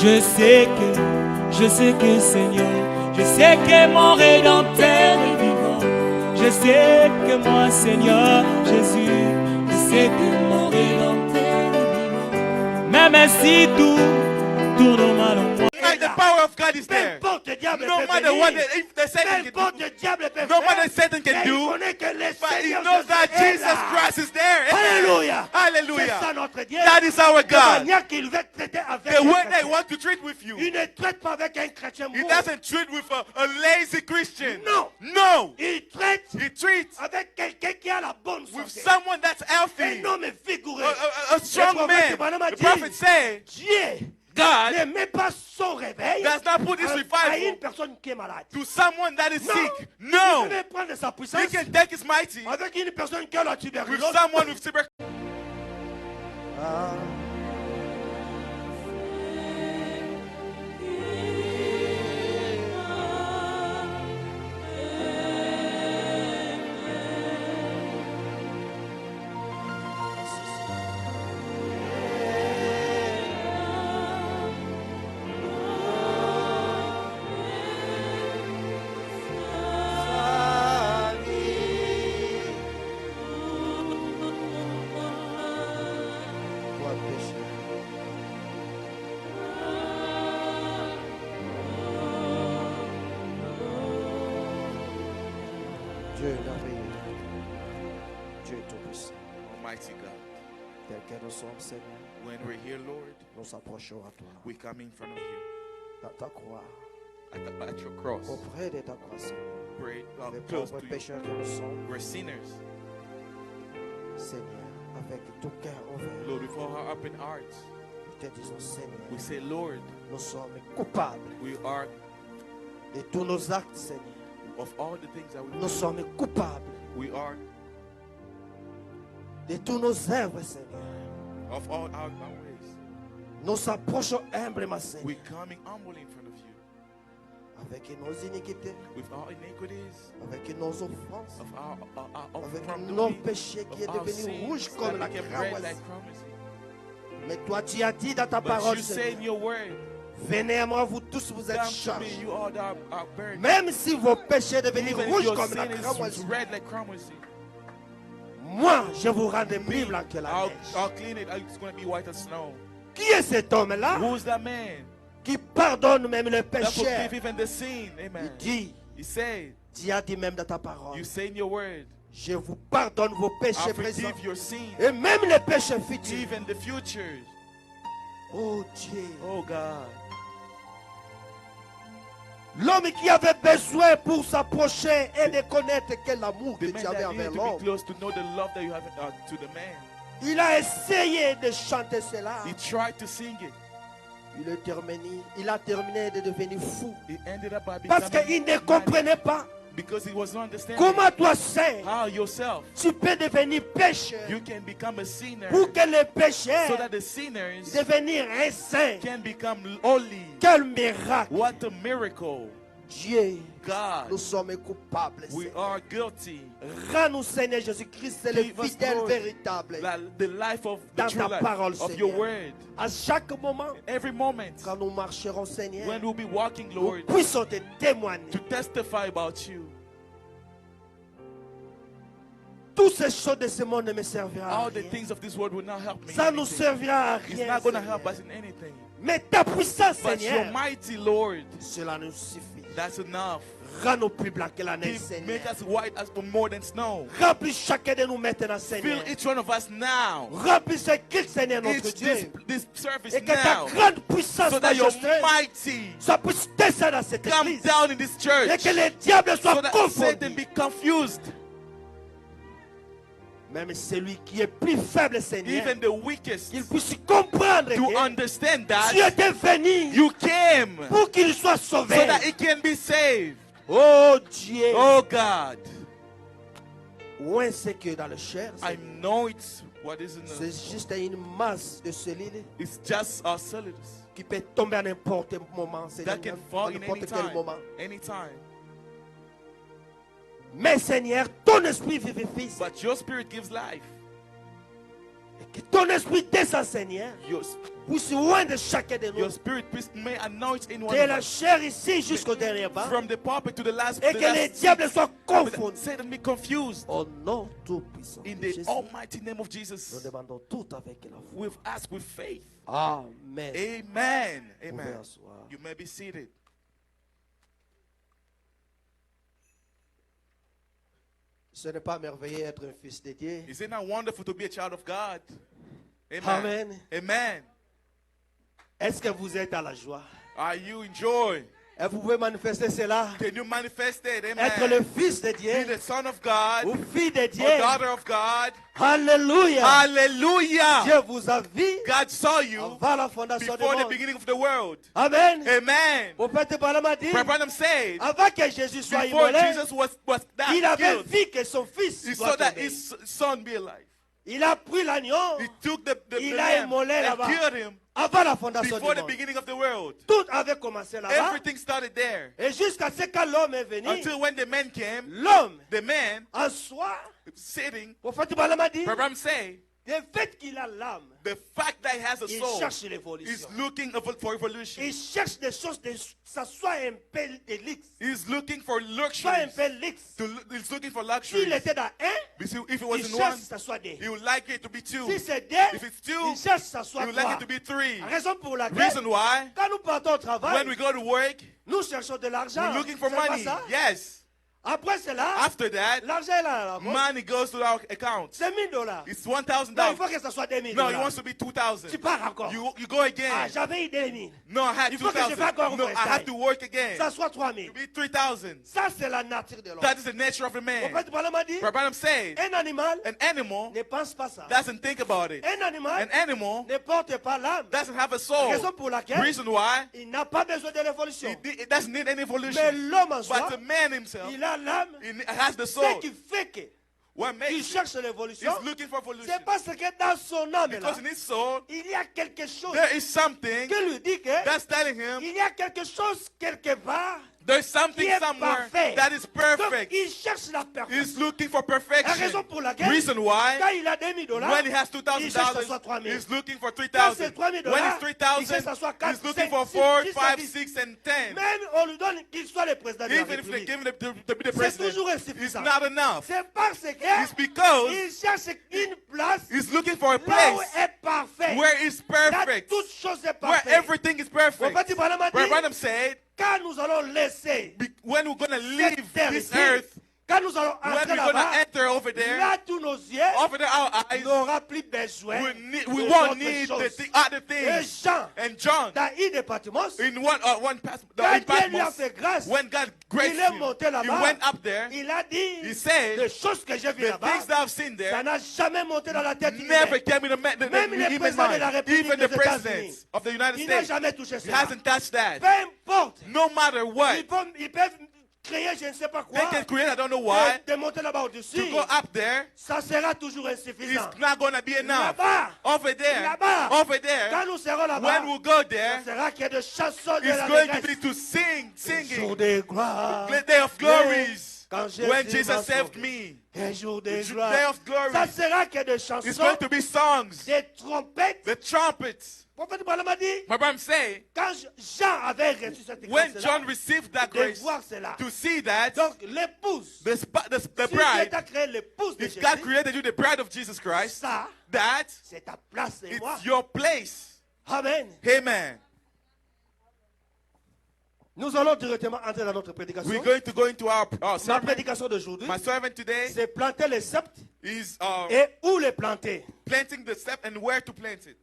Je sais que Seigneur, je sais que mon Rédempteur est vivant. Je sais que moi Seigneur Jésus, je sais que mon Rédempteur est vivant. Même si tout tourne mal en moi. The power of God is there. No matter what the Satan can do, no matter Satan can do, but he knows that Jesus Christ is there. Hallelujah. Hallelujah. C'est ça notre Dieu. That is our La God. manière qu'il veut traiter avec The un way they chrétien. want to treat with you. Il ne traite pas avec un chrétien He mou. doesn't treat with a lazy Christian. Non. No. Il traite He treats avec quelqu'un qui a la bonne with santé. someone that's healthy. Un homme vigoureux. A strong man. The prophet said, Dieu God ne met pas son réveil does not put his à revival une personne qui est malade. to someone that is Non. sick. Il No. peut prendre sa puissance He can take his mighty avec une personne qui a la with tuberculose. someone with tuberculosis. Dieu est merveilleux. Dieu est tout-puissant. Almighty God, Tel que nous sommes, Seigneur, when we're here, Lord, nous approchons à toi. we come in front of you Dans ta croix, at your cross. auprès de ta croix, Seigneur. Pray Les close pauvres to you. pécheurs que nous sommes, We're sinners. Seigneur, avec tout cœur ouvert, Lord, with all our open hearts, nous te disons, Seigneur, we say, Lord, nous sommes coupables we are de tous nos actes, Seigneur. of all the things that we Nous do. sommes coupables We are de tous nos œuvres, Seigneur. of all our ways. Nous approchons humblement, We're Seigneur, coming humbly in front of you avec nos iniquités, with our iniquities, avec nos offenses, of our avec from nos doing, péchés qui est of our devenu sins rouge that comme la became red cramoisi. like cramoisi. Mais toi, tu as dit dans ta But parole, you say in Seigneur, your word, venez à moi, vous tous, vous êtes come to me, chargés. you all that are burdened. Même si vos péchés deviennent Even if rouges your comme la sin is cramoisi, red like cramoisi, moi, je vous rendrai plus blanc que la I'll neige. clean it. It's going to be white as snow. Qui est cet homme-là Who's that man qui pardonne même les that péchés? forgive even the sin? Il Amen. dit, He said, tu as dit même dans ta parole, you say in your word, je vous pardonne vos I péchés présents forgive your sin, et même les péchés futurs. even the futures. Oh Dieu, Oh God. l'homme qui avait besoin pour s'approcher et de connaître quel amour que The man tu avais that envers needed to be l'homme, close to know the love that you have to the man. il a essayé de chanter cela. He tried to sing it. Il a terminé de devenir fou. He ended up by Parce becoming qu'il ne mad comprenait pas because he was not understanding comment toi seul, how yourself tu peux devenir pécheur you can become a sinner pour que les so pécheurs that the sinners devenir un saint. can become holy. Quel miracle! What a miracle. Dieu, God, nous sommes coupables. we Seigneur. are guilty. Rends-nous, Seigneur Jésus-Christ, c'est le Give us, fidèle Lord, véritable. the life of the Dans true ta life parole, of your Seigneur. word. À chaque moment, Every moment quand nous marcherons, Seigneur, when we'll be walking, nous Lord, puissions te témoigner. to testify about you. Toutes ces choses de ce monde ne me serviront à All the rien. things of this world will not help me. Ça in nous anything. servira à It's rien, not going to Seigneur. help us in anything. Mais ta puissance, But your Seigneur, mighty Lord, cela nous suffit. that's enough. Rends-nous plus blancs que la neige, Give, make Seigneur. us white as for more than snow. Remplis chacun de nous maintenant, Fill Seigneur. each one of us now. Remplis ce Christ, Seigneur, notre Each Dieu. this service Et que ta now. grande puissance, So that your majesté, mighty ça puisse descendre dans cette come église. down in this Et church. que les diables soient So that Satan confondus. be confused. Même celui qui est plus faible, Seigneur, Even the weakest qu'il puisse comprendre to que understand tu that étais venu you came pour qu'il soit so sauvé. that he can be saved. Oh Dieu, Oh God, où est-ce que dans le chair, I Seigneur, know it's what is in c'est the, juste une masse de cellules it's just our cells qui peut tomber à n'importe moment, Seigneur, that can à fall in any n'importe quel time. moment. Anytime. Mais Seigneur, ton esprit vivifie. But your spirit gives life. Que ton esprit descend, Seigneur. Your, Puisse loin de chacun de nous. your spirit may anoint in one De of la us. chair ici jusqu'au dernier banc. From the pulpit to the last. Et the que les last diables soient confondus. Satan be confused. Au nom tout-puissant In de the Jésus, almighty name of nous Jesus, demandons tout avec la foi. we've asked with faith. Amen. Amen. Vous pouvez Amen. asseoir. You may be seated. Ce n'est pas merveilleux d'être un fils de Dieu. Is it not wonderful to be a child of God? Amen. Amen. Amen. Est-ce que vous êtes à la joie? Are you in joy? Et vous pouvez manifester cela. Can you manifest it? Être le Amen. fils de Be Dieu the son of God, ou fille de Dieu. or daughter of God. Alléluia. Hallelujah. Dieu vous a vu God saw you avant la fondation du before the monde. beginning of the world. Amen. Amen. Prophète Balaam a dit, Brother Branham said, avant que Jésus soit before immolé, Jesus was il avait killed, vu que son fils he doit saw that tomber. his son be alive. Il a pris l'agneau He took the Il a lamb immolé and là-bas. killed him avant la fondation before du the monde. beginning of the world. Tout avait commencé là-bas. Everything started there. Et jusqu'à ce que l'homme est venu, Until when the man came, l'homme, the man en soi, sitting, prophète Balaam a dit, Brother Branham say, le fait qu'il a l'âme, the fact that he has a il soul cherche is l'évolution. looking for evolution. Il cherche des choses, ça soit un peu de luxe. He's looking for Soit un luxuries. peu luxe. He's looking for S'il luxuries. était dans un, You see, if it il was in cherche one, que ça soit deux. he would like it to be two. Si c'est deux, If it's two, il cherche que ça he soit would like trois. it to be three. Raison pour laquelle, Reason why, quand nous partons au travail, when we go to work, nous cherchons de l'argent. we're looking for C'est pas money. ça? Yes. Après cela, After that, l'argent est là. là. money goes to our account. C'est $1000. It's Non, il $1,000. faut que ça soit $2000. No, he wants to be 2,000. Tu pars encore. You go Ah, again. j'avais eu 2000. No, I had Il faut que je 2,000. fasse encore No, un I have to work again. Ça soit 3000. To be 3,000. Ça, c'est la nature de l'homme. That is the nature of a Au man. fait, Balaam a dit, Brother Branham said, un animal an animal ne pense pas ça. doesn't think about it. Un animal An animal ne porte pas l'âme. doesn't have a soul. Raison pour laquelle Reason why, il n'a pas besoin de l'évolution. it doesn't need any Mais evolution. l'homme en But soi, the man himself, il a l'âme. he has the Ce soul. qui fait que What il makes it, cherche l'évolution, he's looking for evolution. c'est parce que dans son âme, là, Because in his soul, il y a quelque chose there is something qui lui dit que that's telling him il y a quelque chose quelque part there's something qui est somewhere parfait. that is Donc, perfect. il cherche la perfection. He's looking for La perfection. raison pour laquelle, Reason why, quand il a $2000, when he has il cherche que ça soit $2,000, 3000. he's looking for Quand c'est 3,000. $3000, When it's il sait que 3,000, ça soit 4, he's looking 5, for 6, 4, 10, 5, 10. 6, and 10. Même on lui donne qu'il soit le président de la Even if they République. give him to be the C'est president, toujours it's insuffisant. not enough. C'est parce It's que because il cherche une place he's looking for a là où place est parfait. where it's Là, perfect, toute chose est where parfaite. everything is perfect. Prophète Balaam a dit, Brother Branham said, quand nous allons laisser when we're going to leave cette terre this ici, earth, quand nous allons when entrer we're going to là-bas, enter over there, là tous nos yeux over there our eyes, n'aura plus besoin we de won't d'autres need choses. other Et things. Jean, And John, dans I de Patmos, in one passage, quand Dieu lui a fait grâce, when God graced il est him, monté he là-bas, went up there. il a dit, He said, les choses que j'ai vues the là-bas, things that I've seen ça there n'a jamais monté dans la tête never humaine. came in the Même les human présidents de la mind. République Even the des president États-Unis, of the United il n'a States, jamais touché he cela. hasn't touched that. Peu importe, No matter what, ils peuvent créer je ne sais pas quoi, they can create, I don't know why, et de monter là-bas au-dessus, to go up there. ça sera toujours insuffisant. It's not going to be enough. Là-bas, Over there, là-bas, over quand there, nous serons là-bas, when we go ça there, sera que de chansons de it's la going to négresse. be to sing, Un jour singing, de gloire, the day of glories. quand When Jésus Jesus m'a saved sauvé. me, Un jour de day gloire, of glory. ça sera que de It's chansons, going to be songs, des trompettes. the trumpets. Le prophète Balaam a dit, My Bible say, quand Jean avait reçu cette when grâce-là, John received that de grace, voir cela. to see that, Donc l'épouse, the si Dieu bride, t'a créé l'épouse de if Jésus, God created you the bride of Jesus Christ, ça, that c'est ta place et moi. it's your place. Amen. Amen. Nous allons directement entrer dans notre prédication. We're going to go into our Ma sermon. prédication d'aujourd'hui, My sermon today c'est planter les sceptres is et où les planter. planting the step and where to plant it.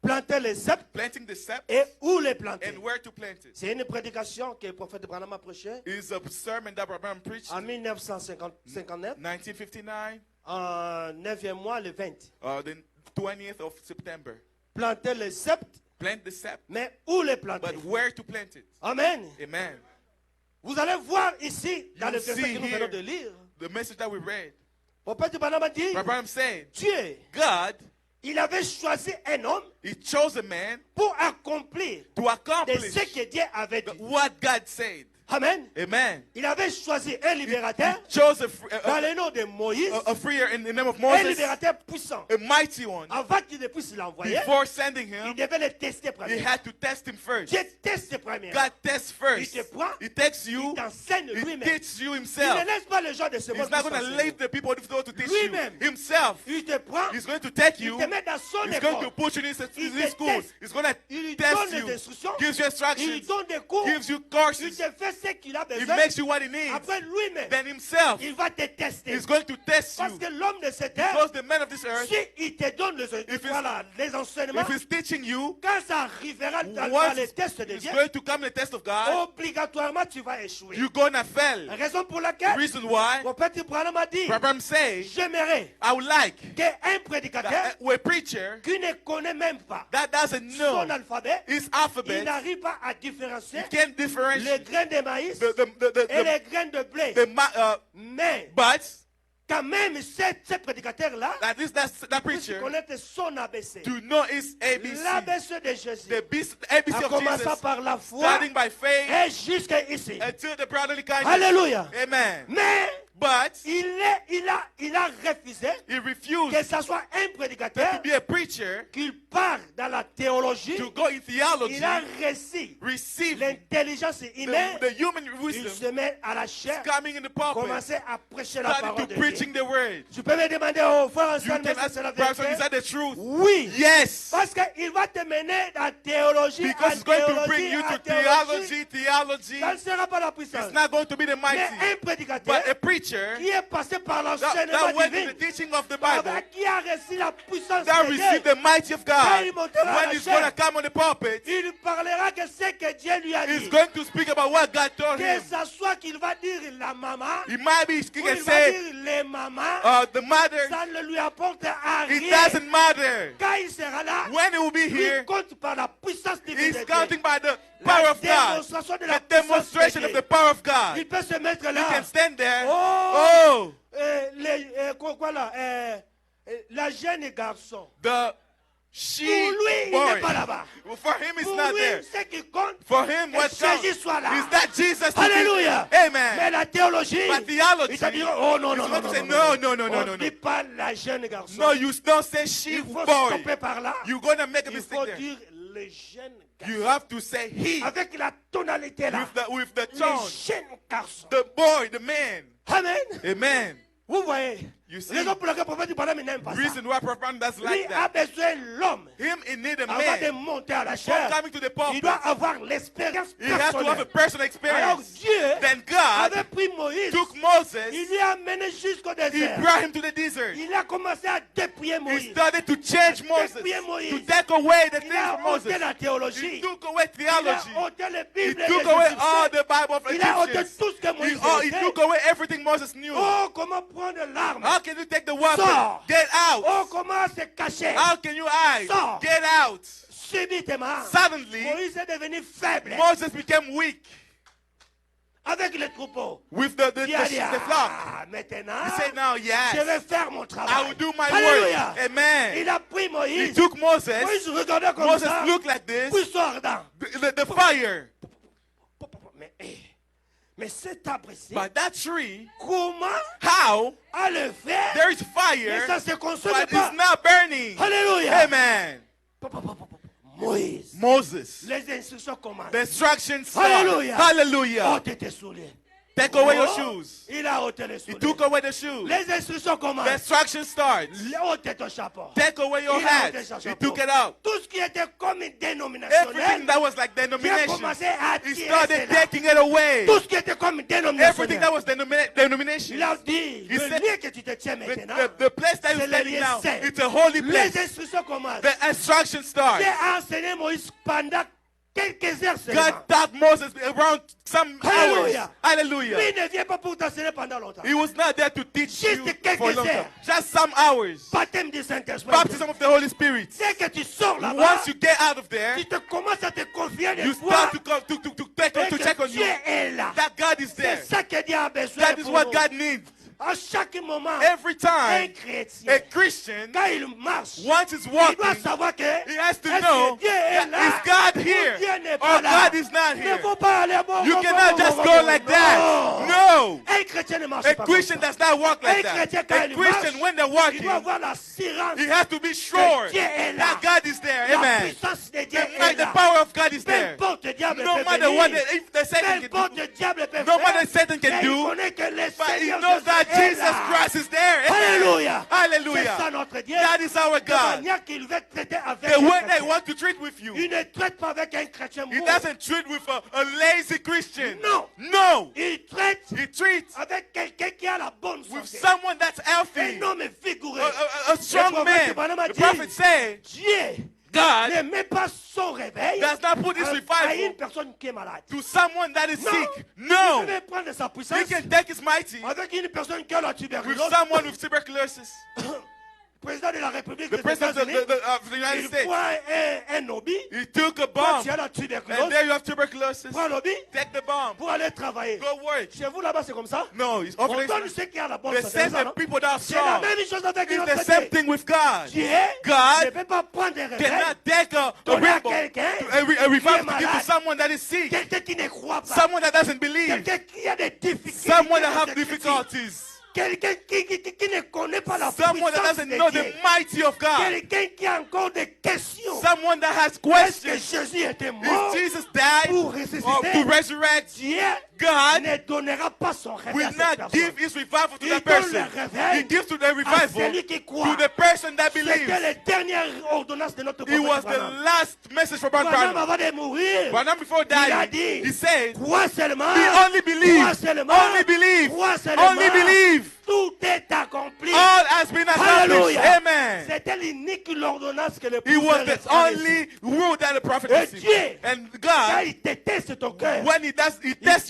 Planter les sceptres Planting the step et où les planter. and where to plant it. C'est une prédication que le prophète Branham a prêchée Is a sermon that Abraham preached en in 1959, 1959, en 9e mois, le 20. the 20th of September. Planter les sceptres, Plant the step, mais où les planter. but where to plant it. Amen. Amen. Vous allez voir ici, dans You le verset see que nous here venons de lire, the message that we read. le prophète Branham a dit, Abraham said, Dieu, God, il avait choisi un homme He chose a man pour accomplir to de accomplish ce que Dieu avait dit. what God said. Amen. Amen. Il avait choisi un libérateur Chose dans le nom de Moïse, a freer in the name of un Moses, libérateur puissant. a mighty one. Avant qu'il ne puisse l'envoyer, Before sending il him, devait le tester he premièrement. had to test him first. Dieu teste premièrement. God tests first. Il te prend, He takes il you. t'enseigne He lui-même. teaches you Il himself. ne laisse pas les gens de ce He's monde not pour going to s'enseigner. leave the people to teach you. Lui-même. Himself. Il te prend, He's going to take il you. te met dans son He's going to école. put you in Il his te school. teste. He's going to Il test donne you. des instructions. Gives you Il instructions. donne des cours. Gives you Il courses. te fait ce qu'il a He besoin. makes you what he needs. Après lui-même, Then himself, il va te tester. he's going to test Parce you. que l'homme de cette terre, Because the man of this earth, si il te donne les enseignements, if he's teaching you, quand ça arrivera dans once les tests de it's Dieu, going to come the test of God, obligatoirement tu vas échouer. you're going to fail. Raison pour The laquelle reason why, mon petit Branham a dit, Abraham say, j'aimerais I would like qu'un prédicateur that a preacher qui ne connaît même pas that doesn't know son alphabet, his il alphabet, n'arrive pas à différencier can't les differentiate grains de maïs the et les grains de blé. Mais but quand même, ce prédicateur-là, that puisse preacher connaître son ABC. to know his ABC, L'ABC de Jésus, the ABC en of commençant Jesus, par la foi starting by faith et jusqu'à ici. until the brotherly kindness. Alléluia. Amen. Mais But il a refusé he refused que ce soit un prédicateur to be a preacher, qu'il part dans la théologie. to go in theology, Il a reçu receive l'intelligence humaine. the human Il wisdom se met à la chair, coming in the pulpit, commencer à prêcher la starting parole to de preaching Dieu. the word. Je peux me demander aux frères et You sœurs, can mais ask c'est la the person, is vérité? that the truth? Oui. Yes. Parce qu'il va te mener dans la théologie, Because it's going to bring you to théologie. theology. Ça ne sera pas la puissance. It's not going to be the Mais mighty, un prédicateur but a preacher qui est passé par that l'enseignement went to divin, the teaching of the Bible, qui a reçu la puissance that de received Dieu, the mighty of God, il montera la when he's chair. going to come on the pulpit, il parlera que ce que Dieu lui a he's dit. going to speak about what God told Que him. ce soit qu'il va dire la maman, He might be, he ou can il va say, dire les mamans, the mother, ça ne lui apporte à it rien. doesn't matter. Quand il sera là, When he will be il here, compte par la puissance divine de he's Dieu. counting by the power of God, Démonstration de la the puissance demonstration de of Dieu. the power of God. Il peut se mettre He là. can stand there. Oh, Oh, quoi là, la jeune garçon. the Pour she lui, il boy. n'est pas là-bas. For him, it's Pour not lui, there. ce qui compte, For him, que what counts Jésus soit là. is that Jesus to be. Alléluia. Mais Amen. la théologie, But theology, il te dira, oh non, he's non, going non, to say, non, no, no, no, no, on no, dit no. pas la jeune garçon. No, you don't say she Il faut boy. stopper par là. You're going to make a Il mistake faut there. dire le jeune garçon. You have to say he Avec la tonalité là. with the Le tone. jeune garçon. The boy, the man. Amen. Amen. Vous voyez. You see, Raison pour laquelle le prophète du Balaam n'aime pas ça. reason why Prophet does Lui like a that. besoin l'homme. Him in need a Avant de man. monter à la Before chair, coming to the il pulpit, doit avoir l'expérience he has to have a personnelle. personal Alors experience. Dieu Then God avait pris Moïse, took Moses, il lui a amené jusqu'au he désert. brought him to the desert. Il a commencé à dépouiller He Moïse. started to change Moses, Dépouiller Moïse. to take away the Il things a from Moses. ôté la He théologie. took away Il a theology. ôté les He Bibles took des away Égyptiens. all the Bible of Il a ôté Egyptians. tout ce que Moïse He faisait. took away everything Moses knew. Oh, comment prendre l'arme? How can you take the weapon? Sors. Get Oh, out. comment se cacher? How can you hide? Sors. Get out. Subitement, Suddenly, Moïse est devenu faible Moses became weak avec les troupeaux. with Il a dit, the flock. maintenant, He said, now, je yes, vais faire mon I travail. will do my Alléluia. work. Amen. Il a pris He Moïse. took Moses. Moïse regardait comme Moses ça. looked like this. Buisson ardent. The fire. Mais cet arbre-ci, But that tree, comment how? a le faire? There is Mais fire, ça se consomme but pas. it's not burning. Alléluia. Amen. Moïse. Moses. Les instructions commencent. The instructions start. Hallelujah. Hallelujah. Ôte tes souliers. Take away your Oh, shoes. Il a ôté les He souliers. took away the shoes. Les instructions The commencent. instruction starts. Ôte ton chapeau. Take away your Il a hat. ôté son He chapeau. took it out. Tout ce qui était comme une Everything dénominationnelle, that was like il a denomination, commencé à he tirer started cela. taking it away. Tout ce qui était comme Everything dénominationnel. that was denomination. Il a dit, He le said- lieu que tu te tiens maintenant, The place that c'est you're le standing lieu now, saint. it's a holy Les place. instructions commencent. The instruction starts. J'ai enseigné Moïse pendant quelques heures God seulement. taught Moses around some hours. Hallelujah. Hallelujah. Lui ne vient pas pour t'enseigner pendant longtemps. He was not there to teach Juste you quelques for a long time. heures. Just some hours. Baptême du Saint-Esprit. Baptism of the Holy Spirit. Dès que tu sors là-bas, Once you get out of there, tu te commences à te confier des you fois start to come to check on Dieu you. est là. That God is there. C'est ça que Dieu a besoin That is pour what nous. God needs. À chaque moment, Every un time chrétien, a Christian, quand il marche, once he's il doit walking, savoir que he has to est-ce know que Dieu est là? Is God here? Dieu n'est Or pas là. God is not Il ne here? faut pas aller bon. You cannot just go like that. No. Un chrétien ne marche A pas comme Christian ça. does not walk like Un that. chrétien, quand A il Christian, marche, when they're il walking, doit avoir l'assurance he has to be sure que Dieu est là. that God is there. La Amen. puissance de Dieu The, est the là. power of God is Peu there. importe le diable No peut matter what, venir. if the Satan Peu can importe do, le diable peut no faire. matter Satan can Mais il do, connaît que le but he Seigneur knows Jésus that est Jesus là. Christ is there. Amen. Alléluia. C'est Hallelujah. ça notre Dieu. That is our De God. manière qu'il veut traiter avec The un way they chrétien. want to treat with you, Il ne traite pas avec un chrétien he mou. doesn't treat with a lazy Christian. Non. No. Il traite He treats avec quelqu'un qui a la bonne with santé. someone that's healthy. Un homme vigoureux. A strong man. The prophet said, Dieu God ne met pas son réveil does not put his à revival une personne qui est malade. to someone that is Non. sick. Il No. peut prendre sa He puissance can take his mighty avec une personne qui a la with tuberculose. someone with tuberculosis. Président de la République The des president États-Unis, of the United il States. prend un hobby. He took a Quand bomb. tu as la And tuberculose, there you have tuberculosis. prends l'hobby Take the bomb. pour aller travailler. Go work. Chez vous là-bas, c'est comme ça. No, it's On obviously donne ceux qui ont la bonne the santé. same ça, non? people that are C'est la strong. même chose avec une It's autre the same côté. thing with God. Dieu God ne peut pas prendre un réveil, cannot take a donner à rainbow, quelqu'un a revival qui est to give to malade. someone that is sick, quelqu'un qui ne croit pas, someone that doesn't believe, quelqu'un qui a des difficultés, someone that dans have ses chrétiens. difficulties, Quelqu'un qui ne connaît pas la someone that puissance doesn't de know Dieu. the mighty of God, Quelqu'un qui a encore des questions. someone that has Est-ce que questions. Jésus était mort If Jesus died pour or ressusciter? to resurrect, Dieu God ne donnera pas son réveil will à cette not give personne. his revival to Il that donne person. le réveil He gives to the à revival celui qui croit. to the person that C'était believes. la dernière ordonnance de notre It was prophète the Branham. last message from Brother Branham, Branham. avant de mourir, Branham before il a dying, dit, he said, crois seulement, "We only believe, crois seulement, only believe, crois seulement, only believe. tout est accompli. All has been accomplished." Alléluia. Amen. C'était l'unique ordonnance que le It was prophète the only rule that the prophet Et received. Dieu, And quand God, il te teste ton cœur, when he tests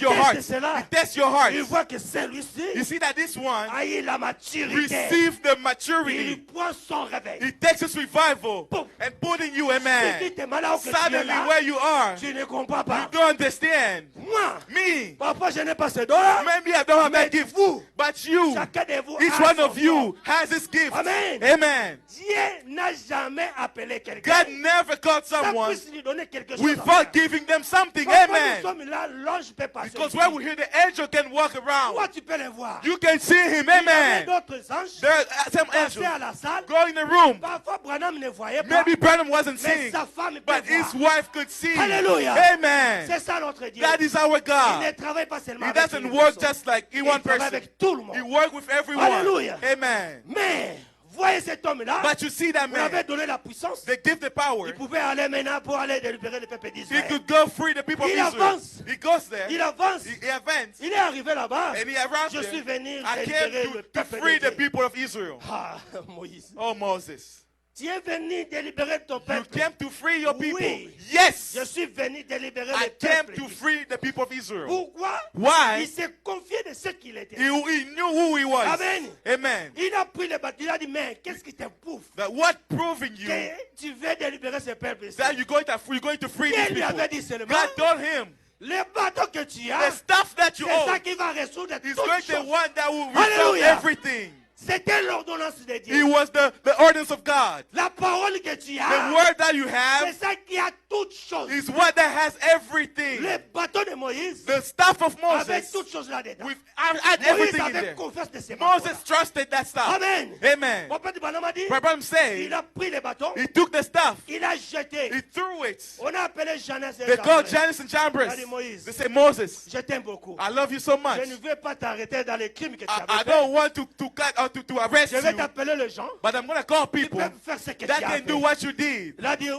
your teste heart, cela. he tests your heart. il voit que You celui-ci see that this one a eu la maturité. received the Il maturity. prend son réveil. He takes his revival Boom. and put in you, Si amen. tu es malade que tu es Suddenly, là, where you are, tu ne comprends pas. you don't understand. Moi, Me, parfois je n'ai pas ce don-là, maybe I don't have mais that gift, vous, but you, chacun de vous each a one son of you don. has his gift. Amen. Amen. Dieu n'a jamais appelé quelqu'un God never called sans someone puisse lui donner quelque chose. à without faire. giving them something. Parfois, nous Amen. sommes là, l'ange peut passer. Because ici. when we hear the angel can walk around, Toi, tu peux les voir. you can see him. Il y avait Amen. d'autres anges There are some passer angels à la salle. go in the room. Parfois, Branham ne voyait pas. Maybe Branham wasn't Mais seeing, sa femme peut but his voir. wife could see. Alléluia. Amen. C'est ça notre Dieu. That is our Il God. ne travaille pas seulement He avec doesn't une work personne. just like in Il one travaille person. avec tout le monde. He works with everyone. Alléluia. Amen. Mais, voyez cet homme-là, But you see that vous l'avez man, donné la puissance. they give the power. Il pouvait aller maintenant pour aller délibérer le peuple He d'Israël. could go free the people of Il Israel. avance. He goes there. Il avance. He advances. Il est arrivé là-bas. And he arrives Je suis there. venu I délibérer came le to peuple free de the Dieu. people of Israel. Ah, Moïse. Oh, Moses. Tu es venu délibérer ton You peuple. came to free your people. Oui. Yes. Je suis venu délibérer I le came peuple. to free the people of Israel. Pourquoi? Why? Il s'est confié de ce qu'il était. He knew who he was. Amen. Amen. Il a pris le bâton. Il a dit, mais qu'est-ce qui te prouve That what proving you que tu veux délibérer ce peuple? that you're going to free Dieu these lui avait people. dit seulement, God told him le bâton que tu the as, stuff that you c'est ça own qui va résoudre is toutes going to choses. one that will resolve Hallelujah. everything. C'était l'ordonnance de It Dieu. was the ordinance of God. La parole que tu The as, word that you c'est have ça qui a toutes choses. is what that has everything. Le bâton de Moïse The staff of avait Moses, toutes choses là-dedans. with had Moïse everything in avait there. confiance de ses bâtons. Moses trusted that stuff. Amen. Amen. Mon père de Branham a dit, Abraham said il a pris les bâtons, he took the stuff, il a jeté. he threw it. On a appelé Jeannès et They called Jambres. Janus and Jambres. Daddy Moïse. They said, Moses, Je t'aime beaucoup. I love you so much. Je ne veux pas t'arrêter dans les crimes que tu I avais fait. don't want to cut or to arrest Je vais you, t'appeler les gens but I'm going to call qui people peuvent faire ce que tu that as can do fait. what you did. Il a dit,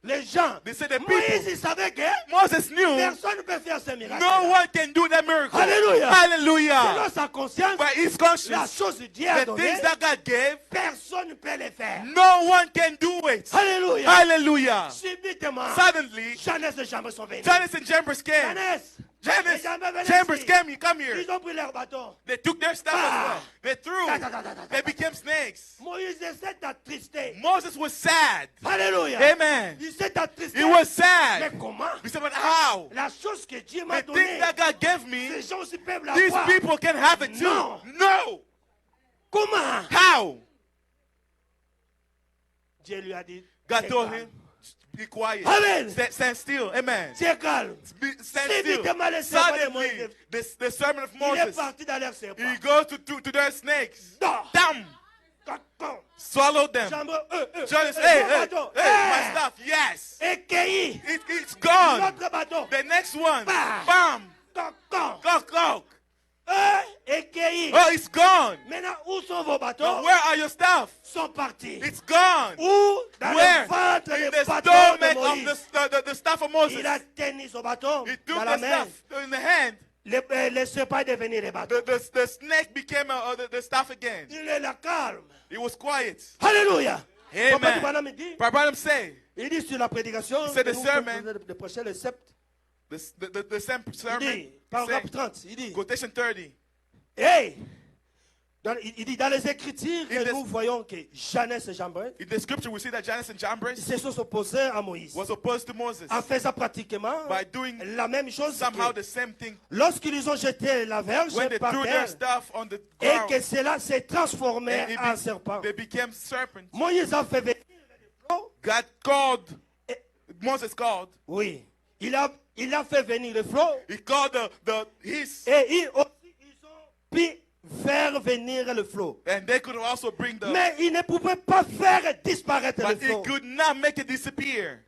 les gens, They said the Moïse, people. il savait que Moses knew personne ne peut faire ce miracle. no one can do that miracle. Hallelujah. Hallelujah. Selon sa conscience, By his la conscience, chose que Dieu a the donnée, things that God gave, personne ne peut les faire. no one can do it. Alléluia. Hallelujah. Subitement, Suddenly, Jeannès et Jambres sont venus. Janus and Jambres came. Jeannès, Janus, et Jambres venaient Jambres ici. come here. Ils ont pris leur bâton. They took their stuff as well. They threw. Ta, ta, ta, ta, ta, ta. They became snakes. Moïse s'est attristé. Moses was sad. Alléluia. Amen. Il s'est attristé. He was Mais sad. comment? He said, but how? La chose que Dieu m'a The donnée, thing that God gave me, ces gens aussi peuvent these l'avoir. people can have it too. No. No. Comment? How? Dieu lui a dit, God c'est told calme. him, Be quiet. Amen. Stand still. Amen. C'est calme. Stand C'est still. vite le serment de Suddenly, Moïse. the sermon of Il est Moses, parti dans leur serpent. he goes to their snakes. Non. Damn. Cocon. Swallow them. Chambre, Jonas, mon hey, bâton. my stuff. Yes. Écueilli. It's gone. L'autre bâton. The next one. Bam. Bam. Cocon. Cock. Écueilli. Oh, it's gone. Maintenant, où sont vos Now, bâtons? where are your stuff? Sont partis. It's gone. Où? Dans Where? le ventre In des the bâtons de stomach of Moïse. the staff of Moses. Il a tenu son bâton He took dans la the main. staff in the hand. Le serpent est devenu le bâton. The snake became the staff again. Il est là calme. He was quiet. Alléluia. Amen. Papa Branham dit, Branham say, il dit sur la prédication, He said que the nous sermon, venons de prêcher le sept, the same il sermon, dit, paragraphe 30, il dit, quotation 30. hey, il dit dans les Écritures In que the- nous voyons que Jannes et Jambres, In the scripture, we see that Jannes and Jambres ils se sont opposés à Moïse, was opposed to Moses en faisant pratiquement by doing la même chose. somehow Que the same thing lorsqu'ils ont jeté la verge when they par threw their terre stuff on the et ground. que cela s'est transformé And en serpent. they became serpents. Moïse a fait venir le flot. God called, Et- Moses called, Oui, il a fait venir le flot. he called his, Et ils ont pu faire venir le flot. and they could also bring the, Mais ils ne pouvaient pas faire disparaître le but he flot. could not make it disappear.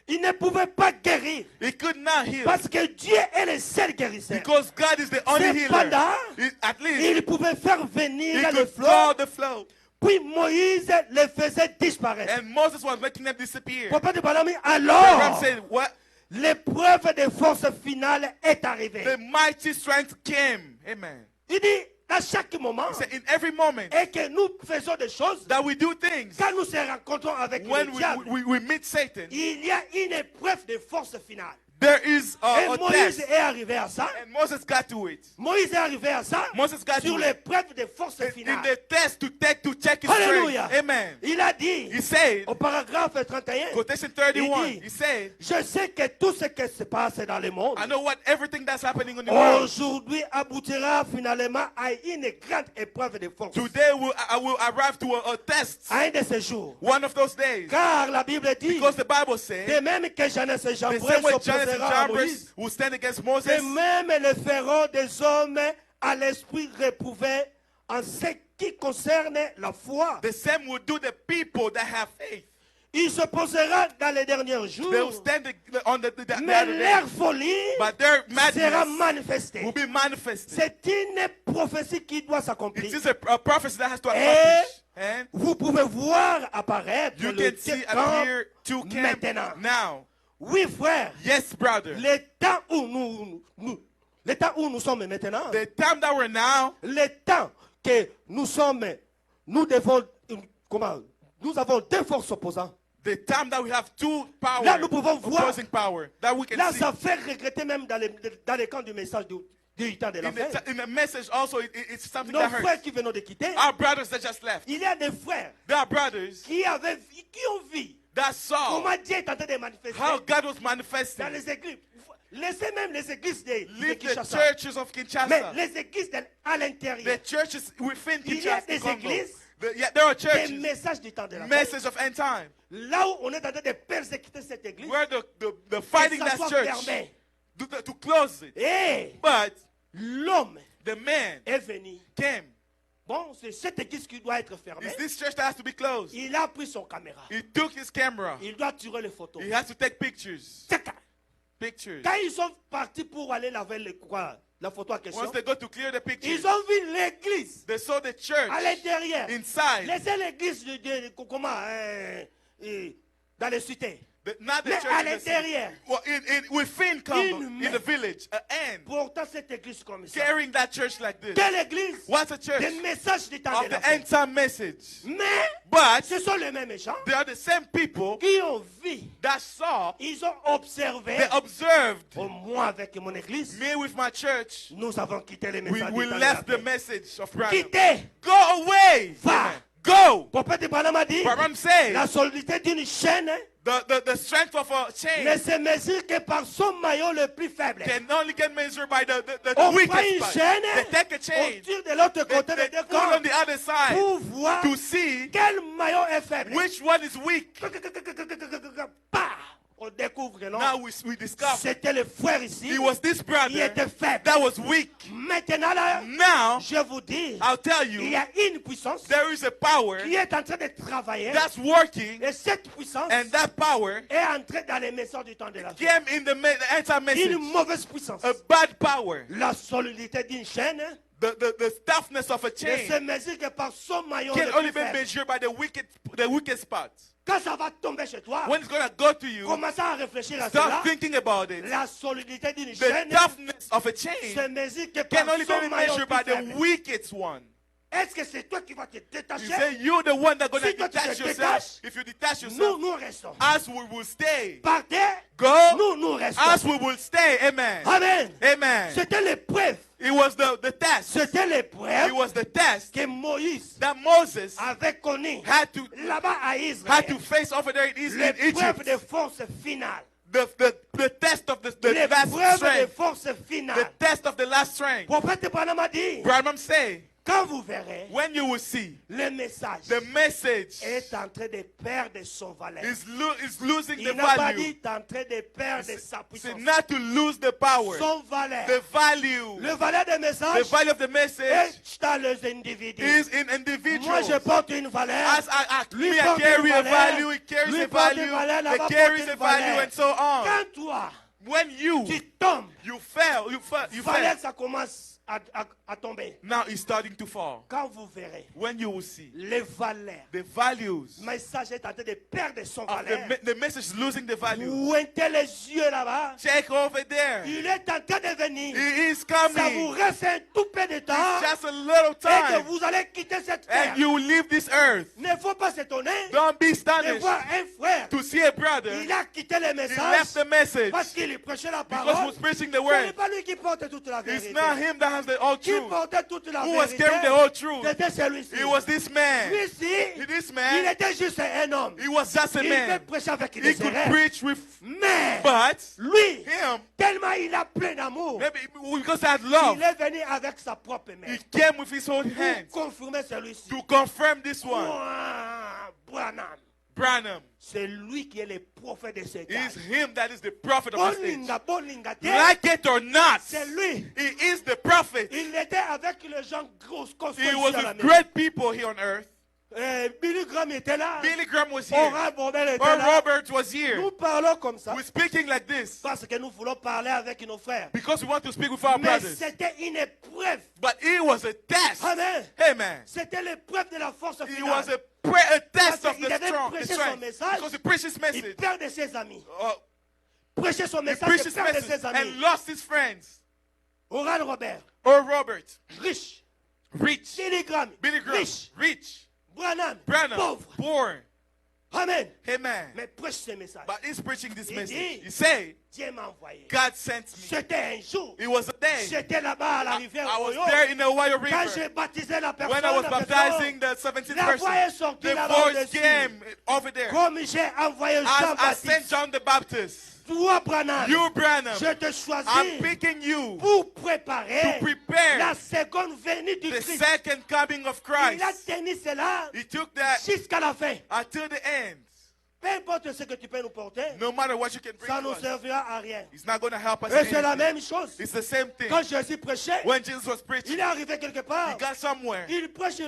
Ils ne pouvaient pas guérir. He could not heal. Parce que Dieu est le seul guérisseur. Because God is the only healer. Cependant, At least il pouvait faire he venir le could flot. call the flow. Puis Moïse le faisait disparaître. And Moses was making them disappear. Papa de Balami, Abraham alors, said, what? l'épreuve de force finale est arrivée. The mighty strength came. Amen. Il dit, à chaque moment, He said, in every moment et que nous faisons des choses, that we do things, quand nous se rencontrons avec when le diable, we meet Satan, il y a une épreuve de force finale. there is Et a Moïse test. est arrivé à ça. And Moses got to it. Moïse est arrivé à ça Moses got sur to it. l'épreuve de force In finale. the test to check his Alléluia. strength. Amen. Il a dit He said, au paragraphe 31, quotation 31, Il dit, he said, je sais que tout ce qui se passe dans le monde I know what everything that's happening in the world. aujourd'hui aboutira finalement à une grande épreuve de force. Today I will arrive to a test. À un de ces jours. One of those days. Car la Bible dit, Because the Bible says, de même que Jannes et the Jambres same way Jannes and s'opposera à Moïse, Jambres will stand against de Moses, même le feront des hommes à l'esprit réprouvé en ce qui concerne la foi. the same will do the people that have faith. Il s'opposera dans les derniers They will jours, stand on the mais latter day. leur folie But their sera madness manifestée. will be manifested. C'est une prophétie qui doit It s'accomplir. is a prophecy that has to accomplish. And Vous pouvez voir apparaître you le can see temps appear to camp maintenant. now. Oui, frère, Yes, brother. le temps où le temps où nous sommes maintenant, The time that we're now, le temps que nous sommes, nous devons, nous avons deux forces opposantes. the time that we have two power, Là, nous pouvons voir. opposing power, that we can Là, see. ça fait regretter même dans les camps du message du temps de la fin. In the message also, it's something Nos that frères hurts. qui viennent de quitter, Our brothers that just left. il y a des frères There are brothers qui ont vu that saw comment Dieu est en train de manifester how God was dans manifesting. les églises. Laissez même les églises de Leave the Kinshasa. churches of Mais Kinshasa. les églises à l'intérieur, The churches within il y a Kinshasa. des Congo. églises, There are des churches. messages du temps de la fin. Message of end time. Là où on est en train de persécuter cette église, Where the que fighting ça that soit church fermé. to close it. Et But l'homme the man est venu. came. Bon, c'est cette église qui doit être fermée. It's this church that has to be closed. Il a pris son caméra. He took his camera. Il doit tirer les photos. He has to take pictures. Tchaka. Pictures. Quand ils sont partis pour aller laver la photo en question, Once they go to clear the pictures, ils ont vu l'église they saw the church à l'intérieur. inside. Laissez l'église comment, dans les cités. Not the Mais church à in the city. l'intérieur. Well, within Congo, Une in main. the village, an ant Pourtant, cette église comme ça. carrying that church like this. Quelle église? What's a church? Des messages du temps Of de la the fin. end time message. Mais But ce sont les mêmes gens they are the same people qui ont vu, that saw, ils ont observé. they observed Au moins avec mon église, me with my church. nous avons quitté les We messages du temps de la left the fin. message of Branham. Quittez, Go away. Va. Amen. Go. Prophète Branham a dit, Branham said, la solidité d'une chaîne the strength of a ne chain se mesure que par son maillot le plus faible. can only get measured by the On prend weakest une part. chaîne, They take a on chain, tire de l'autre they côté des deux put it on corps the other side pour voir to see quel maillot est faible. which one is weak. Bah, on découvre que non. Now we discover C'était le frère ici it was this qui brother était faible. that was weak. Maintenant, là, Now, je vous dis, I'll tell il you, y a une puissance there is a power qui est en train de travailler. that's working, Et cette puissance and that power est entrée dans les messages du temps de la fin. came in the answer message. Une mauvaise puissance. A bad power. La solidité d'une chaîne The toughness of a ne se chain mesure que par son maillot can le only plus be faible. measured by the weakest spots. Quand ça va tomber chez toi, When it's going to go to you, commencez à réfléchir à cela. start thinking about it. La solidité d'une The chaîne toughness of a se chain mesure que can par only son be maillot measured le by plus the faible. weakest one. Est-ce que c'est toi qui vas te You détacher? say you're the one that's going Si to toi tu detach te yourself. détaches, If you detach Nous, yourself, nous restons. us we will stay. Partez, Go. nous, nous restons. Us we will stay. Amen. Amen. Amen. C'était l'épreuve. It was the test. C'était It l'épreuve was the test que Moïse that Moses avait connue had to là-bas à Israël. face over there in L'épreuve Egypt. de force finale. The test of the last L'épreuve de strength. force The finale. test of the last strength. Prophète Branham a dit, Branham say, quand vous verrez, when you will see le message the message est en train de perdre son valeur. is losing the Il n'a pas value. dit est en train de perdre sa C'est puissance. not to lose the power, Son valeur. the value. Le valeur des The messages value of the message est dans les individus. is in Moi, individuals. je porte une valeur. As Lui me, I porte carry une a valeur. value, he carries Lui a porte value, une valeur, he là-bas carries porte a une value, valeur. and so on. Quand toi, When you tu tombes, fell, valeur, ça commence à tomber. now it's starting to fall. Quand vous verrez, When you will see les valeurs, the values le message est en train de perdre son of valeur. the message is losing the value. Pointez les yeux là-bas. Check over there. Il est en train de venir. He is Ça vous coming. reste un tout peu de temps. It's just a little Et que time. vous allez quitter cette terre. And you will leave this earth. Ne faut pas s'étonner Don't be de astonished voir un frère. to see a brother. Il a quitté le He message left the message parce qu'il prêchait la because he parole. was preaching the Ce n'est word. pas lui qui porte toute la It's vérité. not him that has the whole Qui truth. portait toute la Who was vérité, carrying the whole truth? c'était celui-ci. It was this man. Lui-ci, This il man, était juste un homme. he was just a Il peut man. prêcher avec He des could erreurs. preach with, Mais but lui, him, tellement il a plein d'amour, maybe because he had love, il est venu avec sa propre main he came with his own hands pour confirmer celui-ci. to confirm this one. Branham. Branham, C'est lui qui est le prophète de cet it âge. is him that is the prophet of this age. Bolinga, Like it or not, c'est lui. he is the prophet. Il était avec les gens gros He was à la with maison. great people here on earth. Billy Graham était là. Billy Graham was here. Oral Bordel était Earl là. Roberts was here. Nous parlons comme ça We're speaking like this parce que nous voulons parler avec nos frères. because we want to speak with our Mais brothers. c'était une épreuve. But it was a test. Amen. Amen. C'était l'épreuve de la force It finale. was a test Parce of qu'il the avait strong, the prêché son strength. message. Because he preached his Il message. perdait ses amis. Prêchait son He message preached et his perdait message ses and amis. lost his friends. Oral Robert, Earl Roberts, riche. rich. Billy Graham, Billy Graham, riche. rich. Branham, Branham, pauvre. poor. Amen. Amen. Mais prêche ce message. But he's preaching this Il message. dit, He said, Dieu m'a envoyé. God sent me. C'était un jour. It was a day. J'étais là-bas à la rivière I was Oyo. there in the Ohio Quand River. j'ai baptisé la personne, When I was la baptizing personne, the 17th la voix est person, sortie the là-bas voice au-dessus. came over there. Comme j'ai envoyé As I sent Jean-Baptiste. John the Baptist, Toi, Branham, you, Branham, je te choisis I'm picking you pour préparer to prepare la seconde venue du the Christ. second coming of Il a Christ. tenu cela He took that jusqu'à la fin. until the end. Peu importe ce que tu peux nous porter, No matter what you can bring ça to ne nous us, servira à rien. it's not going to help us. Et in c'est la anything. même chose. It's the same thing. Quand Jésus prêchait, When Jesus was il preaching, est arrivé quelque he part. got somewhere. Il prêche.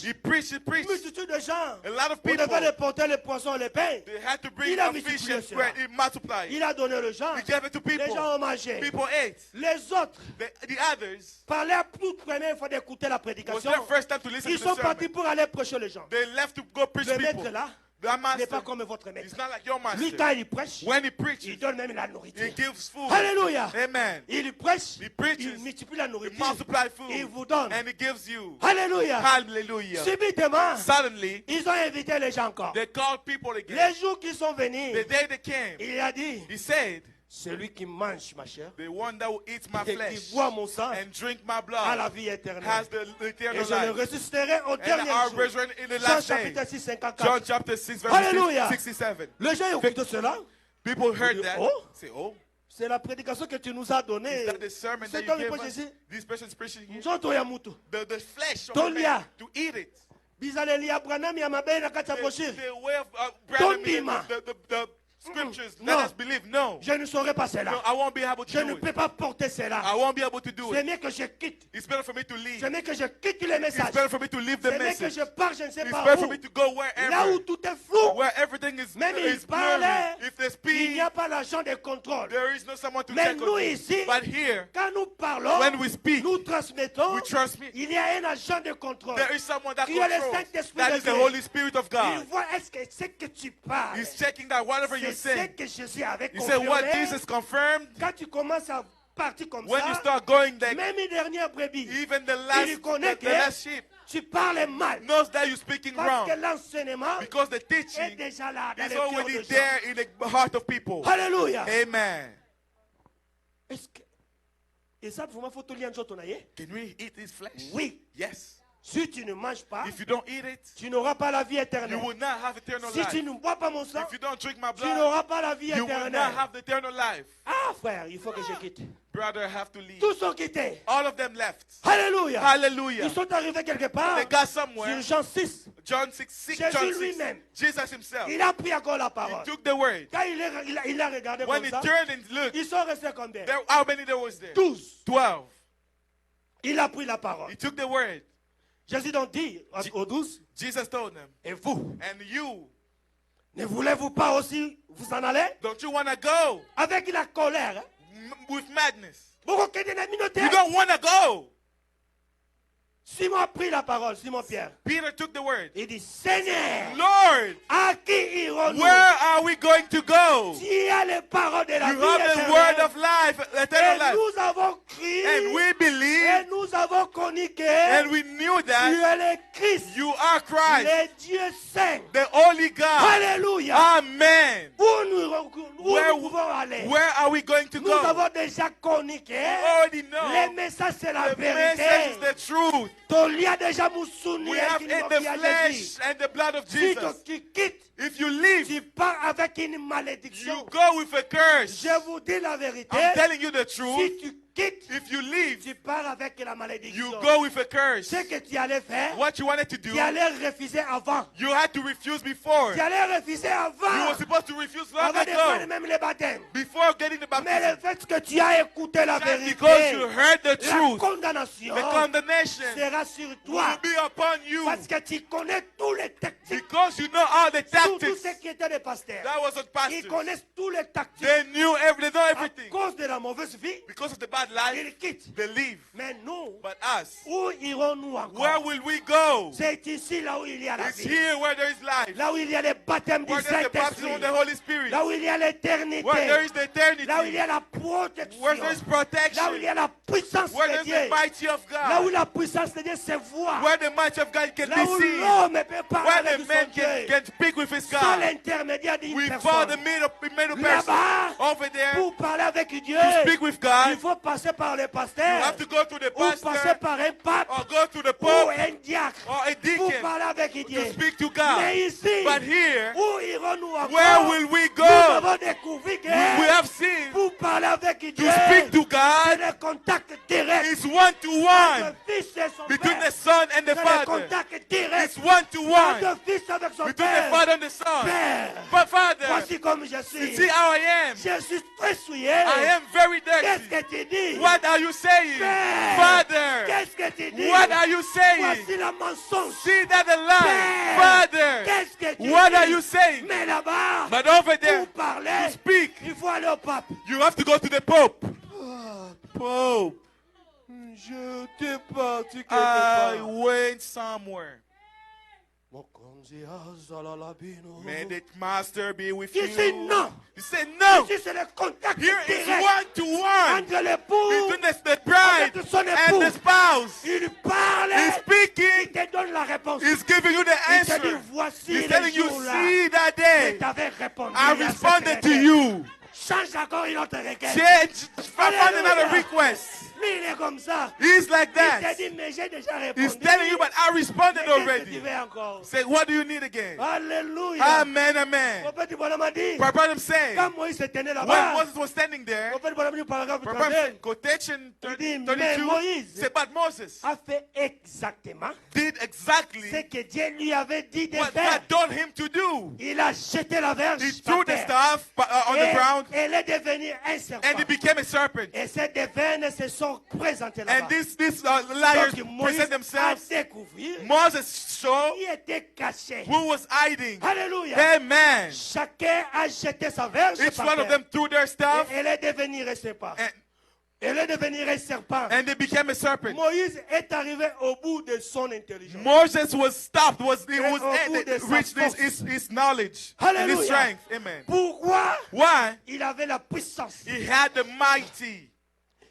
He preached, he Une preached. multitude de gens. A lot of On people, devait les porter les poissons, les pains. they had to bring Il a a fish multiplié and cela. bread. He multiplied. Il a donné aux gens. He gave it to Les gens people. ont mangé. People ate. Les autres The others parlaient toute première fois d'écouter la was prédication. their first time to listen Ils to sont the partis sermon. pour aller prêcher les gens. They left to go preach Le people. maître là Their n'est master pas comme votre maître. is not like your Lui, master. quand il prêche, When he il preaches, donne même la he nourriture. gives food. Alléluia. Amen. Il prêche, He il preaches, multiplie la he nourriture. multiplies Il food, vous donne. and he gives you. Alléluia. Hallelujah. Subitement, Suddenly, ils ont invité les gens encore. they called people again. Les jours qui sont venus, The day they came, il a dit, he said, Celui qui mange ma chair the one that will eat my et qui flesh boit mon sang and drink my a la blood vie éternelle. has the Et eternal je le life. ressusciterai au And dernier our jour. resurrection in the Jean last day. chapitre 6, 54. John chapter 6, verse Alléluia. 67. Les gens ont écouté cela. People heard that. Oh. Say, oh, C'est la prédication que tu nous as donnée. is that the sermon that C'est you comme il gave faut us? Jésus. This person's preaching here. Nzoto ya mutu. The flesh of Don't the man, lia. to eat it. Bizaleli ya Branham ya mabe na kati ya The brochure. way of Branham, Tondima. the scriptures, No. let us believe. No. Je ne saurais pas No, cela. I won't be able to Je do ne it. peux pas porter cela. I won't be able to do C'est it. mieux que je quitte. It's better for me to leave. C'est mieux que je quitte les It's messages. better for me to leave the C'est mieux que message. je pars, je ne sais It's pas better for où. me to go Là où wherever, tout est flou, where everything is même blurry. il parlait, If they il speak, n'y a pas l'agent de contrôle. there is no someone to Mais check nous on me. ici, But here, quand nous parlons, when we speak, nous transmettons, we transmit. il y a un agent de contrôle. There is someone that Il y a le controls. Saint-Esprit That de is the Dieu. Holy Spirit of Il God. voit est-ce que c'est que tu parles. He's checking that whatever you C'est ce say. que Jésus avait He said what confirmé. Jesus confirmed. Quand tu commences à partir comme When you ça, start going like même une dernière brebis, even the il connaît the que last sheep tu parles mal. knows that you're speaking Parce que wrong. l'enseignement Because the est teaching déjà là dans is les cœurs already des gens. there in the heart of people. Alléluia. Amen. Est-ce que et ça vraiment faut te lire nzoto na ye? Can we eat this flesh? Oui. Yes. Si tu ne manges pas, If you don't eat it, tu n'auras pas la vie you éternelle. will not have eternal Si life. tu ne bois pas mon sang, If you don't drink my tu blood, n'auras pas la vie you will not éternelle. have the eternal life. Ah frère, il faut que je quitte. Brother, have to leave. Tous ont quitté. All of them left. Alléluia. Hallelujah. Ils sont arrivés quelque part They got somewhere. sur Jean 6. John 6, Jésus John 6. lui-même. Jesus himself. Il a pris encore la He parole. took the word. Quand il a regardé When comme he ça, turned and looked, ils sont restés combien? how many there was there? 12. 12. Il a pris la parole. He took the word. Jésus donc dit aux 12, Jesus told them, et vous, and you, ne voulez-vous pas aussi vous en aller? don't you want to go Avec la colère. Hein? with madness? Vous reconnaissez la minorité? You don't want to go. Simon a pris la parole, Simon Pierre. Peter took the word. Il dit, Seigneur, Lord, à qui irons-nous? where are we going to go? Tu as les paroles de la You vie have the word éternelle. of life, Et eternal life. nous avons cru, And we et believe, nous avons connu que and we knew tu that es le Christ, you are Christ, le Dieu saint. the Holy God. Alléluia. Amen. Où Where- nous pouvons aller? Where are we going to Nous go? avons déjà connu que We already know le message c'est la the message is vérité. the truth. Ton lien déjà moussouni We have in the flesh and the blood of Si Jesus. tu quittes, If you leave, tu pars avec une you malédiction. go with a curse. Je vous dis la vérité. I'm telling you the Si truth. tu quittes, If you leave, tu pars avec la malédiction. you go with a curse. Ce que tu allais faire, What you wanted to do, tu allais refuser avant. you had to refuse before. Tu allais refuser You avant. were supposed to refuse long Avant de faire ago, même les baptêmes. before getting the Mais le baptism. fait que tu as écouté la Just because you vérité, heard the la truth, condamnation the condemnation sera sur will toi. be upon you Parce que tu connais tous les tactiques. because you know all the Surtout tactics. ceux qui étaient des pasteurs. That was a Ils pastor. connaissent tous les tactiques. They know À everything. cause de la mauvaise vie, Because of the bad life, ils quittent. they leave. Mais nous, But us, où irons-nous where encore? will we go? C'est ici là où il y a la It's vie. here where there is life. Là où il y a le baptême du Where there's the baptism Saint-Esprit. of the Holy Spirit. Là où il y a l'éternité. Where there is the eternity. Là où il y a la Where there is protection. protection. Là où il y a la puissance Where de there's Dieu. the mighty of Là où God. la puissance de Dieu se voit. Where the mighty of God can Là be où seen. l'homme peut parler Where avec the son man Dieu. can speak with his Sans God. l'intermédiaire d'une Without the personne. middle Là-bas, person. Over there, pour parler avec Dieu, to speak with il God, faut passer par le you pasteur. have to go to the Ou passer pastor par un pape. or go to the Ou pope un diacre. or a Pour deacon parler avec Dieu. to speak to God. Mais ici, But here, où irons-nous encore? where will we Nous go? avons découvert que We have seen pour parler avec Dieu, to speak to c'est God le contact direct. is one to one Le fils et son between père. the Son and the C'est le Father. contact direct. It's one to one Le fils avec son between the père. Father and the Son. Père, But Father, voici comme je suis. see how I am. Je suis très souillé. I am very Qu'est-ce dirty. que tu dis? What are you saying? Père, Father, qu'est-ce que tu dis? what are you saying? Voici la mensonge. See that the lie. Père, Father, qu'est-ce que tu what dis? are you saying? Mais là-bas, But over there, pour parler, to speak, il faut aller au pape. you have to go to the Pope. Pope, je t'ai parti quelque I part. went somewhere. May the Master be with Il dit you. non. You say no. Ici, c'est le contact Here is direct one to one entre l'époux. between the bride Avec son and époux. the spouse. Il parle. He's Il speaking. te donne la réponse. He's giving you the Il te dit, answer. voici He's le telling you, jour là. see that Je day. t'avais répondu. I à cette responded to requête. you. Change encore une autre requête. Find another request. Lui, il est comme ça. He's like Il te that. dit, mais j'ai déjà répondu. He's telling you, but I responded Mais qu'est-ce que tu already. veux encore? Say, what do you need again? Alléluia. Amen, amen. Mon petit bonhomme a dit, My brother say, quand Moïse se tenait when là-bas, Moses was standing there, mon petit bonhomme dit, paragraphe my 31, brother, quotation il dit, mais 32, Moïse say, but Moses a fait exactement did ce exactly que Dieu lui avait dit de what faire. God told him to do. Il a jeté la verge He par threw the terre. staff on the Et ground, elle est devenue un and serpent. he became a serpent. Et ces devines se sont présentées là-bas. And these liars Donc Moïse present a themselves. découvert Moses showed qui était caché. who was hiding. Alléluia. Amen. Chacun a jeté sa verge Each par one of terre. them threw their stuff, Et elle est devenue un serpent. and, Elle est devenue un serpent. and they became a serpent. Moïse est arrivé au bout de son intelligence. Moses was stopped, de reached sa his knowledge and Hallelujah. his strength. Amen. Pourquoi? Why? Il avait la puissance. He had the mighty.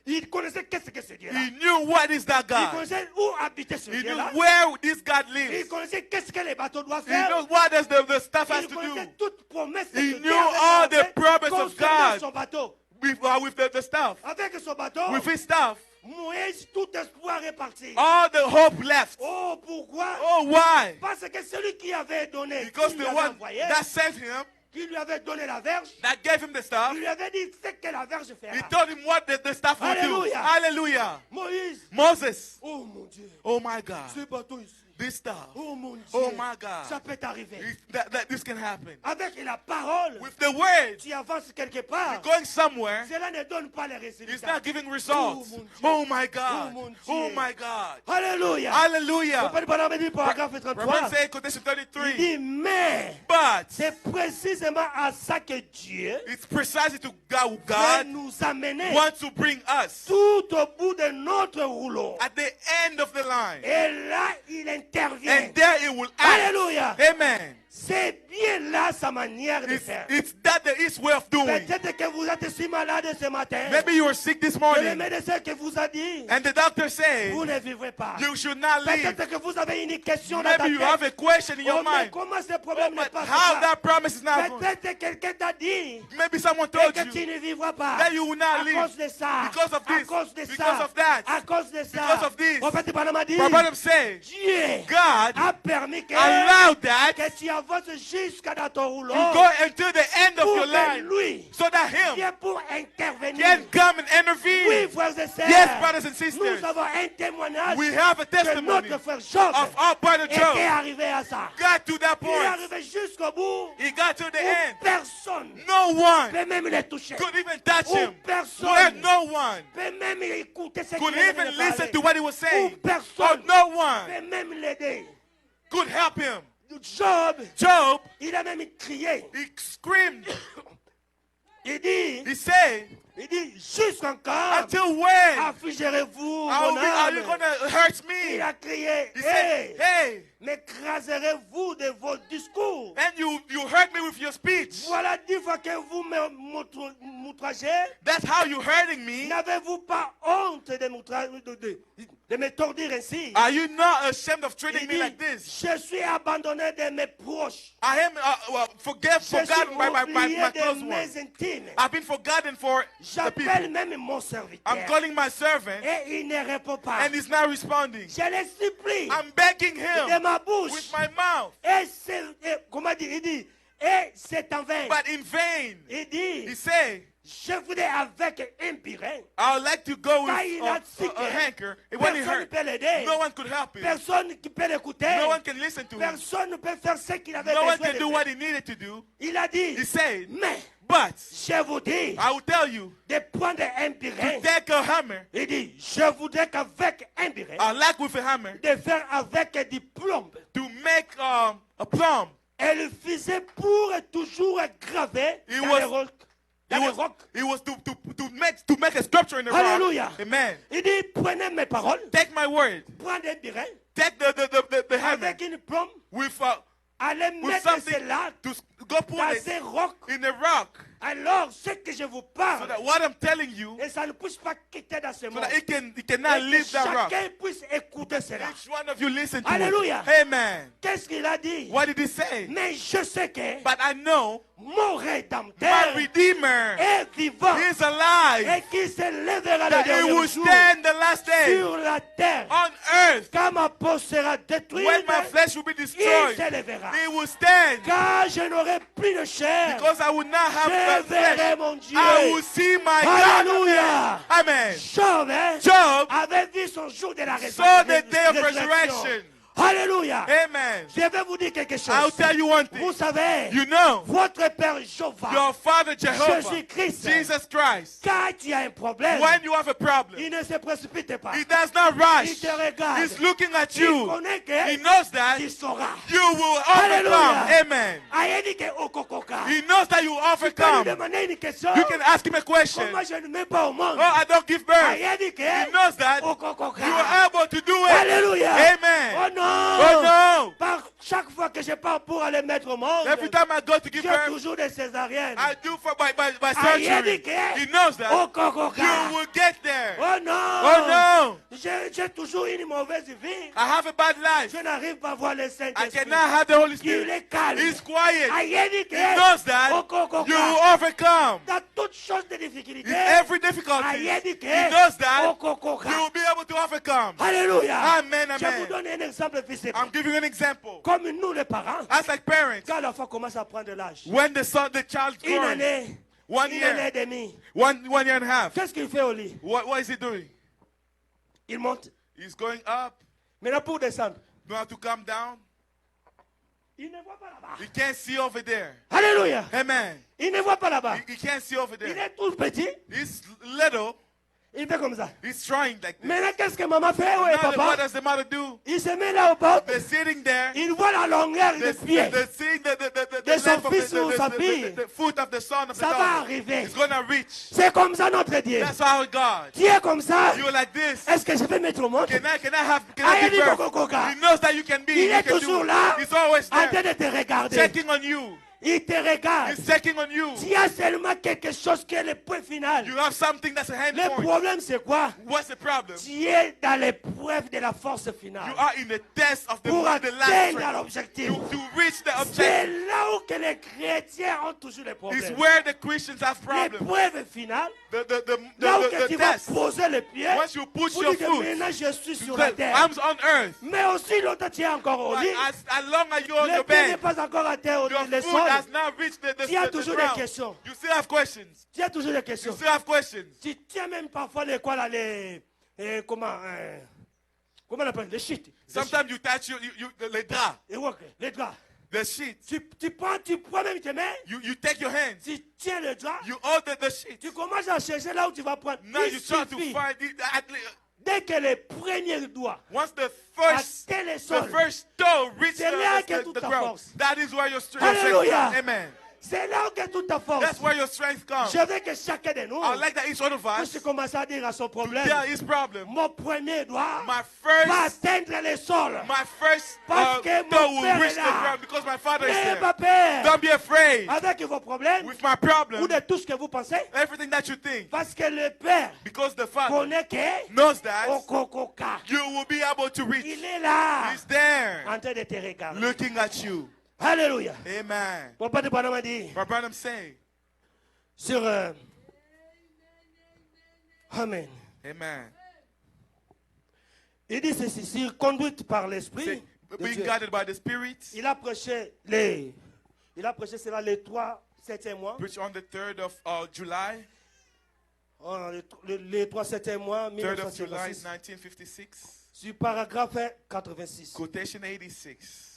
Il connaissait qu'est-ce que c'est Dieu-là. He knew what is that Il God. connaissait où habitait ce He knew Dieu-là. where this God Il lives. connaissait qu'est-ce que les bateaux doivent He faire. knows what does the stuff has Il to connaissait do toute promesse que He Dieu knew avait all the fait promise of concernant God. son bateau. with the stuff. Avec son bateau, With his stuff. Moïse, tout espoir est parti. All the hope left. Oh, pourquoi? Oh, why? Parce que celui qui avait donné, Because qui lui the avait one envoyé, that sent him, qui lui avait donné la verge, that gave him the stuff, il lui avait dit ce que la verge fera. he told him what the stuff would do. Hallelujah. Hallelujah. Moïse, Moses. oh mon Dieu, Oh my God. ce bateau ici, This stuff. oh mon Dieu, Oh my God. ça peut arriver. That this can happen. Avec la parole, With the word, tu avances quelque part, going somewhere, cela ne donne pas les it's résultats. not giving results. Oh, mon Dieu. Oh my God. Oh, mon Dieu. Oh my God. Alléluia. Hallelujah. Papa, paragraphe 33, Reverend say quotation il 33. dit, mais But c'est précisément à ça que Dieu it's precisely to God, veut God nous amener wants to bring us tout au bout de notre rouleau. at the end of the line. Et là, il intervient. And there it will act. Alléluia. Amen. C'est bien là sa manière de faire. It's that his way of doing. Peut-être que vous êtes si malade ce matin. Maybe you were sick this Et le morning médecin que vous a dit, and the doctor said vous ne vivrez pas. you should not live. Peut-être que vous avez une question dans ta Maybe you tête. have a question in your Oh, mais mind. comment ce problème n'est But pas how ça? that promise is not going. Peut-être que quelqu'un t'a dit Maybe someone et told que tu you ne vivras pas. that you will not À live cause de ça. because of À this, cause de because ça. of that, À cause de ça. because of this. En fait, Branham a dit, My brother said Dieu God a permis que, allowed that que tu avances jusqu'à dans ton rouleau. to go until the end of Pour your que life lui so that him vienne pour intervenir. can come and Oui, intervene. frères et sœurs. Yes, brothers and Nous sisters. avons un témoignage We have a que testimony notre frère Job of our brother était Job arrivé à ça. got to that Il est point. arrivé jusqu'au bout He got to the où end. personne No one peut même le toucher. could even touch Où him. Where personne no one peut même écouter ce could qu'il even vient de listen parler. to what he was Où saying. Or personne no one peut même l'aider. could help him. Job, Job, il a même crié. he screamed. Il dit, He said, jusqu'encore until when affligerez-vous are mon you âme. going to hurt Il me? a crié, He said, hey, m'écraserez-vous de vos discours. and you hurt me with your speech. Voilà 10 fois que vous m'outragez. That's how you hurting me. N'avez-vous pas honte de me tordre ainsi? Are you not ashamed of treating Il me dit, like this? je suis abandonné de mes proches. I am Je suis forgotten by oublié my de close mes ones. intimes. I've been forgotten for the J'appelle people. même mon serviteur. I'm calling my servant Et il ne répond pas. and he's not responding. Je le supplie I'm begging de him ma bouche. with my mouth, Et comment dire? Il dit, et c'est en vain. but in vain. Il dit, He said, je voudrais avec un burin. I would like to go with Quand il a dit a hanker. And when he personne ne hurt, peut l'aider. no one could help him. Personne qui peut l'écouter. No one can listen to him. Personne ne peut faire ce qu'il avait No one besoin can de do faire. what he needed to do. Il a dit, He said, mais but je vous dis I will tell you de prendre un burin. to take a hammer. Il dit, je voudrais qu'avec un burin, I like with a hammer de faire avec du plomb. to make a plumb. Elle faisait pour toujours graver It dans was- les rocs. Dans les rocs. It was to make a sculpture in the Alléluia. rock. Amen. Il dit, prenez mes paroles, Take my word. prenez un burin Take the hammer avec une plomb, with allez mettre something cela to go put dans it un roc. in the rock. Alors, ce que je vous So parle, that what I'm telling you, et ça ne puisse pas quitter dans ce so monde. that it Et cannot que leave that rock. chacun puisse écouter cela. Each one of you listen to Hallelujah. it. Amen. Qu'est-ce qu'il a dit? What did he say? Mais je sais que But I know mon my Rédempteur Redeemer est vivant is alive. et qui se lèvera le That he dernier will jour stand the last day sur la terre. on earth. Quand ma peau sera détruite, When my flesh will be il destroyed, se lèvera. he will stand. Car je n'aurai plus de chair. Because I will not have Je the verrai flesh. mon Dieu. I will see my Alléluia. God. Amen. Job, hein, Job avait vu son jour de la saw the day of résurrection. resurrection. Alléluia. Amen. Je vais vous dire quelque I'll chose. tell you one thing. Vous savez, You know, votre Père Jéhovah, your Father Jehovah, Jésus-Christ, Jesus Christ, quand il y a un problème, when you have a problem, il ne se précipite pas. he does not Il rush. te regarde. He's looking at Il you. connaît He que knows that tu sauras. you will overcome. Alléluia. Amen. Il dit que okokoka. He knows that you will Tu peux lui overcome. demander une question. You can ask him a question. Comment je ne mets pas au monde? Oh, I don't give birth. Il dit que He knows that okokoka. you are able to do it. Alléluia. Amen. Oh non. Oh no. Par chaque fois que je pars pour aller mettre au monde, Every time I go to give j'ai birth, toujours des césariennes. I do for by Il surgery. dit que He knows that okokoka. you will get there. Oh non. Oh no. J'ai toujours une mauvaise vie. I have a bad life. Je n'arrive pas à voir le I Saint-Esprit. cannot have the Holy Il Spirit. est calme. He's quiet. Il dit que He knows that okokoka. you will overcome. Dans toutes choses de difficulté, In every difficulty, il dit que he knows that okokoka. you will be able to overcome. Alléluia. Amen, Je vous amen. donne un exemple physique. I'm giving you an example. Comme nous les parents, As like parents, quand l'enfant commence à prendre de l'âge, when the child's une growing, année, 1 une année year, et demie, 1 year and a half, qu'est-ce qu'il fait au lit? what is he doing? Il monte. He's going up. Maintenant pour descendre, Now to come down. il ne voit pas là-bas. He can't see over there. Alléluia. Amen. Il ne voit pas là-bas. He can't see over Il there. est tout petit. He's little. Il fait comme ça. He's trying like this. Maintenant, qu'est-ce que maman fait? Oui, Now, what papa. does the mother do? Il se met là au bord. They're sitting there. Il voit la longueur des pieds. They're seeing the De son length of fils ou sa fille. the foot of the son of the Ça va daughter. arriver. It's gonna reach. C'est comme ça notre Dieu. That's how God. Tu es comme ça. You're like this. Est-ce que je vais mettre au monde? Can I Ah, il give dit birth? Coca-Cola. He knows that you can be. Il You est can toujours do là, it. He's always en train there. de te regarder. Checking on you. Il te regarde. He's checking on you. Tu as seulement quelque chose qui est le point final. You have something that's a hand Le point. problème, c'est quoi? What's the problem? Tu es dans l'épreuve de la force You finale. are in the test of the Pour last atteindre strength. l'objectif. To reach the C'est objective là où que les chrétiens ont toujours des is problèmes. where the Christians have problems. L'épreuve finale, The là où que the tu vas test. poser le pied, Once you push pour your dire que foot, maintenant je suis you sur la say, terre. arms on earth. Mais aussi longtemps tu es encore au But lit, as long as you're on le your pied n'est bed, pas encore à terre, your le foot sol. has not reached the Tu as toujours des ground. questions. You still have questions. Tu as toujours des You questions. still have questions. Tu tiens même parfois les quoi là, comment on appelle les shit. Sometimes you touch the draps, Les draps. the sheets. Tu prends même tes mains, You take your hands. tu tiens le drap, You hold the sheet. tu commences à chercher là où tu vas prendre. Now Il you try to suffit, find it. dès que les premiers doigts Once the first atteint le sol, toe reaches C'est là que the toute ta ground, force. that is where your strength Alléluia. comes. Amen. c'est là où que toute ta force. That's where your strength comes. Je veux que chacun de nous I like that each one of puisse us commencer à dire à son problème, tell his problem. mon premier doigt My va first atteindre le sol. first Parce que toe mon will père reach est the là. ground because my father is N'ayez there. pas peur Don't be afraid avec vos problèmes with my ou problem, de tout ce que vous pensez. everything that you think, Parce que le Père because the Father connaît que knows that Okokoka, you will be able to reach. il est là He's there en train de te regarder. looking at you. Alléluia. Amen. Papa de Panama dit My brother saying, sur Amen. Amen. Il dit ceci, sur conduite par l'Esprit Say, de being Dieu. guided by the Spirit, Il a prêché cela les 3/7e mois. which on the 3rd of July, Les 3/7e mois 3rd of July 1956. 1956, Sur paragraphe 86. quotation 86.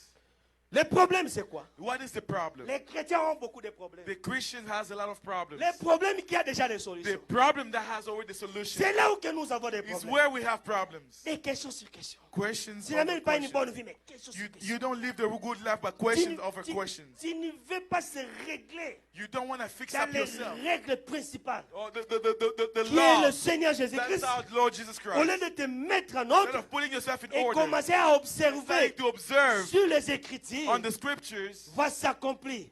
Le problème, c'est quoi? What is the problem? Les chrétiens ont beaucoup de problèmes. The Christian has a lot of problems. Les problèmes qui a déjà des The solutions. problem that has already the solution C'est là où que nous avons des is problèmes. where we have problems. Des questions sur questions. Questions Tu n'as over même pas une questions. bonne vie, mais questions sur questions. You don't live the good life, but questions over questions. Tu ne veux pas se régler You don't want to fix dans up les yourself. règles principales Or the qui est law. le Seigneur That's Jésus-Christ. our Lord Jesus Au lieu Christ. de te mettre en Instead ordre of putting yourself in et order, commencer à observer starting to observe sur les Écritures, on the scriptures, va s'accomplir.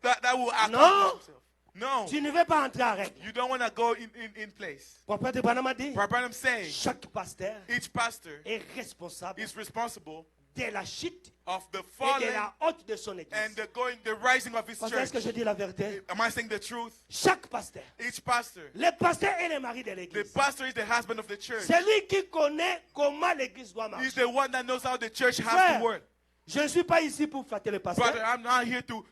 that will Non. accomplish. No. Tu ne veux pas entrer en règle. You don't want to go in place. Prophète Branham a dit, Brother Branham saying chaque pasteur each pastor est responsable is responsible de la chute of the et de falling la honte de son église. and the rising of his Parce que est-ce que church. je dis la vérité? Am I saying the truth? Chaque pasteur, Each pastor. le pasteur est le mari de The l'église. pastor is the husband of the church. C'est lui qui connaît comment l'église doit He's marcher. the one that knows how the church has Frère, to work. je ne suis pas ici pour flatter le pasteur. Brother, I'm not here to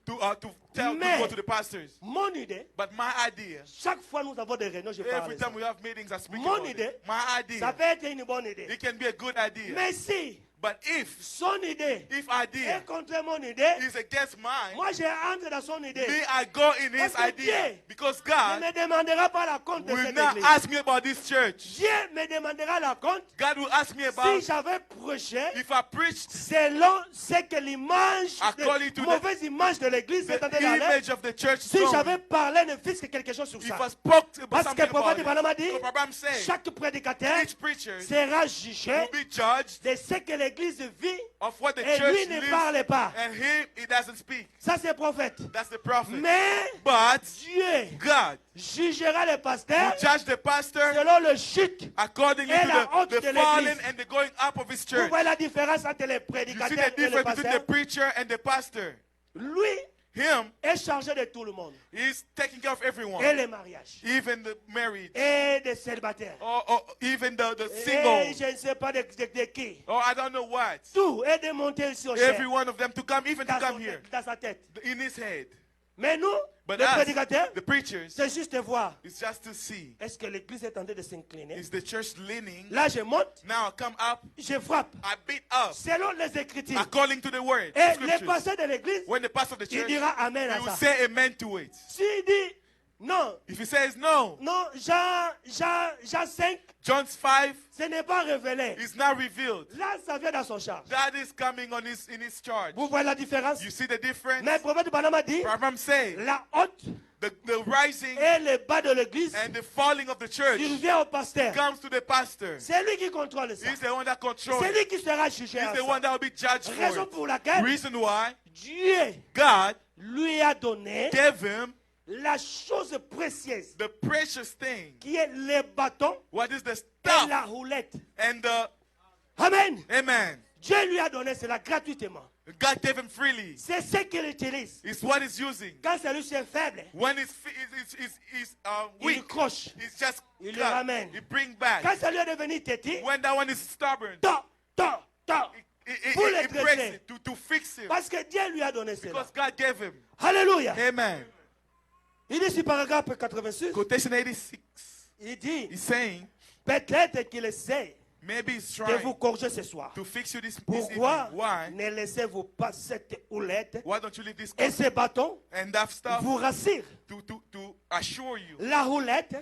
tell Mais- people to the pastors. Mon idée, But my idea, chaque fois nous avons des réunions, je parle every de ça. time we have meetings, I speak Mon about idée, it. My Ça idea, peut être une bonne idée. it can be a good idea. Mais si But if son idée idea est contre mon idée, is against mine, moi je entre dans son idée. me, I go in his Parce que idea. Dieu Because Il God ne me demandera pas la compte de will cette not église. ask me about this church. Dieu me demandera la compte God will ask me si about j'avais prêché if I preached selon ce que l'image, According to la mauvaise image de l'église est en the train d'aller. image of the church. Si going. j'avais parlé ne fût-ce que quelque chose sur If ça. I spoke about Parce que something le prophète about Branham a it, dit, so Abraham said, chaque prédicateur each preacher sera jugé will be judged de ce que l'église vit of what the et church lui ne lives, parle pas. and he doesn't speak. Ça c'est prophète. That's the prophet. Mais But Dieu God jugera le pasteur will judge the pastor selon le chute. according Et la honte to de the falling l'église. and the going up of his Vous church. voyez la différence entre les You see prédicateurs the et le difference between the pasteur? preacher and the pastor. Lui Him, est chargé de tout le monde. he's taking care of everyone, Et les mariages. even the married, Et des célibataires. or even the Et single, je ne sais pas de qui. or I don't know what. Tout est de monter sur chair. Every one of them to come, even to Dans, come here, dans sa tête. in his head. Mais nous, But les us, prédicateurs, the preachers, c'est juste de voir. it's just to see. Est-ce que l'église est en train de s'incliner? Is the church leaning? Là, je monte, Now I come up, je frappe. I beat up, Selon les Écritures. according to the word, Et les scriptures. pasteurs de l'église, When the pastor of the il church, dira Amen he à will ça. say amen to it. S'il dit non, If he says no, non, Jean 5, John 5 ce n'est pas révélé. is not revealed. Là, ça vient dans son charge. That is coming on in his charge. Vous voyez la différence? You see the difference? Mais le prophète Branham a dit, Abraham said la honte the rising et le bas de l'église and the falling of the church survient au pasteur. comes to the pastor. C'est lui qui contrôle ça. He's the one that controls C'est it. lui qui sera jugé. He's à the ça. one that will be judged for Raison it. pour laquelle Reason why Dieu God lui a donné gave him la chose précieuse the precious thing. qui est le bâton What is the et stuff la roulette. and the Amen. amen. Dieu lui a donné cela gratuitement. God gave him freely. C'est ce qu'il utilise. It's what he's using. Quand celui-ci est faible, When he's il weak, croche. it's just Il le cut. ramène. He bring back. Quand celui est devenu têtu, When that one is stubborn, ta. Pour le he breaks dresser. it to fix him. Parce que Dieu lui a donné cela. Because God gave him. Alléluia. Amen. Il dit sur paragraphe 86, Quotation 86. il dit, He's saying, peut-être qu'il essaie maybe he's de trying vous corriger ce soir. to fix you this Pourquoi evening. Why? ne laissez-vous pas cette houlette Why don't you leave this et ce bâton and that stuff vous rassure? to assure you La roulette,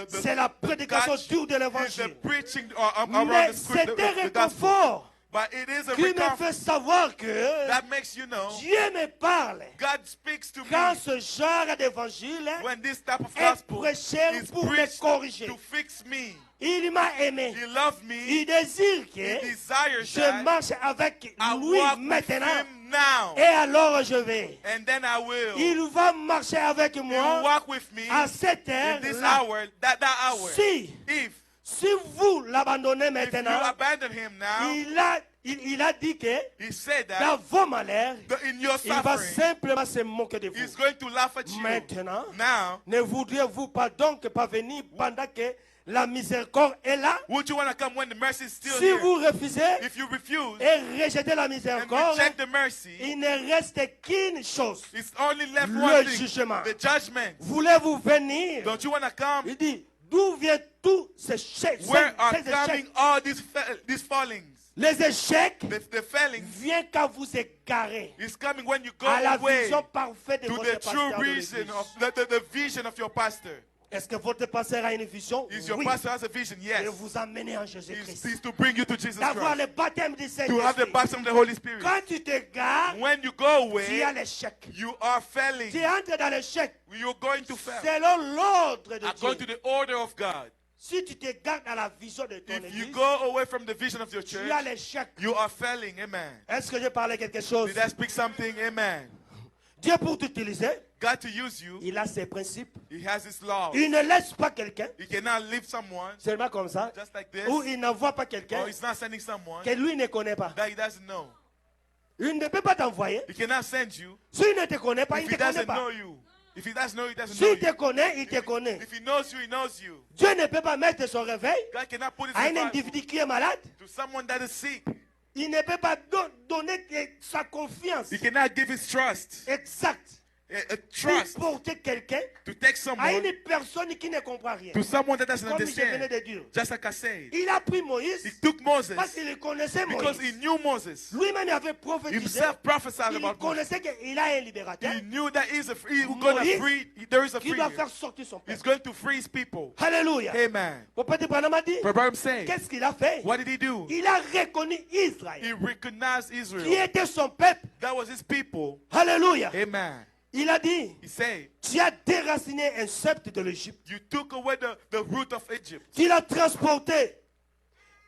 c'est la prédication catch dure de is the l'évangile. preaching around Mais the script, c'est un the gospel. réconfort But it is a qui me recompense fait savoir que that makes you know Dieu me parle. God speaks to Quand me ce genre d'évangile when this type of est gospel prêché is pour me preached corriger. to fix me. Il m'a aimé. He loved me. Il désire He que desires je that marche avec I lui walk with maintenant. him now. Et alors je vais. And then I will. Il va marcher avec He will moi walk with me à cette in this heure-là. hour, that hour. Si vous l'abandonnez If you maintenant, abandon him now, il a dit que he said that dans vos malheurs, in your il va suffering, simplement se moquer de he's vous. going to laugh at you. Maintenant, Now, ne voudriez-vous pas donc pas venir pendant que la miséricorde est là? would you want to come when the mercy is still Si here? vous refusez If you refuse et rejetez la and miséricorde, reject the mercy, il ne reste qu'une chose, it's only left le one thing, jugement. the judgment. Voulez-vous venir? Don't you want to come? Il dit, d'où viennent tous ces Where are échecs? coming all these fallings? Les échecs The failings viennent quand vous égarez is coming when you go à la away vision parfaite de to votre the true pasteur de reason l'église. of the vision of your pastor. Est-ce que votre pasteur a une vision? Is your Oui. pastor has a vision? De Yes. vous amener en Jésus-Christ. Is to bring you to Jesus D'avoir Christ. le baptême du To have the Saint-Esprit. baptism of the Holy Spirit. Quand tu t'égares, When you go tu as away, l'échec. you are failing. Tu entres dans l'échec You're going to fail. selon l'ordre de According to Dieu. the order of God. Si tu t'égares dans la vision de ton If you église, go away from the vision of your tu church, as l'échec. you are failing. Amen. Est-ce que je parlais quelque chose? Did I speak something? Amen. Dieu pour t'utiliser, God to use you, il a ses principes. He has His laws. Il ne laisse pas quelqu'un He cannot leave someone seulement comme ça, just like this, ou il n'envoie pas quelqu'un or He's not sending someone que lui ne connaît pas. that He doesn't know. Il ne peut pas t'envoyer. He cannot send you S'il ne te connaît pas, il if ne He te connaît doesn't pas. know you. If He doesn't know, He doesn't know S'il te you. connaît, il te connaît. If He knows you, He knows you. Dieu ne peut pas mettre son réveil God cannot put His à un revival individu qui est malade. to someone that is sick. Il ne peut pas donner sa confiance He cannot give His trust, exacte a pour trust porter quelqu'un to take à someone une personne qui ne comprend rien. to someone that doesn't Comme je venais understand. de dire. Just like I said, Il a pris Moïse He took Moses parce qu'il connaissait because Moïse. He knew Moses. Lui-même avait prophétisé. Himself prophesied Il about Moses. connaissait qu'il a un libérateur He knew that He going to free. There is a qui doit free. faire sortir son He's peuple. going to free His people. Alléluia. Amen. Prophète Branham a dit, But Abraham said, qu'est-ce qu'il a fait? what did he do? Il a reconnu He Israël, recognized qui Israel. était son peuple. That was his people. Alléluia. Amen. Il a dit, He said, tu as déraciné un sceptre de l'Égypte. you took away the root of Egypt Tu l'as transporté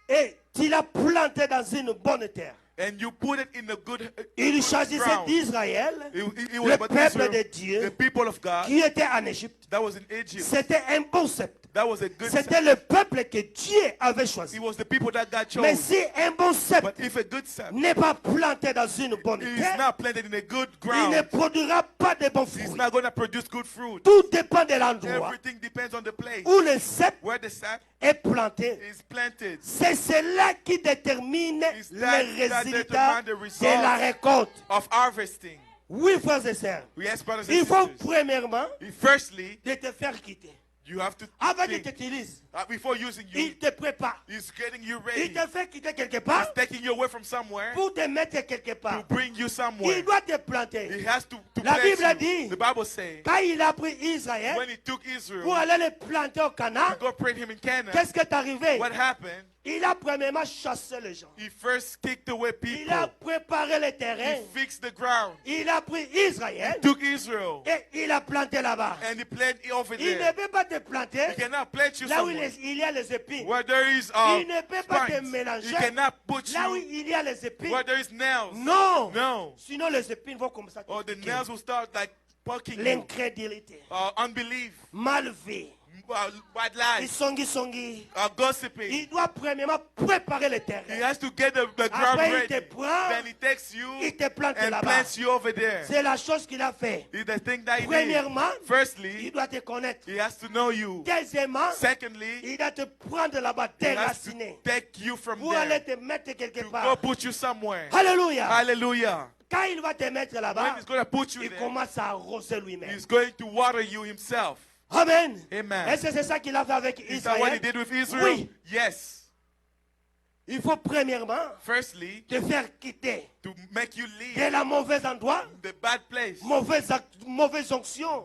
et tu l'as planté dans une bonne terre. and you put it in a good Il choisissait ground. d'Israël, It was le about peuple Israel, de Dieu, the people of God qui était en Égypte. that was in Egypt. C'était un bon sceptre. That was a good C'était scepter. le peuple que Dieu avait choisi. It was the people that God Mais chose. si un bon sceptre But if a good scepter n'est pas planté dans une bonne is terre, not planted in a good il ne ground, produira pas de bons it's fruits. not going to produce good fruit. Tout dépend de l'endroit Everything depends on the place où le sceptre where the sap est planté. is planted. C'est cela qui détermine It's les that résultats determine the de result la récolte. of harvesting. Oui, frères et sœurs. Yes, brothers Il and faut sisters. premièrement Firstly, de te faire quitter. you have to Avant qu'il think, t'utilise, before using you, il te prépare. he's getting you Il ready. te fait quitter quelque He's part taking you away from somewhere pour te mettre quelque to part. bring you Il somewhere. doit te He planter. has to La Bible a place you. dit, The Bible says, quand il a pris Israël when he took pour Israel aller le planter au to Canaan, go pray him in Canaan, qu'est-ce qui est arrivé? what happened? Il a premièrement chassé les gens. He first kicked away Il a people. préparé le He terrain. fixed the ground. Il a pris Israël Took Israel et il a planté là-bas. and he planted over Il ne there. peut pas te planter He cannot plant you là où somewhere il y a les épines. where there is Il ne peut pas te spines. mélanger He cannot put là où you il y a les épines. where there is nails. Non. No. Sinon les épines vont comme ça. Or the nails will start like poking you. L'incrédulité, Unbelief, mal vie, bad lies, songi. gossiping. Il doit premièrement préparer le He terrain. has to get the ground Après, il te ready. prend, Then he takes you il te plante and là-bas. plants you over there. C'est la chose qu'il a fait. It's the thing that he did. Premièrement, il Firstly, doit te connaître. he has to know you. Deuxièmement, Secondly, il doit te prendre là-bas, he has to déraciner, take you from pour aller there te mettre quelque to go part. put you somewhere. Alléluia. Hallelujah. Quand il va te mettre When là-bas, he's going to put you il there, commence à arroser lui-même. he's going to water you himself. Amen. Amen. Est-ce que c'est ça qu'il a fait avec Is that what he Israël? did with Israel? Oui. Yes. Il faut premièrement Firstly, te faire quitter to make you de leave la mauvaise endroit, the bad place, mauvaise onction,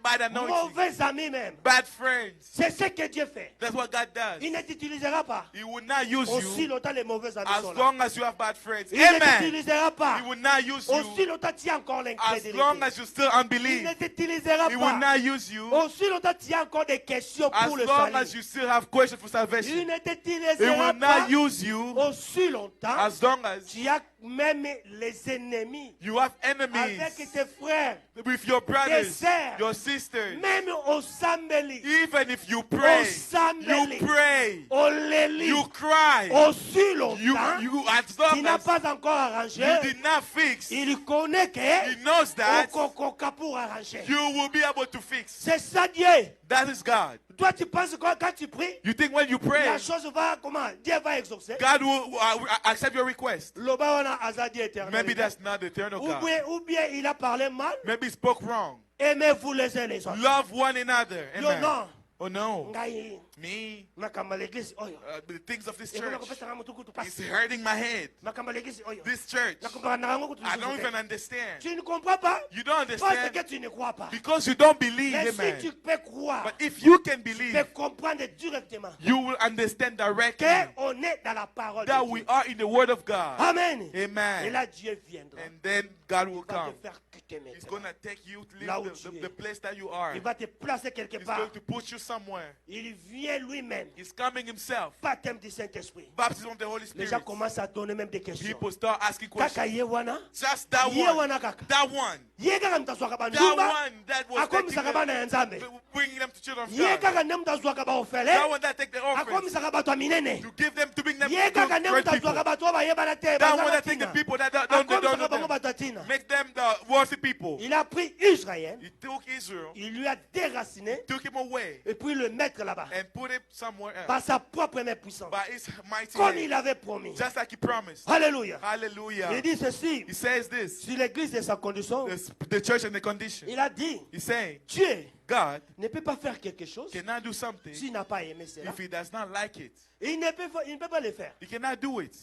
bad anointing, mauvais amis même. bad friends. C'est ce que Dieu fait. That's what God does. Il ne t'utilisera pas He will not use aussi you longtemps les mauvais amis as sont là. long as you have bad friends. Il ne Amen. t'utilisera pas He will not use aussi you longtemps tu as encore as long l'incrédulité. as you still Il unbelief. ne t'utilisera He will pas not use you aussi longtemps tu as encore des questions as pour le long as salut. you still have questions for Il salvation. ne He t'utilisera will pas not use you aussi longtemps as long as tu as même les ennemis you have avec enemies tes frères, with your brothers, sœurs. your sisters. même au Sambeli, Even if you pray, Sambeli. you pray, au Léli, you cry, aussi you longtemps as tu long n'as as pas encore arrangé. you did not fix, he Il connaît que knows that Okokoka pour arranger. you will be able to fix. C'est ça Dieu. That is God. Toi tu penses que quand tu pries, You think when you pray, la chose va comment? Dieu va exaucer. God will accept your request? Loba wana azadi éternel. Maybe that's not the eternal God. Ou bien il a parlé mal. Maybe he spoke wrong. Aimez-vous les uns les autres. Love one another. Yo Amen. non. Oh no. Ngai Me, makamba l'église oyo. the things of this Ekona church, kopesa ngamu tukutu it's pasi. hurting my head. Makamba l'église oyo. This church, Nakumbana nango kutu. I don't even understand. Tu ne comprends pas? You don't Parce understand que tu ne crois pas. because you don't believe. Mais si Amen. tu peux croire, But if you can tu believe, peux comprendre directement you will understand directly qu'on est dans la parole that de we Dieu. are in the Word of God. Amen. Et Amen. là, Dieu viendra. And then God will Il va come te faire t'exécuter He's maintenant. going to take you to Là leave où tu es. the place that you are. Il va te placer quelque He's part. going to put you somewhere. Il vient lui-même. He's coming himself. Baptême du Saint-Esprit. Baptism of the Holy Les Spirit. gens commencent à donner même des questions. People start asking questions. Kaka yewana. Just that Ye one. wana kaka. That one. Ye kaka mtazwaka That bandumba. one that was taking Akomisaka bana ya Nzambe. them, bringing them to children of Ye God. kaka ne mtazwaka ba ofele. That one that take the offerings Akomisaka bato ya minene. to give them, to bring them Ye to kaka ne great people. mtazwaka bato bayebana te. That one bazala that take the tina. people that don't Akomisaka know bango them. bato ya tina. Make them the worthy people. Il a pris Israël. He took Israel, Il lui a déraciné. took him away, Et puis le mettre là-bas. and put him somewhere else. Par sa propre main puissante. By his mighty Comme hand. il avait promis. Just like he promised. Alléluia. Hallelujah. Il dit ceci. He says this. Sur l'église et sa condition. The church and the condition. Il a dit. He's saying, Dieu God ne peut pas faire quelque chose cannot do something s'il n'a pas aimé cela. if he does not like it. Il ne peut pas le faire. He cannot do it.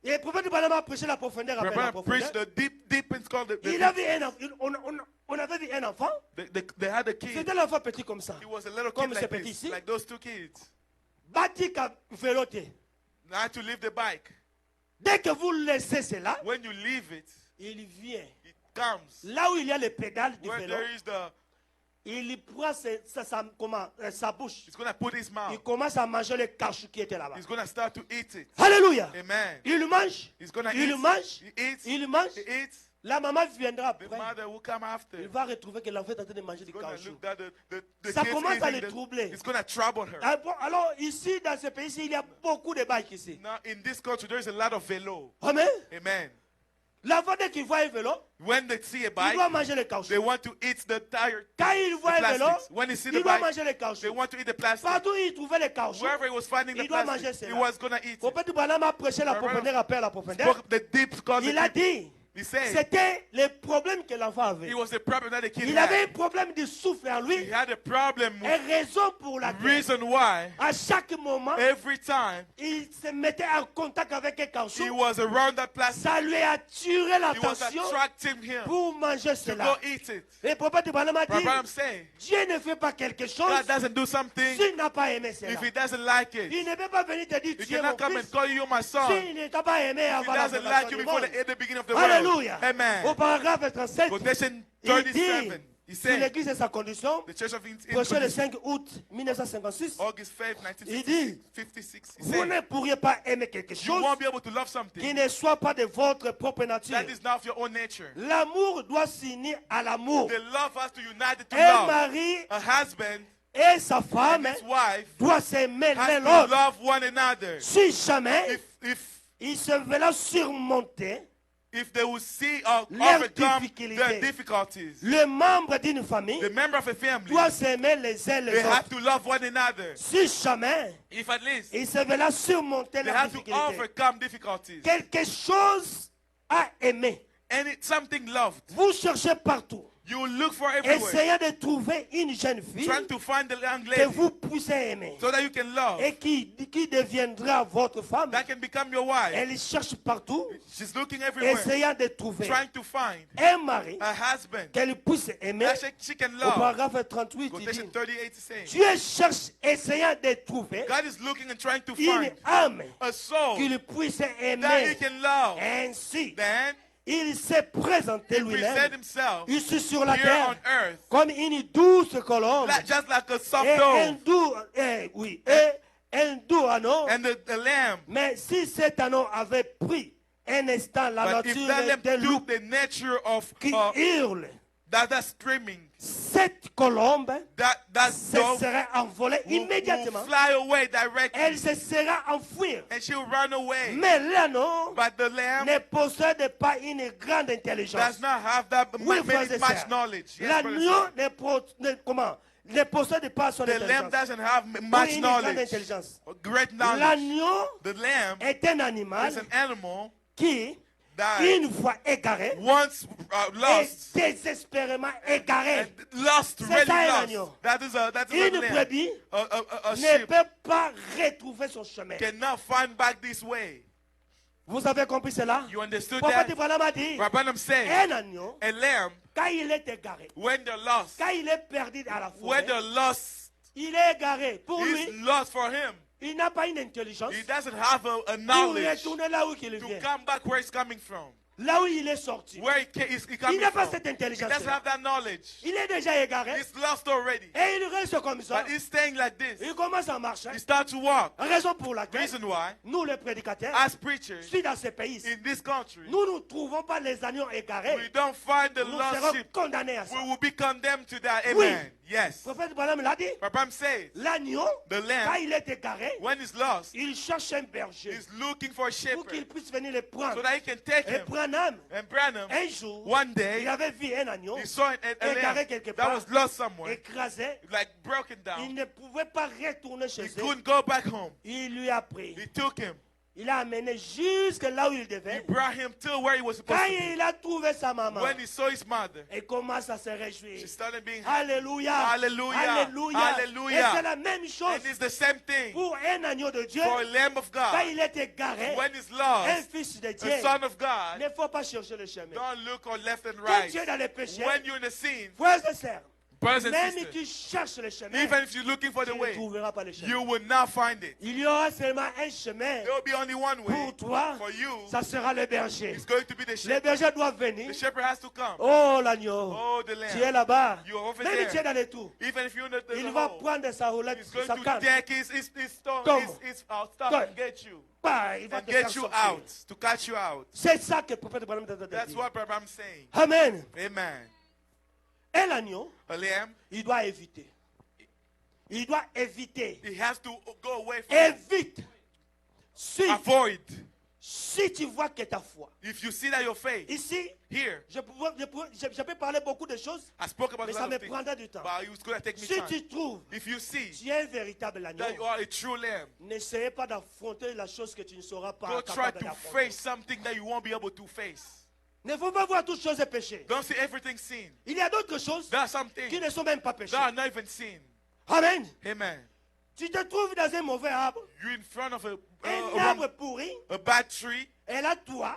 Et le prophète Branham a prêché la profondeur après la Rabbi preached profondeur. the deep and called the Il avait un enfant. On avait vu un enfant. they had a kid. C'était l'enfant petit comme ça. He was a little Comme kid ce like petit this, ici. like those two kids. Bâti qu'à véloter. Now to leave the bike. Dès que vous laissez cela, When you leave it, il vient. it comes. Là où il y a les pédales du Where vélo, there is il prend sa bouche. he's going to put his Il mouth. commence à manger les cachous qui étaient là-bas. He's going to start to eat it. Alléluia. Amen. Il mange. He's going to Il eat. mange. He eats. Il mange. He eats. La maman viendra The après. mother will come after. Il va retrouver que l'enfant est en train de manger du He's going to caoutchouc. look at the Ça kids commence à eating le troubler. It's going to trouble her. Ah bon, alors ici, dans ce pays, il y a beaucoup de bikes ici. Now in this country, there is a lot of vélo. Amen. Amen. L'enfant, dès qu'il voit un vélo, When they see a il bike, doit manger le they caoutchouc. want to eat the tire, Quand il the voit un vélo, plastics. When they see the il doit bike, manger le they caoutchouc. want to eat the plastic. Partout où il trouvait le caoutchouc, Wherever he was finding the il doit manger plastic, he cela. was going to eat Au it. petit Branham a prêché la Branham profondeur après la profondeur. Spoke the deep called Il the a deep. dit, He said c'était le problème que l'enfant avait. it was the problem that the kid Il avait un had. problème de souffle en lui. He had a problem. Et raison pour laquelle, Reason why à chaque moment, every time il se mettait en contact avec un he caoutchouc. was around that plastic, Ça lui a attiré he was l'attention attracting him pour manger to cela. go eat it. Et le prophète Branham a But dit, Branham say Dieu ne fait pas quelque chose God doesn't do something s'il n'a pas aimé cela. if he doesn't like it. Il ne peut pas venir te dire, He tu es mon cannot come fils, and call you my son if s'il ne t'a pas aimé he avant la doesn't fondation like you du before monde. the beginning of the world. Alléluia. Au Amen. paragraphe 37, Quotation il 37. dit, He sur said, l'église et sa condition, the Church of prêché le 5 août 1956, August 5, il dit, 1956. He vous said, ne pourriez pas aimer quelque you chose won't be able to love qui something ne soit pas de votre propre nature. that is not of your own nature. L'amour doit s'unir à l'amour. The love has to unite it to Un love. mari A husband et sa and femme his wife doivent s'aimer has l'un to l'autre. love one another. Si jamais If ils se veulent surmonter they will see or Leurs overcome difficultés. their difficulties, le membre d'une famille the member of a family, doit s'aimer les uns they les have autres. to love one another. Si jamais If at least ils se veulent surmonter they leurs have to difficultés, overcome difficulties. quelque chose à aimer. And it's something loved. Vous cherchez partout, You will look for everywhere, essayez de trouver une jeune fille trying to find the young que lady vous puissiez aimer so that you can love, et qui deviendra votre femme. that can become your wife. Elle cherche partout, She's looking everywhere, essayant de trouver trying to find un mari a husband qu'elle puisse aimer. that she can Au love. paragraphe 38, il Quotation dit, 38 is saying, Dieu cherche, essayant de trouver God is looking and trying to une find âme a soul qu'il puisse that he aimer. can love. Ainsi, Then il s'est présenté he present lui-même himself ici sur la here on terre earth, comme une douce colombe just like a soft et un dove, doux, et un doux anneau. and the lamb. Mais si cet anneau avait pris un instant la But if nature that lamb d'un loup took the nature of qui hurle, that screaming, cette colombe that se dove serait envolée will immédiatement. fly away directly, Elle se sera enfuie. and she will run away. Mais l'anneau But the lamb ne possède pas une grande does intelligence. not have that Oui, frères et much sœurs. knowledge. Yes, brothers and L'agneau sisters. ne possède pas son The lamb intelligence. doesn't have Ou much une grande knowledge, intelligence. great knowledge. L'agneau The lamb est un animal is an animal qui, that une fois égaré, once est lost, désespérément égaré. and lost, C'est really ça, un lost. agneau. That is a Une lamb. brebis A ne sheep peut pas retrouver son chemin. cannot find back this way. Vous avez compris cela? You understood Prophète that? Branham a dit, Rabbanam said, un agneau, a lamb, quand il est égaré, when they're lost, quand il est perdu à la when forêt, they're lost, il est égaré. Pour it's lui, lost for him. il n'a pas une intelligence He doesn't have a pour knowledge retourner là où il to vient. come back where he's coming from. là où il est sorti, where he il coming n'a pas from. cette He intelligence. doesn't have that knowledge. Il est déjà égaré He's lost already. et il reste comme ça. But he's staying like this. Il commence à marcher. He starts to walk. Raison pour laquelle Reason why, nous, les prédicateurs, as preachers si dans ces pays, in this country, nous ne trouvons pas les agneaux égarés, we don't find the nous lost serons sheep. condamnés à ça. We will be condemned to that. Oui. Amen. Yes. Le prophète Branham l'a dit. Papa says, L'agneau, the quand lamb, il est égaré, when he's lost, il cherche un berger is looking for a pour shepherd qu'il puisse venir le so prendre. that he can take Et him. Branham, And Branham, un jour, one il day, avait vu un agneau he saw a égaré lamb quelque that part, was lost somewhere, écrasé. like broken Il down. ne pouvait pas retourner chez He eux. couldn't go back home. Il lui a pris. He took him. Il l'a amené jusque là où il He devait. brought him to where he was supposed Quand to be. il a trouvé sa maman, When he saw his mother, il commence à se réjouir. she started being happy. Alléluia. Hallelujah. Alléluia. Hallelujah. Et c'est la même chose And it's the same thing pour un agneau de Dieu. for a lamb of Quand God. il est égaré, When he's un lost, fils de Dieu, a son of il God, ne faut pas chercher le chemin. don't look on left and Quand right. tu es dans le péché, When you're in the sin, frères et sœurs, brothers and même si sisters, tu cherches le chemin, even if you're looking for tu the ne way, trouveras pas le chemin. you will not find it. Il y aura seulement un chemin There will be only one way pour toi. for you. Ça sera le berger. It's going to be the Le shepherd. berger doit venir. The shepherd has to come. Oh, l'agneau. Oh, the Tu es lamb. là-bas. You are over Même si tu es there. dans les tours. Even if you're in the Il va hole, prendre sa roulette, he's going sa to canne. take his stone, Come. his stuff Come. and get you. Bah, il va And te faire get you sortir. out. To catch you out. C'est ça que le prophète Branham t'a That's dit. what I'm saying. Amen. Amen. Et l'agneau, A lamb, il doit éviter. Il doit éviter. he has to go away from it. Évite. Avoid. Si tu vois que ta foi. If you see that your faith Ici, here, je peux parler beaucoup de choses, I spoke about mais a ça lot me of things, prendra du temps. but it was going to take me Si time. tu trouves If you see tu es un véritable agneau, that you are a true lamb, n'essayez pas d'affronter la chose que tu ne sauras pas go try capable to d'affronter. face something that you won't be able to face. Ne faut pas voir toutes choses et péchés. Don't see everything sin. Il y a d'autres choses There are some qui things ne sont même pas péchés. that are not even sin. Amen. Amen. Tu te trouves dans un mauvais arbre, You're in front of un arbre pourri, a bad tree, et là, toi,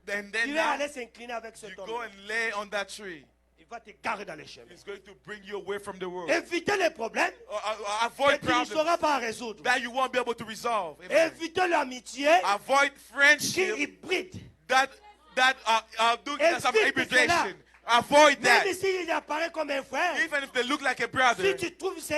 and tu then vas now aller s'incliner avec ce you homme. go and lay on that tree. Il va te garer dans les chemins. It's going to bring you away from the world. Évitez les problèmes que Avoid tu ne problems sauras pas résoudre. that you won't be able to resolve. Amen. Évitez l'amitié Avoid qui friendship hybride. that are doing some Évite hybridation. Avoid that. Même s'il apparaît comme un frère, Even if they look like a brother, si tu trouves que c'est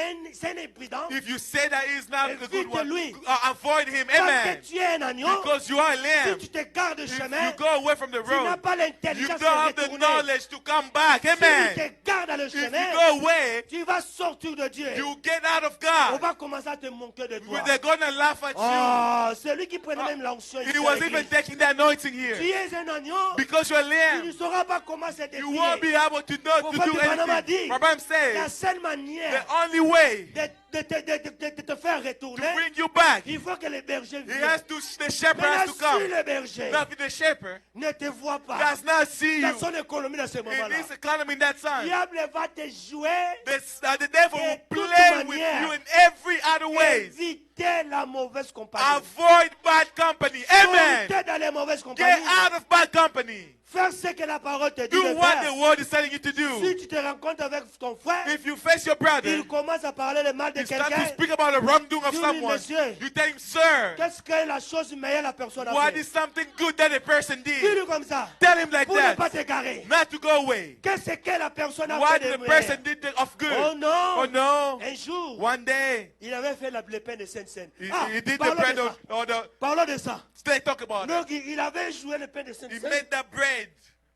un hybridant, if you say that he's not a good one, Évite-lui. Avoid him. parce Amen. que tu es un agneau, Because you are a si lamb. tu te gardes du If chemin, you go away from the tu n'as road, pas you l'intelligence don't have de the retourner. knowledge to come back. Si tu Amen. te gardes dans le If you chemin, go away, tu vas sortir de Dieu. you get out of On God. va commencer à te manquer de toi. They're going to laugh at you. Oh, celui qui prenait même l'onction ici He à was l'église. even taking the anointing Tu here. es un agneau, Because you're a tu ne lamb, sauras pas comment se you won't be défier. able to know to Prophète do Branham a dit, anything. Rabbi la says, seule the manière only way de te faire to retourner, bring you back, il faut que le berger he has vienne. to, the shepherd has Maintenant, to si come. le berger Now, if the shepherd ne te voit pas does not see you dans son économie dans ce in moment-là, this economy in that le time, diable va te jouer. the devil will De toute play with manière, you in every other ways. Évitez la mauvaise compagnie. Avoid bad company. Amen. Sortez dans les mauvaises Get compagnies. out of bad company. Faire ce que la parole te dit Do de what the faire. word is telling you to Si do. tu te rencontres avec ton frère, If you face your brother, il commence à parler le mal de you start to quelqu'un. speak about the wrongdoing of Dis-lui, someone. monsieur, You tell him, sir, qu'est-ce que la chose meilleure la personne a what fait? is something good that a person did? Dis-lui comme ça. Tell him like Pour ne pas that. t'égarer. Not to go away. Qu'est-ce que la personne a What fait the de person vrai? did of good. Oh non. Oh no. Un jour, One day, il avait fait le pain de Sainte-Seine. he did the parlons bread de ça. or the. Parlons de ça. They talk about it. Donc, il avait joué le pain de He Sainte-Seine. made that bread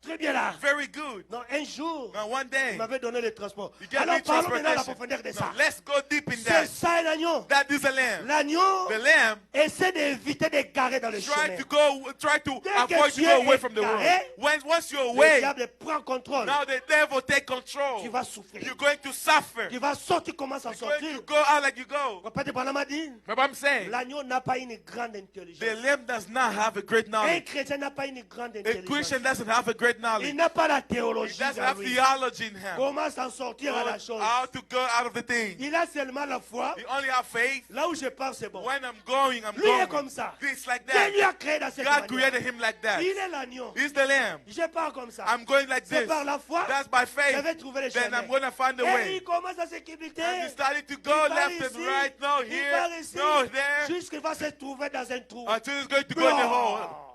Très bien là. very good. Non, un jour, Now one day, il m'avait donné le transport. he gave Alors, me parlons maintenant de la transportation. profondeur de Now, ça. let's go deep in C'est that. ça l'agneau. That is a lamb. L'agneau The lamb essaie d'éviter de garer dans le chemin. try to Dès que avoid tu to es go away from the world. égaré, Once you're Le away, diable prend contrôle. now the devil take Tu control. vas souffrir. You're going to suffer. Tu vas sortir, commence à You're going sortir. to go out like you go. Prophète Branham a dit, But I'm saying, l'agneau n'a pas une grande intelligence. the lamb does not have a great Un knowledge. chrétien n'a pas une grande A intelligence. Christian doesn't have a great Il knowledge. n'a pas la He théologie doesn't dans have lui. theology in him. Comment s'en sortir à la chose? How to go out of the thing. Il a seulement la foi. You only have faith. Là où je pars, c'est bon. When I'm going, I'm Lui est going. comme ça. It's like Dieu lui that. a créé dans cette God manière. created him like that. Il est l'agneau. He's the lamb. Je pars comme ça. I'm going like C'est this. par la foi. That's by Je vais faith. trouver le Then chemin. I'm going to find the Et way. il commence à s'équilibrer. And he started to go Il part left and ici, right. No, il here. part ici, No, there. jusqu'il va se trouver dans un trou. Until he's going to go in the hole.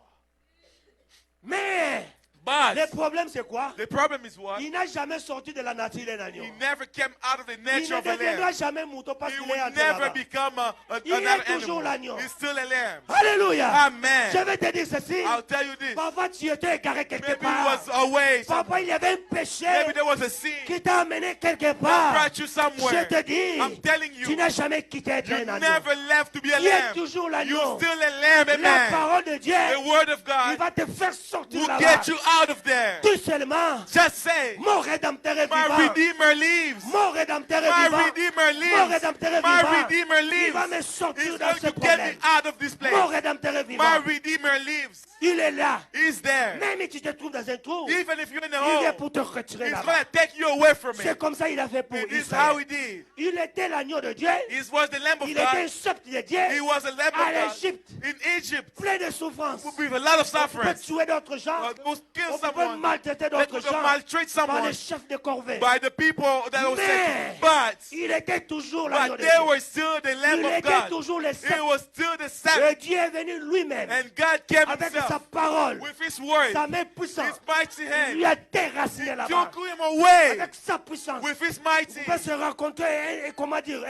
Mais But le problème c'est quoi? the problem is what? Il n'a jamais sorti de la nature d'un agneau. He never came out of the Il nature ne of a deviendra lamb. jamais mouton parce He qu'il est will entré never là-bas. become Il est another toujours animal. l'agneau. He's still a lamb. Alléluia. Amen. Je vais te dire ceci. I'll tell you this. Parfois tu étais égaré quelque Maybe he part. was away. Parfois il y avait un péché Maybe there was a sin qui t'a amené quelque that part. brought you Je somewhere. te dis, I'm telling tu you, n'as jamais quitté être you un agneau. never left to be a Tu es lamb. toujours You're l'agneau. still a lamb, La amen. parole de Dieu, The word of il God va te faire sortir will là-bas. get you out of there. Tout seulement, Just say, mon rédempteur est my vivant. Redeemer lives. Mon rédempteur est My vivant. Redeemer Mon lives. rédempteur est My vivant. Redeemer Il lives. va me sortir He's dans going ce to get me problème. out of this Mon place. rédempteur est My vivant. Redeemer lives. Il est là. He's there. Même si tu te trouves dans un trou, Even if you're in the il vient hole, pour te retirer he's là-bas. going to take you away from C'est it. comme ça qu'il a fait pour This is how he Israël. did. Il était l'agneau de Dieu. He was the Lamb of Il était un God. sceptre de Dieu He was a Lamb à of God l'Égypte, in Egypt plein de souffrances. with a lot of On peut suffering. tuer d'autres gens. Must kill On peut someone. maltraiter They d'autres could gens maltreat par someone les chefs de corvée. by the people that was Mais taken. But il était toujours l'agneau de they Dieu. were still the Lamb Il of était God. toujours le He sceptre. was still the Lamb. Et Dieu est venu lui-même And God came avec sa himself parole, with his word, sa main his puissante. mighty hand. Lui a déraciné là-bas. Took him away Avec sa puissance. with his Il mighty. peut se rencontrer comment dire,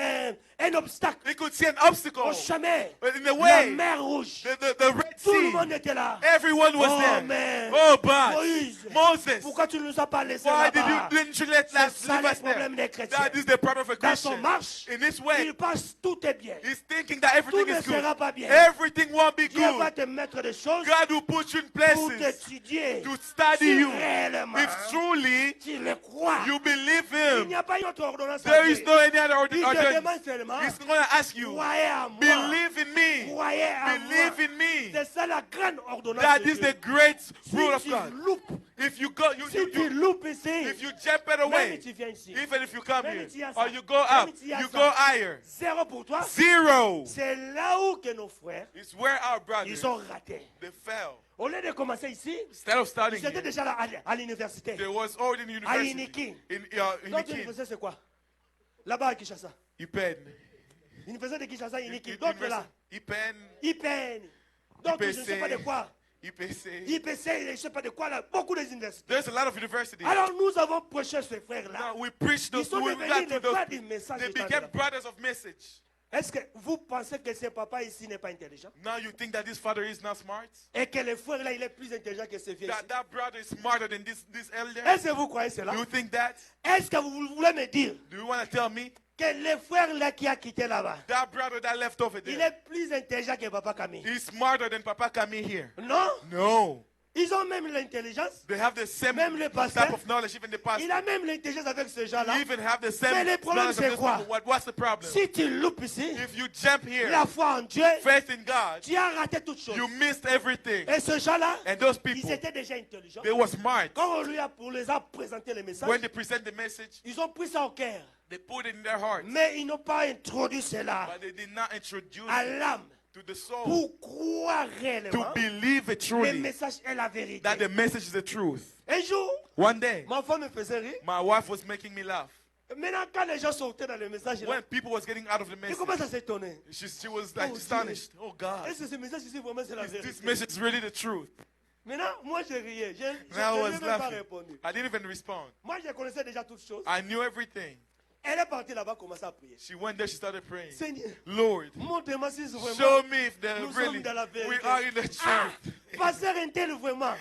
un obstacle He could see an obstacle au chemin. in the La way. mer rouge. The Red Tout le Sea. monde était là. Everyone was Oh, there. mais Oh, but Moïse, Moses, pourquoi tu ne nous as pas laissés why là-bas? didn't you let C'est that ça leave le us there? problème des chrétiens. That is the problem of a Dans son Christian. marche, In this way, il pense tout est bien. he's thinking that Tout everything ne is good. sera pas bien. Everything won't be Dieu va good. te mettre des choses God will put you in pour places t'étudier. to study Si you. réellement If truly tu le crois, you believe il him, n'y a pas une autre ordonnance à there is Dieu. no any other Il te ordinance. demande seulement, He's going to ask you, croyez à moi. believe in me. Croyez à moi. Believe in me. C'est ça la grande ordonnance That de is Dieu. the great Si rule of tu God. loupes, If you go, si tu loupes ici, if you jump it même away, si tu viens ici, even if you come même here, si y a or ça, you go up, même si y a you ça, go higher. zéro pour toi. Zero. C'est là où que nos frères, It's where our brothers, ils ont raté. they fell. Au lieu de commencer ici, Instead of starting ils étaient here, déjà là à l'université. there was already in university. Iniki. In Donc Iniki, l'université c'est quoi? Là-bas à Kinshasa. Ipen. L'université de Kinshasa, Iniki. D'autres là, Ipen, IPN. D'autres, je ne sais IPC. pas de quoi. IPC. IPC, je ne sais pas de quoi là. Beaucoup des universités. There's a lot of universities. Alors nous avons prêché ces frères-là. Now we preach Ils those. sont We devenus got les to those. frères du message. They de temps became de la- brothers of message. Est-ce que vous pensez que ce papa ici n'est pas intelligent? Now you think that this father is not smart? Et que le frère là, il est plus intelligent que ce vieux ici? That brother is smarter than this elder? Est-ce que vous croyez cela? Do you think that? Est-ce que vous voulez me dire Do you want to tell me que le frère là qui a quitté là-bas, that brother that left over il there est plus intelligent que papa Camille? is smarter than Papa Kami here? Non? No. Ils ont même l'intelligence. They have the same Même le pasteur, type of knowledge, even the pastor. Il a même l'intelligence avec ces gens-là. You even have the Mais same le problème, knowledge of c'est this quoi? people. What's the problem? Si tu loupes ici, If you jump here, la foi en Dieu, faith in God, tu as raté toutes choses. you missed everything. Et ces gens-là, And those ils people, étaient déjà intelligents. they were smart. Quand on les a présenté le message, When they present the message, ils ont pris ça au cœur. they put it in their heart. Mais ils n'ont pas introduit cela But they did not introduce à it l'âme to the soul pour croire to réellement believe it le truly, message est la vérité. that the message is the truth. Un jour, One day, ma femme me faisait rire. my wife was making me laugh. Maintenant, quand les gens sortaient dans le message, là, When people was getting out of the ils message, commencent à s'étonner. she was like Oh, astonished. Oh God, Est-ce que ce message ici, vraiment, c'est la is this vérité? message is really the truth? Maintenant, moi, je riais. Je And I n'ai was même pas laughing. répondu. I didn't even respond. Moi, je connaissais déjà toutes choses. I knew everything. Elle est partie là-bas, commencer à prier. She went there, she started praying. Seigneur, Lord, montre-moi si c'est show vraiment. me if Nous really sommes dans la vérité. we are in the truth. Pasteur Intel, vraiment.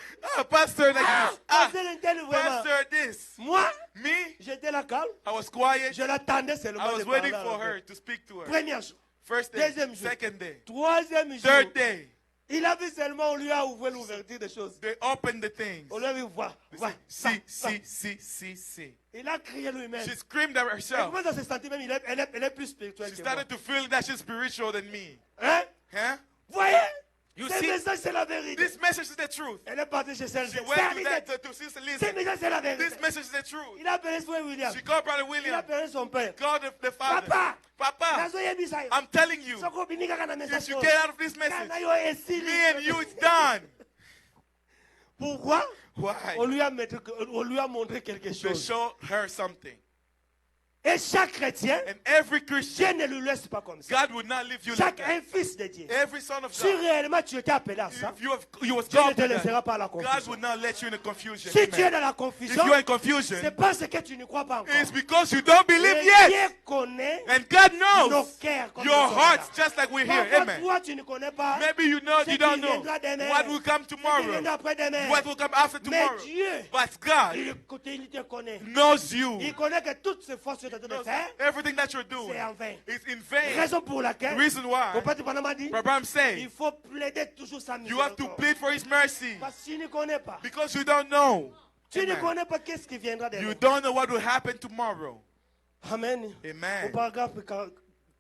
Pastor like this. Pasteur Intel, vraiment. Pastor this. Moi, Me, j'étais là calme. I was quiet. Je l'attendais seulement. I was de parler waiting for avec her elle. to speak to her. Premier jour. First day, Deuxième jour. second day, Troisième jour. third day. Il a vu seulement, on lui a ouvert l'ouverture des choses. They opened the things. On lui a dit, vois, They vois. said, ça, ça. see. Il a crié lui-même. She screamed at Elle herself. commence à se sentir même, elle est plus spirituelle She que moi. started to feel that she's spiritual than me. Hein? Huh? Voyez? You Ce see, message, c'est la vérité. this message is the truth. Elle est partie chez celle She went to Lisette. that to Sister Ce Lisa. message, c'est la vérité. This message is the truth. Il a appelé son frère William. She called Brother Il a William. appelé son père. Called the father. Papa. Papa, Nazo yebi sa yo. I'm telling you, Soko bini kaka na if message you ko. get out of this message, Kana yo esili. me and you, it's done. Pourquoi? Why? On lui a montré quelque They chose. show her something. Et chaque chrétien, And every Dieu Christian, ne le laisse pas comme ça. God would not leave you like Chaque that. un fils de Dieu. Every son of Si God, réellement tu étais appelé à ça, if you was Dieu ne called te to laissera that, pas la God confusion. would not let you in a confusion. Si tu es Amen. dans la If confusion, you're in confusion, c'est parce que tu ne crois pas encore. it's because you don't believe Et yet. Dieu connaît And God nos knows cœurs comme your nous sommes hearts là. just like we're here. Parfois, Amen. toi, tu ne connais pas Maybe you know, ce you qui don't know viendra demain, what will come ce qui tomorrow, viendra après-demain. what will come after Mais tomorrow. Dieu, But God il te connaît. knows you. Il connaît que toutes ces forces que tu es en train de Knows faire, everything that you're doing c'est en vain. is in vain. Raison pour laquelle, The reason why, Papa Tipanama dit, Abraham il saying, faut plaider toujours sa you have to miséricorde. plead for His mercy Parce que tu ne connais pas. because you don't know. Tu ne Amen. connais pas qu'est-ce qui viendra You demain. don't know what will happen tomorrow. Amen. Au Amen. paragraphe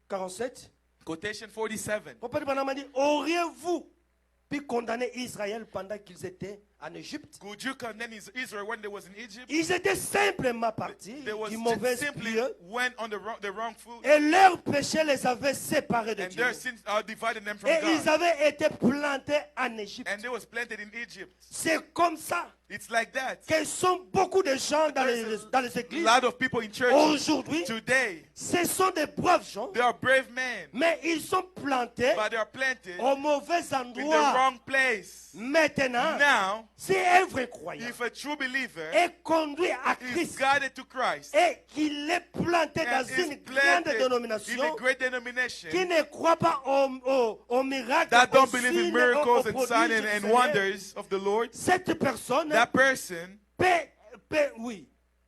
47, Quotation 47. Papa Tipanama dit, auriez-vous pu condamner Israël pendant qu'ils étaient en Égypte? Could you condemn Israel when they was in Egypt? Ils étaient simplement partis They was du mauvais simply lieu went on the wrong food, et leurs péchés les avaient séparés de and Dieu. their sins are dividing them from Et ils God. avaient été plantés en Égypte. And they was planted in Egypt. C'est comme ça It's like that. que sont beaucoup de gens dans les A églises lot of people in church aujourd'hui. today, Ce sont des braves gens, they are brave men, mais ils sont plantés but they are planted au mauvais in the endroit. wrong place. Maintenant, Now, si un vrai croyant if a true believer est conduit à is Christ guided to Christ et qu'il est planté and dans is une grande planted in dénomination a great denomination qui ne croit pas aux miracles, that aux don't believe in signes, miracles aux and prodiges signs du and Seigneur, wonders of the Lord, cette personne that person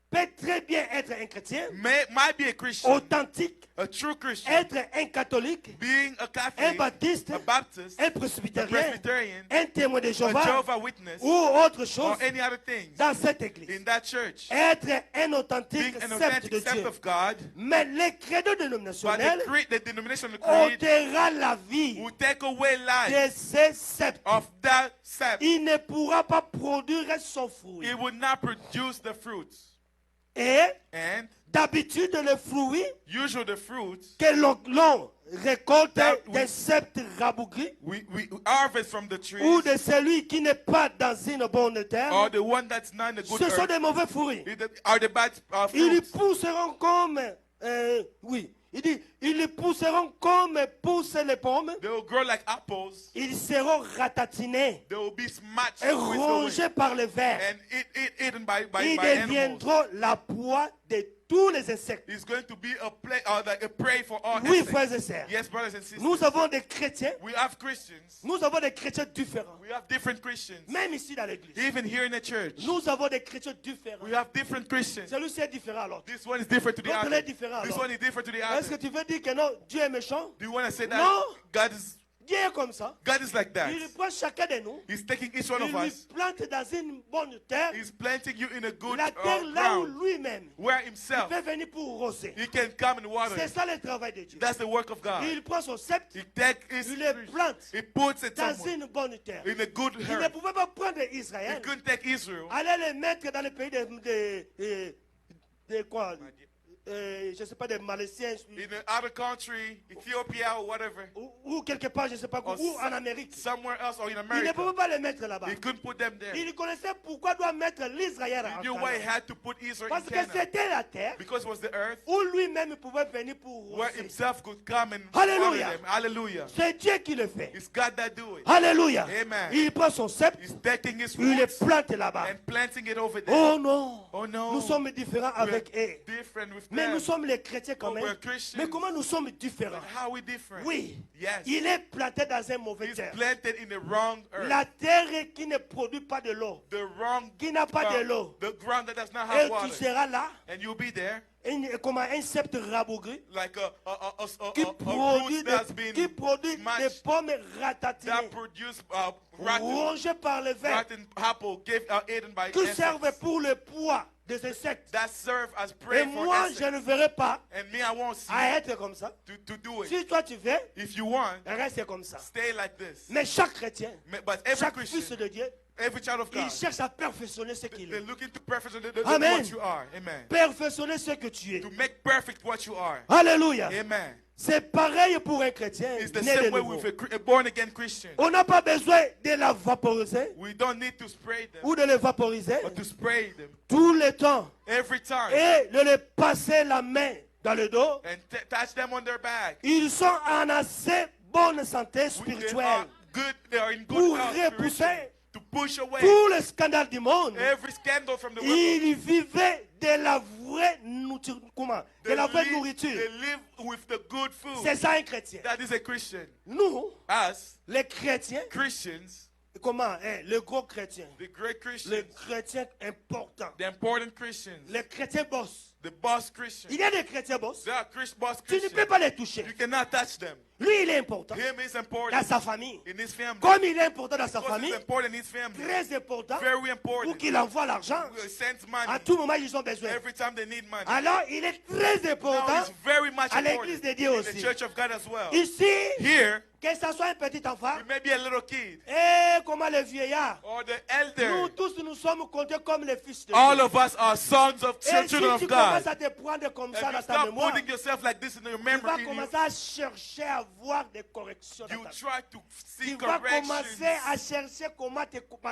peut très bien être un chrétien might be a Christian, authentique, a true Christian, être un catholique, being a un Catholic, baptiste, a Baptist, un a presbytérien, Presbyterian, un témoin de a Jéhovah Jehovah's Witness, ou autre or chose any other things dans cette église. in that church. Être un authentique Being an sceptre de authentic sect Dieu. of God, Mais les credos but dénominationnels the denomination of the creed ôtera la vie will take away life de ces sceptres. of that sect. Il ne pourra pas produire son fruit. It will not produce the fruits. Et And d'habitude, les fruits usually the fruits que l'on récolte That we- des sceptres rabougris we harvest from the ou trees de celui qui n'est pas dans une bonne terre, or the one that's not in the good ce sont earth des mauvais fruits. are the bad Ils fruits. pousseront comme, il dit, ils pousseront comme poussent les pommes. They will grow like apples. Ils seront ratatinés They will be smashed et with the wind rongés par les vers. and eaten by Ils animals. deviendront la proie de tous les insectes. It's going to be like a prey for all Oui, insects. frères et sœurs. Yes, brothers and sisters. Nous avons des chrétiens. We have Christians. Nous avons des chrétiens différents. We have different Christians. Même ici dans l'église. Even here in the church, Nous avons des chrétiens différents. we have different Christians. Celui-ci est différent alors. This one is different to the L'autre other. est différent This alors. one is different to the Est-ce que other. tu veux dire que non, Dieu est méchant? Do you want to say that No. Dieu est comme ça. God is like that? Il prend chacun de nous. He's taking each one Il of lui us. plante dans une bonne terre. He's planting you in a good La terre là où ground lui-même where il himself peut venir pour rosser. he can come and water C'est it. ça le travail de Dieu. That's the work of God. Il prend son sceptre, He takes his il le plante he puts it dans somewhere une bonne terre. in a good Il ne earth. pouvait pas prendre He Israël, couldn't take Israel aller le mettre dans le pays de quoi je ne sais pas, des Malaisiens, in another country, Ethiopia or whatever, ou quelque part, je ne sais pas, Or ou en Amérique. somewhere else or in Il ne America. pouvait pas les mettre là-bas. He couldn't put them there. Il connaissait pourquoi doit mettre l'Israël He en knew why he Canaan. had to put Israel in Parce que Canaan. c'était la terre Because it was the earth où lui-même pouvait venir pour where rosser. himself could come and Hallelujah. water them. Hallelujah. C'est Dieu qui le fait. It's God that do it. Alléluia. Amen. Il prend son sceptre, He's taking his il le roots plante là-bas. and planting it over there. Oh non. Oh no. Nous sommes différents We're avec eux. different with Mais them. nous sommes les chrétiens quand Oh, même. we're Christians. Mais comment nous sommes différents? But how are we different? Oui. Yes. Il est planté dans un mauvais He's terre. planted in the wrong earth. La terre qui ne produit pas de l'eau. The wrong Qui n'a pas de ground. l'eau. The ground that does not Et have tu water. seras là, And you'll be there comme un sceptre rabougri, like a qui root produit, that's been des pommes that ratatinées, produce rotten rongées par les vers, apple eaten by qui servent insects. pour le poids des insectes. That serve as Et prey for moi, je insects. ne verrai pas And me, I won't see à être comme ça. to do it. Si toi tu veux, If you want, reste comme ça. stay like this. Mais chaque chrétien, But every chaque fils Christian, de Dieu, every child of il God, cherche à perfectionner ce qu'il they're est. looking to perfect Amen. what you are. Amen. Perfectionner ce que tu es. To make perfect what you are. Alléluia. Amen. C'est pareil pour un chrétien It's the né de same way nouveau. with a born-again Christian. On n'a pas besoin de la vaporiser We don't need to spray them, ou de les vaporiser but to spray them tout le temps every time. et de les passer la main dans le dos. and touch them on their back. Ils sont en assez bonne santé They are spirituelle good. They are in good pour health repousser spiritually, to push away tous les scandales du monde. every scandal from the world. Ils vivaient de la vraie nourriture. Comment? De la vraie They nourriture. live with the good food. C'est ça un chrétien. That is a Christian. Nous, Us, les chrétiens, Christians, comment? Le gros chrétien. the great Les Christians, chrétiens importants. the important Christians, Les chrétiens boss. the boss Christians. Il y a des chrétiens boss. They are boss Tu ne Christians. peux pas les toucher. You cannot touch them. Lui, il est important Him is dans important sa famille. in his family. Comme il est important dans sa Because famille, it's important in his family. très important Very pour important. qu'il envoie l'argent. He sends À money tout moment, ils ont besoin. every time they need money. Alors, il est très Now important it's very much à important l'église de Dieu in the aussi. church of God as well. Ici, Here, que ce soit un petit enfant, we may be a little kid et comment le vieillard, or the nous elder. tous, nous sommes comptés comme les fils de All Dieu. of us are sons of Et si children of tu God. commences à te prendre comme If ça you dans ta start mémoire, putting yourself like this in your tu memory, vas commencer à chercher à avoir des corrections dans you ta vie. try to Tu see vas commencer corrections. à chercher comment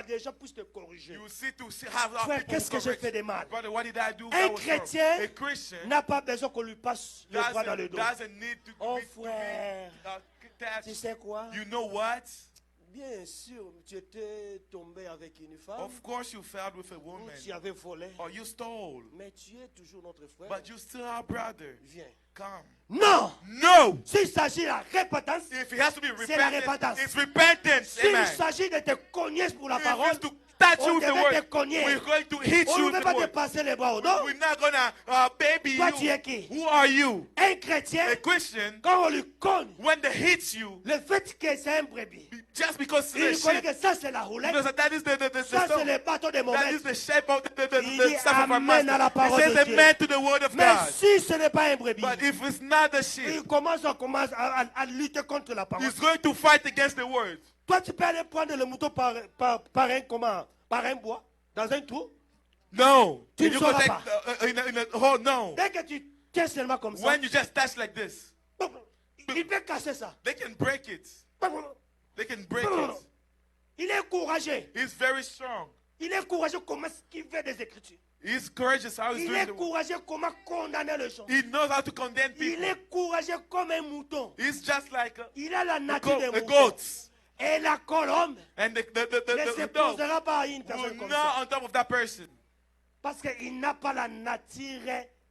des gens puissent te corriger. You see to see how Frère, people qu'est-ce que j'ai correct fait de you. mal? Brother, what did I do? Un that was wrong? chrétien A Christian n'a pas besoin qu'on lui passe le bras dans le dos. doesn't need to Oh, be frère. attached. Tu sais quoi? You know what? Bien sûr, tu étais tombé avec une femme, Of course you failed with a ou woman, tu avais volé, or you stole, mais tu es toujours notre frère. but you still are brother. Viens. Come. Non! No! S'il s'agit de la repentance, If it has to be C'est la repentance, repentance. it's repentance. s'il Amen. s'agit de te cogner pour la If parole, it's to touch you on with the devait te word, cogner. we're going to hit On you ne with peut the pas te word. passer les bras au dos. We're not gonna baby Toi, tu you. es qui? Who are you? Un chrétien, A Christian, quand on lui cogne, when they hit you, le fait que c'est un brebis, just because il it's connaît sheep, que ça c'est la roulette, because that is the ça c'est stone. le bateau de That Mohamed. is the shape of Il the dit stuff of our amen à la master. parole It de says Dieu. amen to the word of Mais God. si ce n'est pas un brebis, But if it's not the il sheep, commence à lutter contre la parole. he's going to fight against the word. Toi, tu peux aller prendre le mouton par un bois, dans un trou. No. Tu And ne you go sauras take pas. in a hole. No. Dès que tu tiens seulement comme ça, When you just touch like this, il peut casser ça. they can break it. They can break it. Il est courageux. He's very strong. Il est courageux comment il fait des écritures. He's courageous how he's Il doing est the work. courageux comment condamner les gens. He knows how to condemn Il people. est courageux comme un mouton. He's just like Il a la nature des a moutons. goat. Et la colombe And ne se the dog posera pas à une personne will comme not ça. on top of that person Parce qu'il n'a pas la nature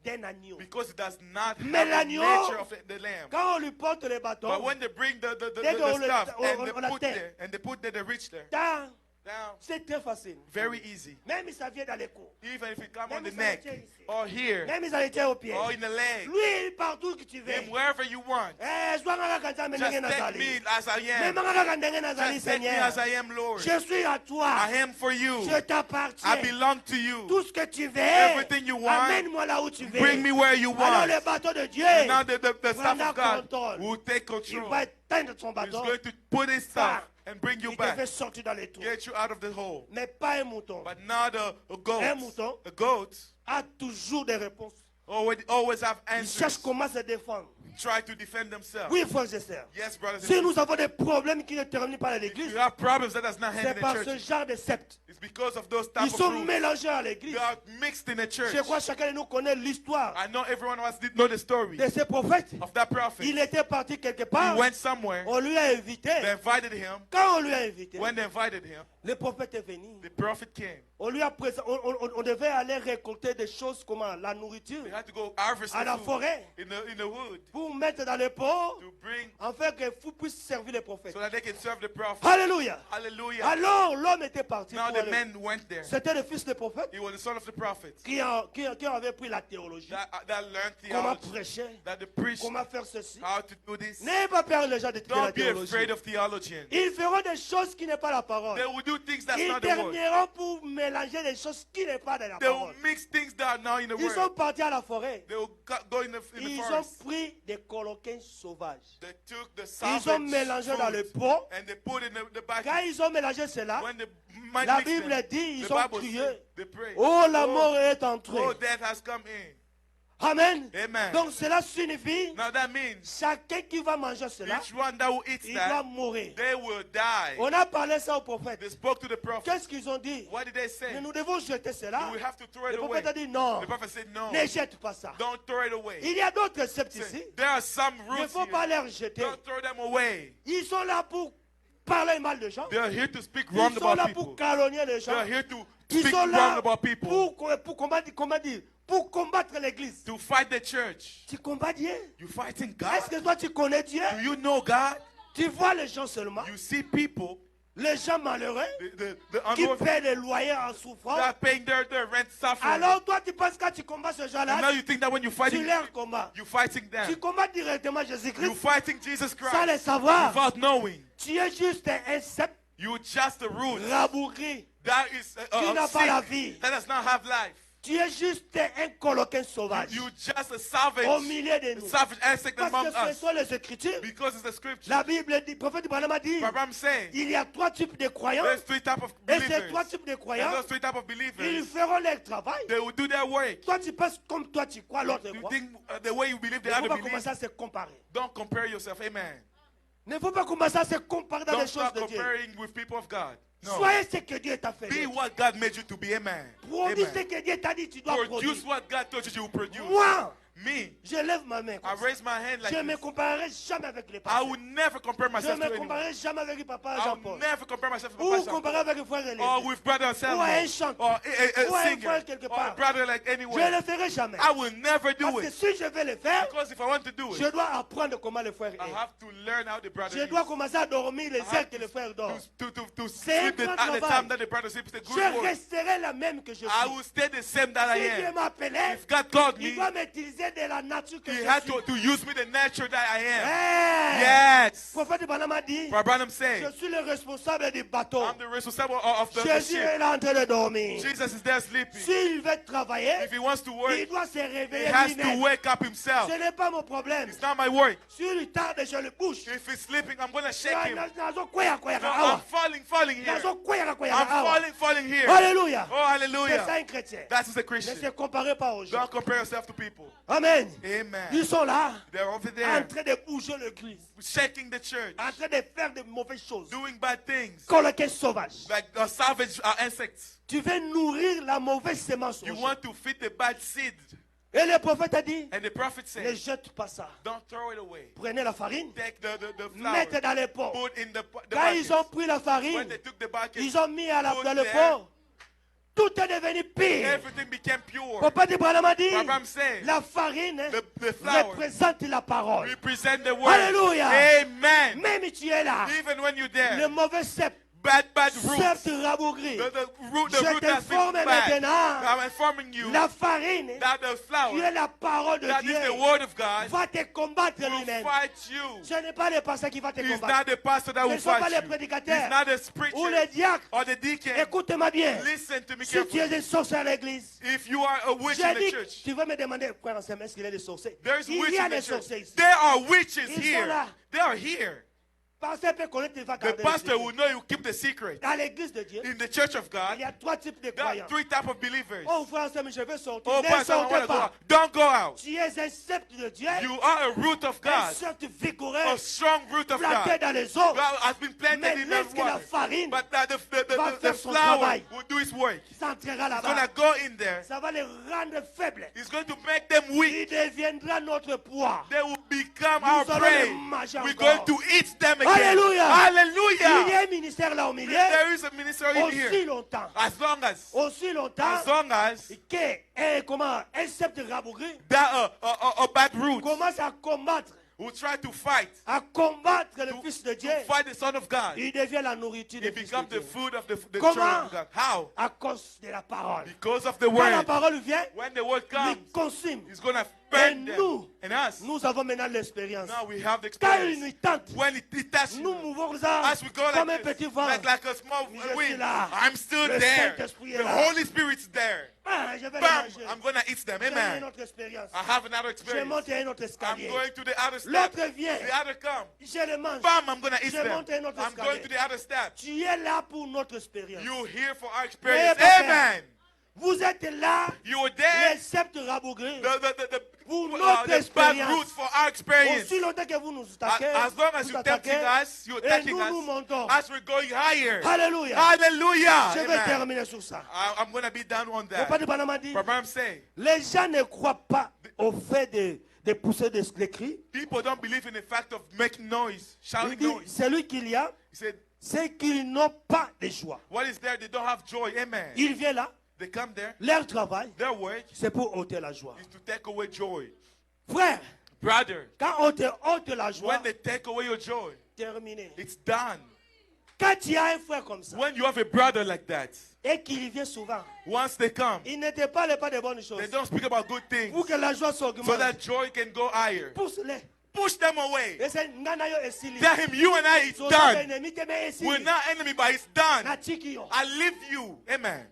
d'un agneau. because it does not Mais have the l'agneau, nature of the lamb. quand on lui porte le bâton, But when they bring the Dès qu'on le- stuff on- and on they la put terre. there and they put there, they reach there. dans- Down. c'est très facile. Very easy. Même si ça vient dans les coups. Even if it come on Même the si neck ça tient ici. or here Même si ça tient au pied. or in the leg, Lui, partout que tu veux. him wherever you want. Zwanga kanta Just menenge take nazali. me as I am. Memanga kaka ndenge nazali, Just take me Seigneur. as I am, Lord. Je suis à toi. I am for you. Je t'appartiens. I belong to you. Tout ce que tu veux. Everything you want, Amène-moi là où tu veux. Bring me where you Alors want. le bateau de Dieu, And now the staff prendra of God contrôle. will take il control. va éteindre son He's bateau. going to put his stuff and bring you Il te fait back. sortir dans les trous. Get you out of the hole. Mais pas un mouton. But not a goat. Un mouton. A goat A toujours des réponses. always have Il cherche answers. comment se défendre. Try to defend themselves. Oui, frères et sœurs. Yes, brothers and Si sisters. nous avons des problèmes qui ne terminent pas à If l'église, you have problems that does not c'est happen in par the ce church, genre de secte. it's because of those Ils type sont of rules. mélangés à l'église. They are mixed in the church. Je crois que chacun de nous connaît l'histoire I know everyone of us did know the story de ce prophète. of that prophet. Il était parti quelque He part. went somewhere. On lui a invité. They invited him. Quand on lui a invité, When they invited him, le prophète est venu. the prophet came. On lui a on devait aller récolter des choses comme la nourriture They had to go harvest à la the food forêt in the wood pour mettre dans le pot to bring afin que vous puissiez servir les prophètes. so that they can serve the prophet. Alléluia. Hallelujah. Alors l'homme était parti. Now Pour the aller. men went there. C'était le fils du prophète He was the son of the prophet qui avait pris la théologie. that learned Comment theology, prêcher, that they preached comment faire ceci. how to do this. N'ayez pas peur les gens d'étudier la Don't be théologie. afraid of theologians. Ils feront des choses qui n'est pas la parole. They will do things that's Ils not the word. termineront pour mélanger des choses qui n'est pas de la They will parole. mix things that are now in the Ils sont word. partis à la forêt. They will go in the Ils ont forest. pris des coloquins sauvages. They took the Ils ont salvage mélangé dans le fruit pot. and they put in the Quand bucket. ils ont mélangé cela, When the la mixed Bible them, dit, ils the ont Bible crié, says they pray. oh, la mort est entrée. Oh, death has come in. Amen. Amen. Donc cela signifie Now that means chacun qui va manger cela, each one that will eat il va that, mourir. they will die. On a parlé ça au prophète. They spoke to the prophet. Qu'est-ce qu'ils ont dit? What did they say? Mais nous devons jeter cela. We have to throw Le it away. prophète a dit non. The prophet said no. Ne jette pas ça. Don't throw it away. Il y a d'autres sceptes ici. There are some Il ne roots faut pas here. les rejeter. Don't throw them away. Ils sont là pour parler mal de gens. They are here to speak wrong Ils sont là about pour people. calomnier les They are gens. here to Ils speak sont wrong là about people. pour combattre, comment dire, pour combattre l'église. To fight the church. Tu combats Dieu? You fighting God? Est-ce que toi tu connais Dieu? Do you know God? Tu vois les gens seulement, You see people, les gens malheureux the qui unworthy, paient les loyers en souffrance. that are paying their rent, suffering. Alors toi tu penses que quand tu combats ces And now gens-là, you think that when you're tu fighting, leur combats. you're fighting Tu them. combats directement You're Jésus-Christ fighting Jesus sans Christ le savoir. without knowing. Tu es juste un sceptre You're just a root rabougri. that is Qui n'a pas la sick, vie. that does not have life. Tu es juste un coloquin sauvage You're just a savage, au milieu de nous. savage insect Parce among que ce us. sont les Écritures. Because it's the scripture. La Bible dit, le prophète Branham a dit, But I'm saying, il y a trois types de croyants. there's three types of Et believers. ces trois types de And croyants, those three types of ils believers, feront leur travail. they will do their work. Toi, tu penses comme toi, tu crois, l'autre You croit. think the way you believe, Il the ne faut other pas believe. commencer à se comparer. Don't compare yourself. Amen. Il ne faut pas commencer à se comparer dans Don't les choses start de Dieu. comparing with people of God. No. Soyez ce que Dieu t'a fait. Be what God made you to be. Amen. Produis ce Amen. que Dieu t'a dit, tu dois produire. Produce what God told you you will produce. Moi, Me, je lève ma main. I Comme ça. raise my hand like Je ne me this. comparerai jamais avec les I pasteurs. will never compare Je myself ne to me anyone. comparerai jamais avec le papa I will Jean-Paul. never compare myself to Ou Papa Jean. comparer avec le frère Or Élie. with brother Samuel. Ou à un chanteur. Or a Ou à un singer. frère quelque Or a part. brother like Je ne anywhere. le ferai jamais. I will never do Parce que it. si je vais le faire, Because if I want to do je it, dois apprendre comment le frère I est. have to learn how the brother Je is. dois commencer à dormir les I heures have que le frère dort. to C'est un sleep grand at the travail. time that the brother sleeps. It's a Je good work. resterai la même que je I suis. will stay the same that I Si Dieu am. m'appelait, If God called il me, doit m'utiliser de la nature que He je had suis. to use me the nature that I am. Hey! Yes. Le prophète Branham a dit, Brother Branham je said, suis le responsable du bateau. I'm the responsible of the Jésus ship. est là en train de dormir. Jesus is there sleeping. S'il veut travailler, If he wants to work, il doit se he réveiller has to lui-même. wake up himself. Ce n'est pas mon problème. It's not my work. S'il tarde, je le bouge. If he's sleeping, I'm going to shake him. No, Alléluia. I'm falling here. I'm falling here. Alléluia. Oh, C'est ça hallelujah. un chrétien. That is a Ne Christian. se comparez pas aux gens. Don't compare yourself to people. Amen. Ils Amen. sont là, They're over en there, train de bouger l'église, shaking the church, en train de faire de mauvaises choses. doing bad things, Coloquin sauvage. like savage insects. Tu veux nourrir la mauvaise semence. aux You gens. want to feed the bad seed. Et le prophète a dit, And the prophet ne said, jette pas ça. don't throw it away. Prenez la farine, Take the flour, mettez dans les pots. put in the Quand ils ont bucket. pris la When farine, they took the bucket, ils ont mis dans put le there, pot. Tout est devenu pire. everything became pure. Papa de Branham a dit, Abraham said, la farine the flour représente la parole. represent the word. Alléluia. Amen. Même tu es là, Even when you're le there, mauvais sceptre, bad roots, sceptre rabougri, the root Je that's been t'informe bad. maintenant, I'm informing you la farine, that the qui flour, est la parole de that Dieu, is the word of God, va te combattre will lui-même. fight you. Ce n'est pas le pasteur qui va te He's combattre. not the pastor that Ce will ne sont pas fight les you. prédicateurs He's not the ou les preacher diacres. or the deacon. Écoute-moi bien. Listen to me Si tu es carefully. un sorcier à l'église, If you are a witch in j'ai the dit, church, tu veux me demander, frère Anselme, est-ce qu'il y a des sorciers? there's Il witches y a in des the church. sorciers ici. There are witches Ils sont here. là. They are here. Pasteur peut connaître, il va The garder le pastor secret. will know you keep the secret. Dans l'église de Dieu, In the church of il God, y a trois types de there are croyants. three types of believers. Oh, frère Anselme, je veux sortir. Oh, Ne pastor, I want sortez to go pas. out. Don't go out. Tu es un sceptre de Dieu, You are a root of un God, sceptre vigoureux, a strong root of planté God. dans les eaux. God has been planted Mais in the laisse que la water. farine But the va faire son flower travail. will do its work. s'entrera It's là-bas. going to go in there. Ça va les rendre faibles. It's going to make them Il weak. deviendra notre poids. They will become Nous our allons prey. les manger We're encore. going to eat them again. Alléluia. Il y a Hallelujah. un ministère là au milieu. There is a minister in Aussi here. longtemps. As long as que un sceptre rabougri that a bad root commence à combattre will try to fight, le Fils de Dieu, to fight the Son of God, il devient la nourriture it du Fils de becomes the Dieu. food of the Comment? children of God. How? À cause de la parole. Because of the Quand la word. parole vient, When the word il comes, consume. it's going to Et burn them. nous, And us, nous avons maintenant l'expérience. now we have the Quand experience. il nous tente, When it touches nous you, mouvons ça as we go comme un like petit this, vent. like a small Je suis wind, là. I'm still Le there. Saint-Esprit est The là. Holy Spirit's there. Ah, je vais le Bam! manger. I'm going to eat them. J'ai une Amen. autre expérience. I have another Je experience. monte à un autre I'm escalier. going to the other step. L'autre vient. The other come. Je le mange. Bam! I'm going to eat Je them. monte à un autre I'm going escalier. to the other step. Tu es là pour notre expérience. You're here for our experience. Papa. Amen. Vous êtes là, You were les there. sceptres rabougris. pour notre the bad expérience. roots for our experience. Aussi longtemps que vous nous attaquez, As long as you're tempting us, you're et attacking nous us, montons. as we're going higher. Alléluia. Hallelujah. Je vais Amen. terminer sur ça. I'm going to be done on Le papa that. de Panama dit, But say, les gens ne croient pas au fait de pousser des cris. people don't believe in the fact of making noise, Il shouting dit, noise. celui qu'il y a, He said, c'est qu'ils n'ont pas de joie. what is there? They don't have joy. Amen. Ils viennent là, They come there. leur travail, Their work c'est pour ôter la joie. is to take away joy. Frère, Brother, quand on te ôte la joie, when they take away your joy, terminé. it's done. Quand tu as un frère comme ça, When you have a brother like that, et qu'il vient souvent, once they come, il ne te parle pas de bonnes choses. they don't speak about good things Pour que la joie so s'augmente, that joy can go higher. pousse-les. Push them away. Et c'est nana yo esili. Tell him, you and I, it's So done. ennemi te met esili. We're not enemy, but it's done. Na tiki yo. I leave you. Amen.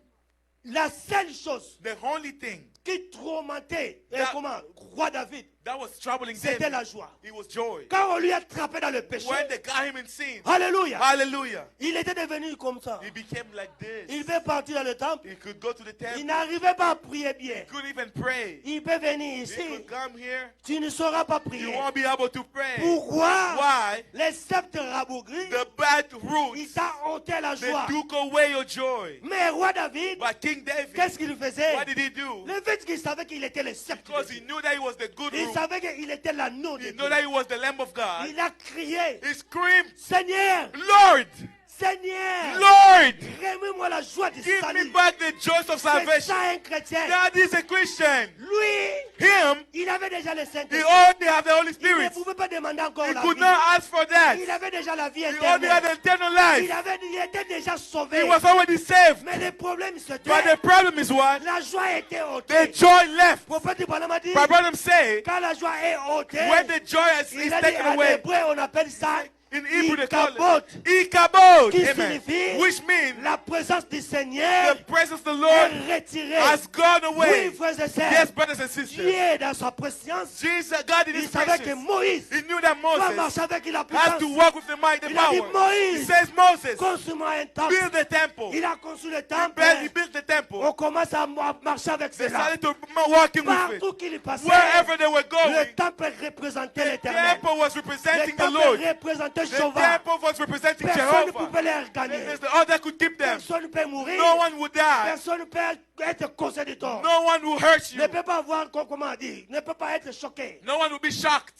La seule chose The only thing qui tourmentait That- roi David, that was troubling c'était David, la joie. it was joy. Quand on lui a attrapé dans le péché, When they got him in sin, alléluia, hallelujah, il était devenu comme ça. he became like Il this. veut partir dans le temple, He could go to the il temple. n'arrivait pas à prier bien. He couldn't even pray. Il peut venir He ici, could come here. tu ne sauras pas You prier. won't be able to pray. Pourquoi? Why? Les sceptres rabougris, The bad il roots, t'a ôté la they joie. took away your joy. Mais roi David, But King David, qu'est-ce qu'il faisait? what did he do? Le fait qu'il savait qu'il était le sceptre, Because de he Dieu. knew that he was the good Il root. savait qu'il était l'anneau de He Dieu. knew that he was the Lamb of God. Il a crié, He screamed, Seigneur, Lord, Seigneur, Lord, remets-moi la joie du give me salut. back the joys of C'est salvation. ça un chrétien. That is a Christian. Lui, Him, il avait déjà le he Saint-Esprit. only have the Holy Il ne Spirit. pouvait pas demander encore He la could vie. not ask for that. Il avait déjà la vie He only had éternelle. eternal life. Il était déjà He sauvé. was already saved. Mais le problème, But the c'était problem is what? la joie était The ôtée. joy left. Prophète Branham a dit, My brother say, quand la joie est ôtée, when the joy is il a dit taken en away, hébreu, on appelle ça in Hebrew they call Ikabod, it Ikabod. qui Amen. signifie Which means la présence du Seigneur the presence of the est Lord retirée. has gone Oui, away. frères et sœurs, Yes, brothers and sisters. Dieu dans sa présence, Jesus, God in il His savait que presence, Moïse He knew that doit Moses marcher avec la has puissance. to walk with the might, the Il a dit, power. He Moïse, says, Moses, construis-moi un temple. build the temple. Il a construit le temple. He built the temple. On commence à marcher avec They cela. started to walking with it. Partout qu'il passait, Wherever they were going, le temple représentait the l'éternel. temple was Le representing the temple Lord. représentait The Jéhovah. temple was representing Personne ne Jehovah. pouvait les gagner. There's the other could keep them. Personne ne peut mourir. No one would die. Personne ne peut être causé du tort. No one will hurt you. Ne peut pas avoir, comment dire, ne peut pas être choqué. No one will be shocked.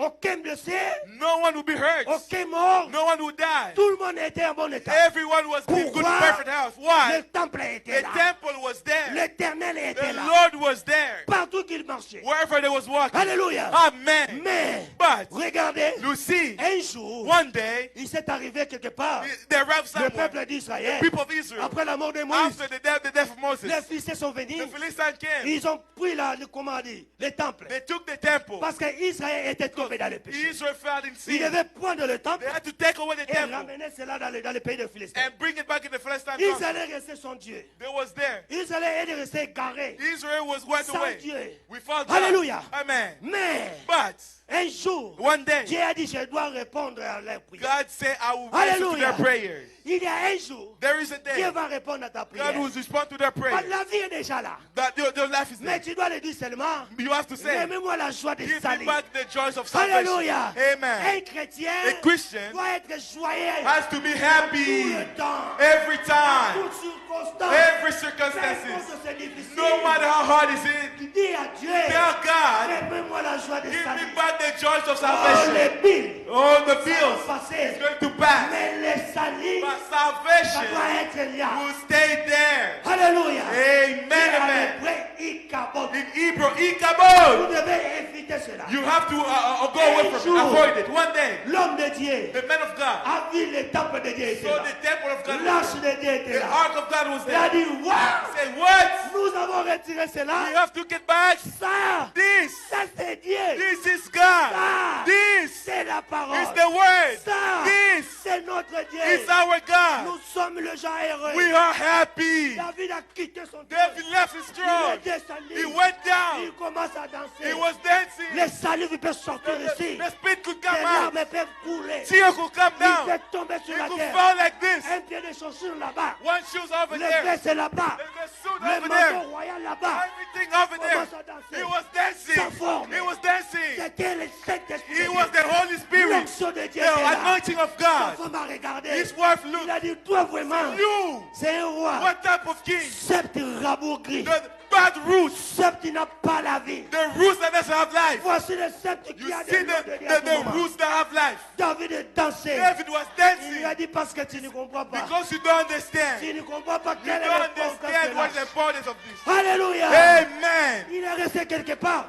Aucun blessé, No one will be hurt. aucun mort. No one will die. Tout le monde était en bon état. Everyone was in good, Pourquoi? perfect health. Le Why? temple était The là. temple was there. L'éternel The était là. Lord was there. Partout qu'il marchait. Wherever they was walking. Alléluia. Amen. Mais, But regardez, you see, un jour, one day il s'est arrivé quelque part. they arrived Le somewhere. peuple d'Israël, People of Israel, après la mort de Moïse, after the death of Moses, les Philistins sont venus. the Philistines came. Ils ont pris comment dire, le temple. They took the temple. Parce qu'Israël était tombé dans le péché. Israel fell in Il sin. devait prendre le temple They had to take away the et temple ramener cela dans le pays de Philistins. and bring it back in the Philistine country. Israël est resté sans Dieu. They was there. Israël est resté garé. Israel was went Sans away. Dieu. Without God. Alléluia. Amen. Mais, But un jour, one day, Dieu a dit, je dois répondre à leurs prières. God said, I will answer to Alléluia. their prayers. Il y a un jour, There is a Dieu day va répondre à ta God prière. will respond to their Parce prayer. que la vie est déjà là. That your life is Mais there. tu dois le dire seulement. You have to say, Remets-moi la joie de give me salut. back the joys of salvation. Alléluia. Amen. Un chrétien A Christian doit être joyeux has to be tout happy le temps. every time, Toute circonstance. every Peu circumstances. importe c'est difficile. No matter how hard is it, Dis à Dieu. tell God, Remets-moi la joie de give salut. me back the joys of Oh, salvation. les billes. Oh, the Ça bills va is passer. going to pass. Mais le salut, But ça salvation doit être là. will stay there. Alléluia. Amen, Et à amen. peu près, il capote. In Hebrew, Vous Ikabod. devez éviter cela. You have to go away from it. Avoid it. One day, L'homme de Dieu the man of God a vu le temple de Dieu était saw là. the temple of God. L'arche de Dieu était The là. ark of God was Il a there. dit, waouh, He said, what? nous avons retiré cela. We have to get back Ça, this. ça c'est Dieu. This is God. Ça, This c'est la parole. is the word. Ça, This c'est notre Dieu. is our God. Nous sommes le gens heureux. We are happy. David a quitté son David trône. left his Il throne. est descendu. He went Il down. commence à danser. He was dancing. Les saluts peuvent sortir ici. The spirit could Les come out. larmes peuvent couler. couler. Tears could come Il down. peut tomber sur It la could terre. fall like this. Un pied de chaussure là-bas. One shoe's over Le there. veste là-bas. The suit Le over manteau there. royal là-bas. Everything over there. Commence à danser. He was dancing. Sa forme. He was dancing. C'était le Saint-Esprit. de He was Dieu. the Holy Spirit. L'onction de Dieu The était là. anointing of Sa God. femme a regardé. His wife Il looked. a dit, toi vraiment, You. c'est un roi. What type of king? Sceptre rabougri. The bad roots. Sceptre qui n'a pas la vie. The roots that doesn't have life. Voici le sceptre You qui a see des noms de Dieu à tout the moment. roots that have life. David est dansé. David was Il lui a dancing dit parce que tu ne comprends pas. because you don't understand. Tu ne comprends pas You quelle est don't l'importance understand de what the l'âge. importance of this. Alléluia. Amen. Il est resté quelque part.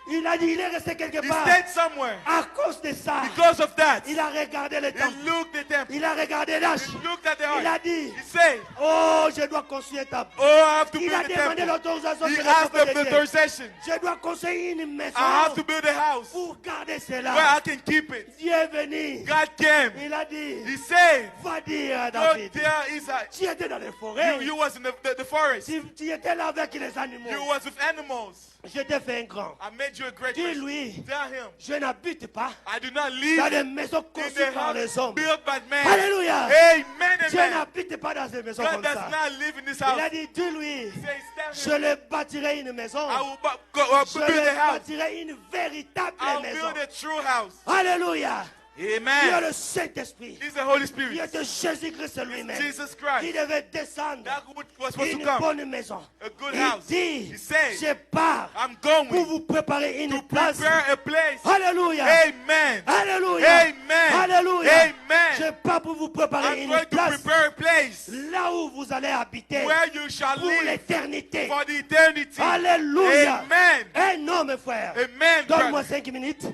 Il a dit, il est resté quelque He part. stayed somewhere. À cause de ça, Because of that, il a regardé le he temple. looked at the temple. Il a regardé l'âge. He looked at the Il a ark. dit, He said, oh, je dois construire un temple. oh, I have to Il build a a demandé temple. l'autorisation He de asked la the Dieu. authorization. Je dois construire une maison I have to build a house pour garder where cela. I can keep it. Dieu est venu. God came. Il a dit, He said, va dire à go David, there inside. tu étais dans les forêts. You was in the forest. Tu étais là avec les animaux. You was with animals. Je t'ai fait un grand. I made you a great person. Dis-lui, Tell him, je n'habite pas I do not dans live des maisons in construites the par les house hommes. built by man. Alléluia. Amen, Je amen. n'habite pas dans des maisons God comme does ça. not live in this Il a house. dit, dis-lui, He says, je tell him, le bâtirai une maison. I will Je build le a house. bâtirai une véritable I'll maison. build a true house. Alléluia. Il y a Amen. le Saint-Esprit. He's the Holy Il y Spirit. a de Jésus-Christ lui-même. Jesus Il Christ. devait descendre That was supposed to une come. bonne maison. A good Il house. dit, He said, je pars I'm pour going vous préparer to une place. prepare a place. Alléluia. Amen. Alléluia. Amen. Alléluia. Amen. Je pars pour vous préparer I'm une going to place. prepare a place Là où vous allez habiter where you shall pour live l'éternité. for the eternity. Alléluia. Amen. Un homme, frère. Amen. Donne-moi brother. 5 minutes.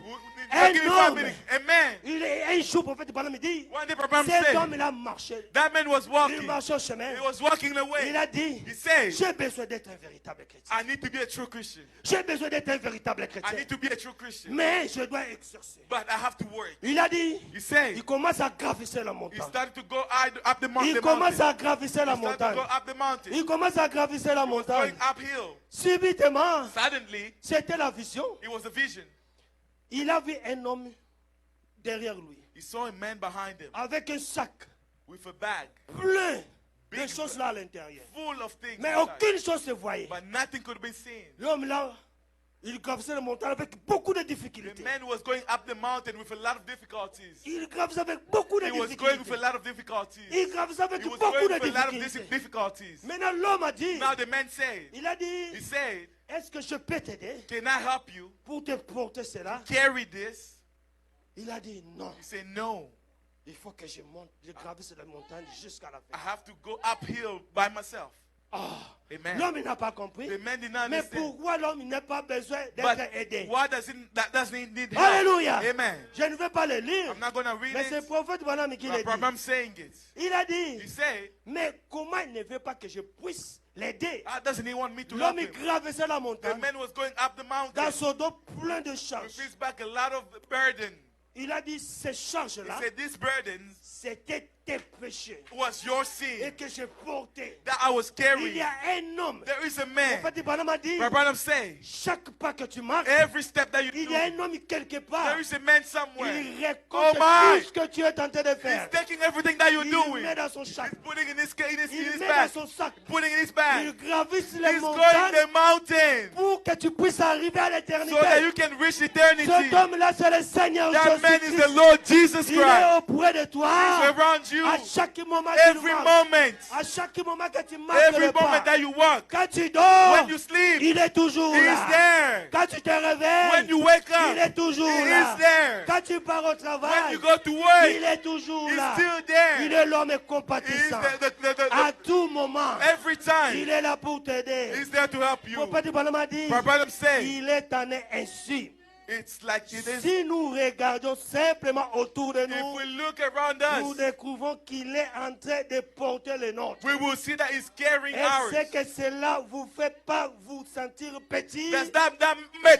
Give me 5 homme. minutes. Amen. Il est un jour, prophète Branham me dit, One day, Abraham cet said, homme, il a marché. that man was Il walking. marchait au chemin. He was walking the way. Il a dit, He said, j'ai besoin d'être un véritable chrétien. I need to be a true Christian. J'ai besoin d'être un véritable I chrétien. need to be a true Christian. Mais je dois exercer. But I have to work. Il a dit, He said, il commence à gravisser la he montagne. started to go up the mountain. Il commence à gravisser la He started to montagne. go up the mountain. Il commence à gravisser la Going montagne. uphill. Subitement, Suddenly, c'était la vision. it was a vision. Il a vu un homme derrière lui He saw a man behind him avec un sac with a bag plein de Big choses là à l'intérieur. full of things. Mais inside. aucune chose ne se voyait. But nothing could be seen. L'homme là, il gravissait la montagne avec beaucoup de The difficultés. man was going up the mountain with a lot of difficulties. Il gravissait avec beaucoup de He was going with a difficultés. lot of difficulties. Il gravissait avec He was beaucoup going de with a lot of difficultés. difficulties. Maintenant, l'homme a dit, Now the man said, il a he dit, said, est-ce que je peux t'aider can I help you pour te porter cela? carry this? Il a dit, non, He said, no. il faut que je monte, je gravisse la montagne jusqu'à la I fin. have to go uphill by myself. Ah, Amen. l'homme il n'a pas compris. The man did not Mais understand. pourquoi l'homme il n'a pas besoin But d'être aidé? why does he need help? Alléluia. Amen. Je ne vais pas le lire. I'm not going to read Mais c'est le it. prophète Branham qui l'a But dit. I'm saying it. Il a dit, He said, mais comment il ne veut pas que je puisse l'aider? how doesn't he want me to help L'homme il him? gravissait la The montagne. man was going up the mountain Dans son dos plein de with charges. his back a lot of burden. Il a dit, ces He charges-là, said, these burdens c'était tes péchés. was your Et sin que j'ai porté. that I was Il carrying. y a un homme. There is a Le man. prophète Branham a dit, My brother say, chaque pas que tu marques, every step that you il do, y a un homme quelque part. there is a man somewhere. Il récolte Oh my. tout ce que tu es en train de He's faire. taking everything that you're Il doing. met dans son sac. He's putting in his Il met bag. dans son sac. Putting in his Il bag. gravisse les He's going montagnes the mountain pour que tu puisses arriver à so that l'éternité. you can reach eternity. Cet homme-là, c'est le Seigneur That man is the Jésus-Christ. Lord Jesus Il est Christ. auprès de He's toi. around you À chaque moment que tu every marches. moment. À chaque moment que tu marches Every le pas. moment that you walk. Quand tu dors, When you sleep, il est toujours He's là. there. Quand tu te When réveilles, you wake il est up, toujours He là. is there. Quand tu pars au When travail, you go to work, il est toujours He's là. still Il there. est l'homme He's compatissant. the À tout moment, every il time. est là pour t'aider. He's there to help you. Prophète Branham a dit, My brother say, il est en ainsi. it's like it is. Si nous regardons simplement autour de If nous, we look around nous us, découvrons qu'il est en train de porter le nôtre. we will see that He's carrying Est-ce ours. que cela vous fait pas vous sentir petit?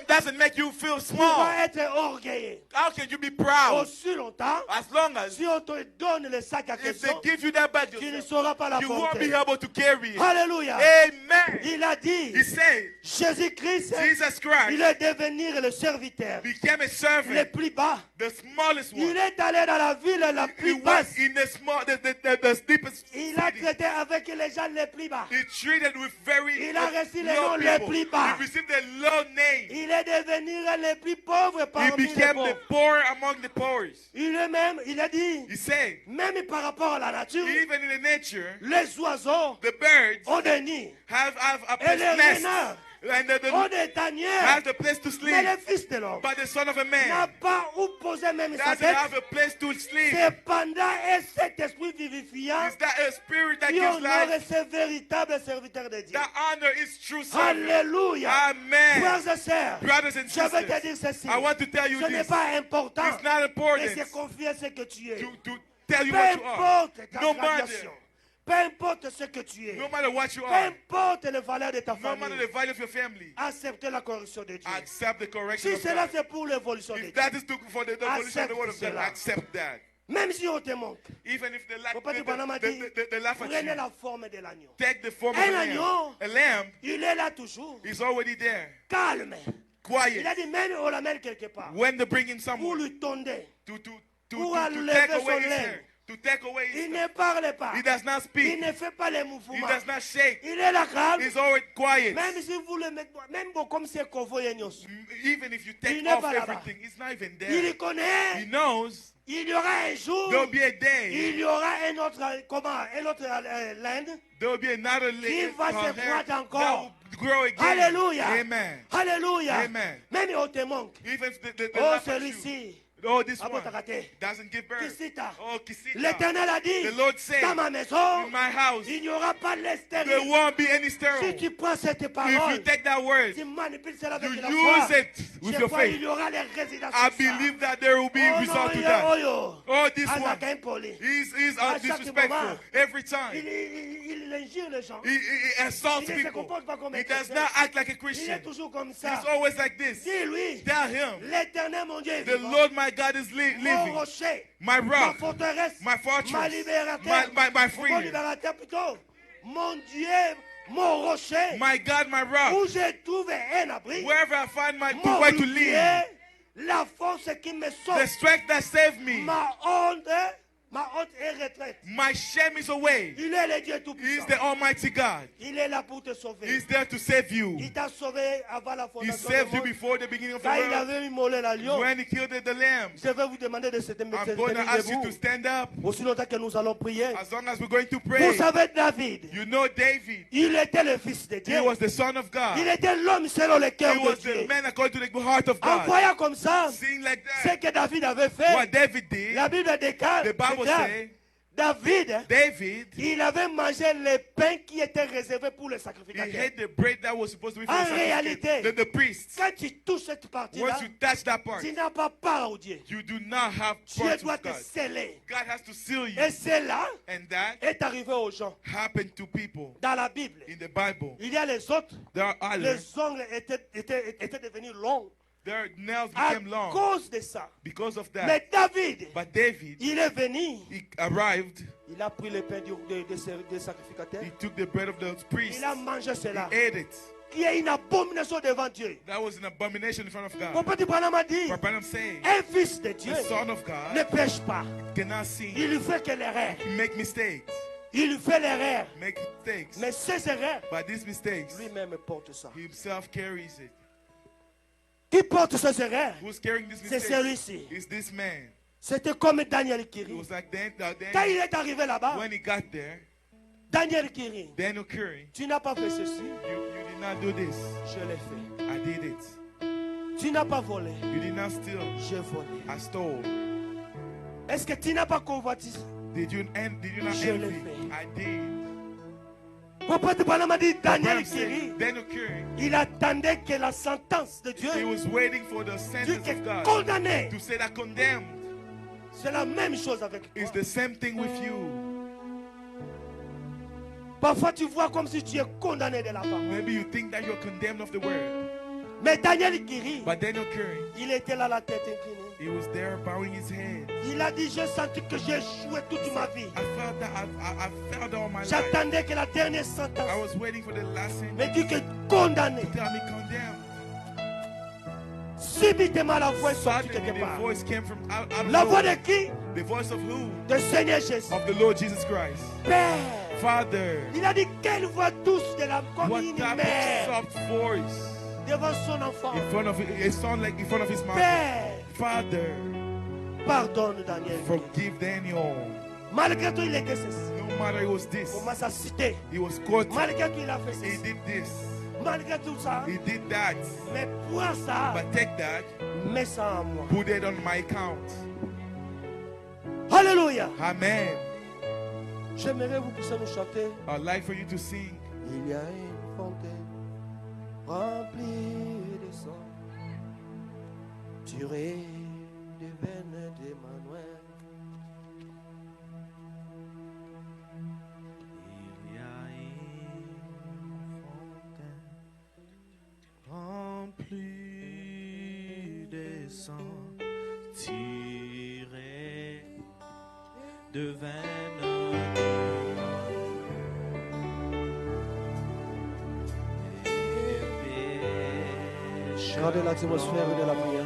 Doesn't make you feel Pourquoi small. être orgueilleux? How can you be proud? Aussi longtemps, As long as si on te donne le sac à if they question, give you that badge, tu ne yourself, sauras pas la you won't be porter. able to carry it. Alléluia. Amen. Il a dit, He said, Jésus-Christ, Jesus il Christ est devenu le serviteur serviteur became a le servant, plus bas. the smallest one. Il est allé dans la ville la He plus went basse. in the steepest Il a city. traité avec les gens les plus bas. He treated with very Il a reçu les low noms les people. plus bas. He received a low name. Il est devenu le plus pauvre He parmi les became the pauvres. poor among the poor. Il a dit, He said, même par rapport à la nature, even in the nature, les oiseaux the birds ont des nids. have a Et place les nest. renards And ont the des tanières. has the place to sleep. Mais le fils de l'homme But the son of a n'a man pas où poser même sa doesn't tête. have a place to sleep. Cependant, et cet esprit vivifiant Is that a spirit that qui gives honore life? ce véritable serviteur de Dieu. That honor is true service. Alléluia. Amen. Frères et sœurs, Brothers and je veux te sisters, dire ceci. I want to tell you Ce n'est this. pas important. It's not Mais important c'est confier ce que tu es. to tell you Peu what you are. importe ta No matter, graduation. Peu importe ce que tu es. no matter what you Peu are, importe les valeurs de ta no matter famille. the value of your family, Acceptez la correction de Dieu. accept the correction Si of cela God. c'est pour l'évolution de If Dieu. that is for the evolution of the word of God, cela. accept that. Même si on te manque. Even if the Papa du Panama dit, laugh at prenez you, la forme de l'agneau. take the form of Un a agneau. lamb. A lamb Il est là toujours. is already there, Calme. Il quiet. a dit même on l'amène quelque part. When they bring in Pour someone lui tonder. to Pour take enlever away son his lait. hair, to take away his Il hair. ne parle pas. He does not Il speak. ne fait pas les He mouvements. does not shake. Il est là calme. He's always quiet. Même si vous le mettez, même comme c'est qu'on voit Yenios. Even if you Il take n'est off pas là-bas. everything, it's not even Il there. y connaît. He knows Il y aura un jour. there'll be a day, Il y aura un autre, un autre land. there'll be another Qui lady va se croître that encore. will grow again. Alléluia. Amen. Alléluia. Amen. Même on te manque. Even if the Oh, laugh at you. celui-ci. Oh, this Ah, one bon, t'as raté. doesn't give birth. Kisita. Oh, Kisita. L'Éternel a dit, The Lord said, dans ma maison, in my house, il n'y aura pas de there stérile. won't be any Si sterile. tu prends cette If parole, you take that word, tu manipules cela avec you la foi, use it with je your crois qu'il faith, y aura les résidences. I believe that there will be Oh result non, to il est that. oyo. Oh, this Ah, one, ça impoli. he's À chaque disrespectful moment, every time. Il injure les gens. He insults Il ne se people. comporte pas comme un He does chrétien. not act like a Il est Christian. toujours comme ça. He's always like this. Dis-lui, Tell him, l'Éternel mon Dieu est the vivant. Lord my God is Mon living. rocher, My ma rock, forteresse, my fortress, ma libérateur, my mon freedom, libérateur plutôt, mon Dieu, mon rocher, my God, my rock. où je trouve un abri, Wherever I find my mon way to bouclier, live, la force qui me the sauve, strength that saved me, ma honte est retraite. my shame is away. Il est le Dieu He's tout-puissant. the Almighty God. Il est là pour te sauver. He's there to save you. Il t'a sauvé avant la He fondation saved du you monde. before the beginning of the Quand il world. avait immolé la lion, When he killed the lamb, je vais vous demander de se I'm going to tenir ask you debout. to stand up. Aussi longtemps que nous allons prier. As long as we're going to Vous pray. savez, David, You know David. il était le fils de He Dieu. was the son of God. Il était l'homme selon le He cœur de was Dieu. the man according to the heart of En God. voyant comme ça, Seeing like ce that, que David avait what fait, David did, la Bible déclare, the Bible says, David, David, il avait mangé le pain qui était réservé pour les he sacrificateurs. had the bread that was supposed to be for En the sacrifice. réalité, The priests. Quand tu touches cette partie-là, Once you touch that part, tu n'as pas part au Dieu. you do not have Dieu part doit with te God. sceller. God has to seal you. Et cela And that est arrivé aux gens. happened to people Dans la Bible, in the Bible. il y a les autres. There are others. Les ongles étaient devenus longs Their nails à became long cause de ça. because of that. Mais David, But David, il est venu. he arrived, Il a pris le pain des sacrificateurs. he took the bread of the priests, Il a mangé he cela. ate it. Qui est une abomination devant Dieu. That was an abomination in front of Mon God. petit Branham a dit, But I'm saying, un fils de Dieu the Son of ne God pêche pas. cannot sin, Il fait que l'erreur. make mistakes, Il fait l'erreur. make mistakes. Mais ces erreurs, But these mistakes, lui-même porte ça. he himself carries it. Qui porte ces erreurs? Who's carrying this C'est mistake? celui-ci. Is this man. C'était comme Daniel It Kiri. was like Quand il est arrivé là-bas, when he got there, Daniel Kiri, Daniel Curry, tu n'as pas fait ceci, you did not do this. je l'ai fait. I did it. Tu n'as pas volé, You did not steal. j'ai volé. I stole. Est-ce que tu n'as pas convoitisé? Did you not Je l'ai envy? fait. I did. Mon petit Branham a dit, Daniel Branham said, Kiri, Daniel Curry, il attendait que la sentence de Dieu, he was waiting for the Dieu sentence qui of est God condamné. to say that condemned. C'est la même chose avec It's toi. the same thing with you. Parfois tu vois comme si tu es condamné de la part. Maybe you think that you're condemned of the word. Mais Daniel Kiri, But Daniel Curry, il était là la tête inclinée. he was there bowing his head. Il a dit, j'ai senti que j'ai échoué toute ma vie. I felt that I felt all my life. J'attendais que la dernière I sentence was waiting for the last sentence me dit que condamné. to tell me condemned. Subitement la voix est sortie Suddenly quelque the part. voice came from out of La voix de nowhere. qui? The voice of who? De Seigneur Jésus. Of the Lord Jesus Christ. Père. Father. Il a dit quelle voix douce de la comme What une type mère of soft voice devant son enfant. in front of it sound like in front of his mouth. Père, Father, pardonne Daniel. forgive Daniel. Malgré tout, il était ceci. No matter it was this, On m'a cité. he was caught. Malgré tout, il a fait He ceci. did this. Malgré tout ça, He did that. mais prends ça, But take that, mets ça en moi. put it on my account. Alléluia. Amen. J'aimerais vous puissiez nous chanter. I'd like for you to sing. Il y a une fontaine remplie de sang, tirée des veines d'Emmanuel. Il y a une fontaine remplie de sang, tirée de veines d'Emmanuel. Regardez l'atmosphère de la prière.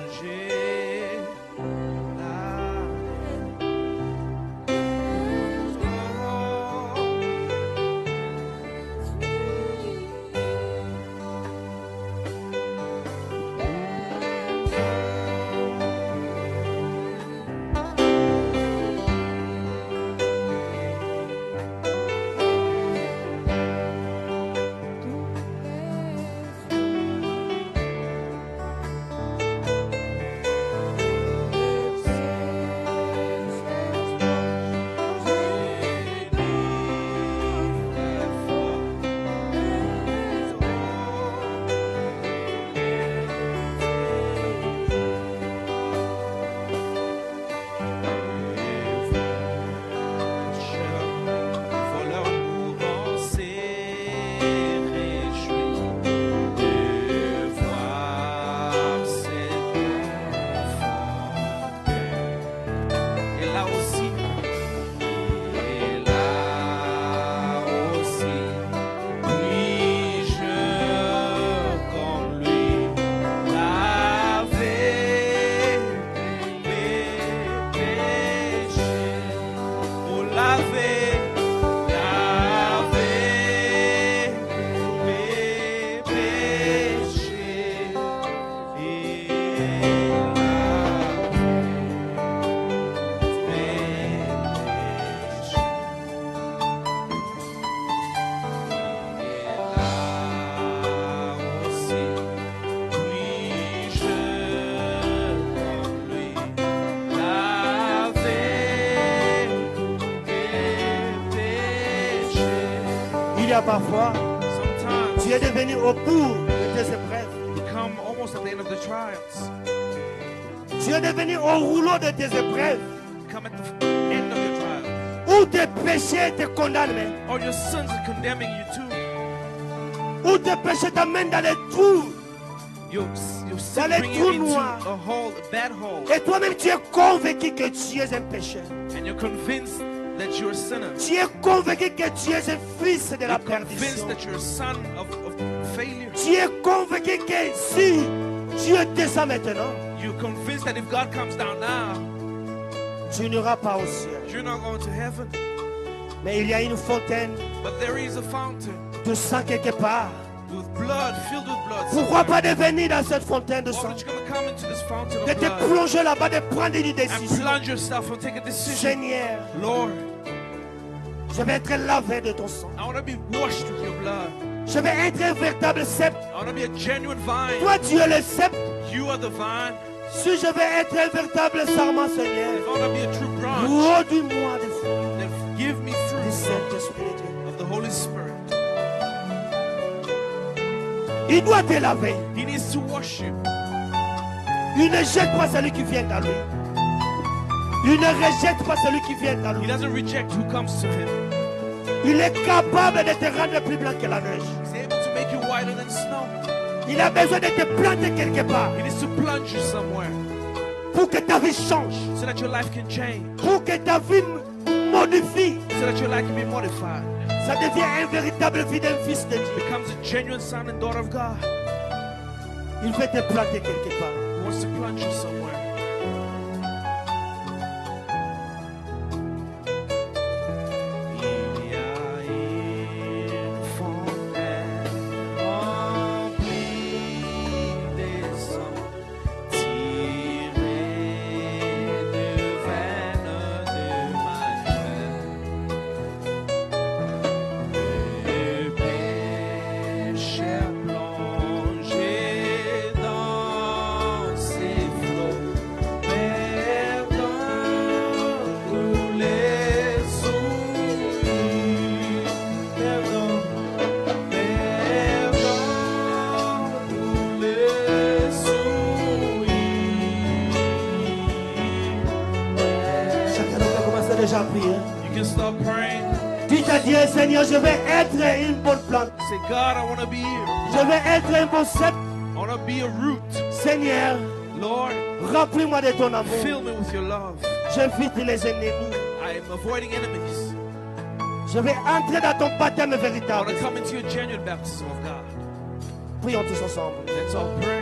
Parfois, tu es devenu au bout de tes épreuves. Come almost at the end of the trials. Tu es devenu au rouleau de tes épreuves. Come at the end of your trial. Où tes péchés te condamnent. Or your sins are condemning you too. Où tes péchés t'amènent dans les trous. Your sin les bring trous you into noirs. a hole, a bad hole. Et toi-même, tu es convaincu que tu es un pécheur. And you're convinced that you're a sinner. Tu es convaincu que tu es un fils de la You're convinced perdition. that you're a son of failure. Tu es convaincu que si Dieu descend maintenant, You're convinced that if God comes down now, tu n'iras pas au ciel. you're not going to heaven. Mais il y a une fontaine But there is a fountain de sang quelque part. with blood, filled with blood. Pourquoi pas de venir dans cette fontaine de Why sang? aren't you going to come into this fountain De of te blood plonger là-bas, de prendre une and décision. plunge yourself and take a decision? Seigneur, Lord, je vais être lavé de ton sang. I want to be washed with your blood. Je vais être un véritable sceptre. I want to be a genuine vine. Toi, tu es le sceptre. You are the vine. Si je vais être un véritable sarment, Seigneur, If I want to be a true branch, produis-moi des fruits then give me du fruit Saint-Esprit. of the Holy Spirit. Il doit te laver. He needs to wash you. Il ne jette pas celui qui vient à lui. Il ne rejette pas celui qui vient à He lui. doesn't reject who comes to him. Il est capable de te rendre plus blanc que la neige. He's able to make you whiter than snow. Il a besoin de te planter quelque part He needs to plunge you somewhere pour que ta vie change, so that your life can change, pour que ta vie modifie. so that your life can be modified. Ça devient un véritable vie d'un fils de Dieu. Becomes a genuine son and daughter of God. Il veut te planter quelque part. He wants to plunge you somewhere. Il y a une fontaine remplie des eaux tirées de veines de Manuel. Le pécheur plongé dans ses flots, perdant tous les soucis, perdant tous les soucis. Chacun d'entre vous commence déjà à prier. You can start praying. Dites à Dieu, Seigneur, je vais être une bonne plante. Say, God, I want to be here. Je vais être un bon cep. I want to be a root. Seigneur, Lord, remplis-moi de ton amour. fill me with your love. J'invite les ennemis. I am avoiding enemies. Je vais entrer dans ton baptême I want véritable. to come into your genuine baptism of God. Prions tous ensemble. Let's all pray.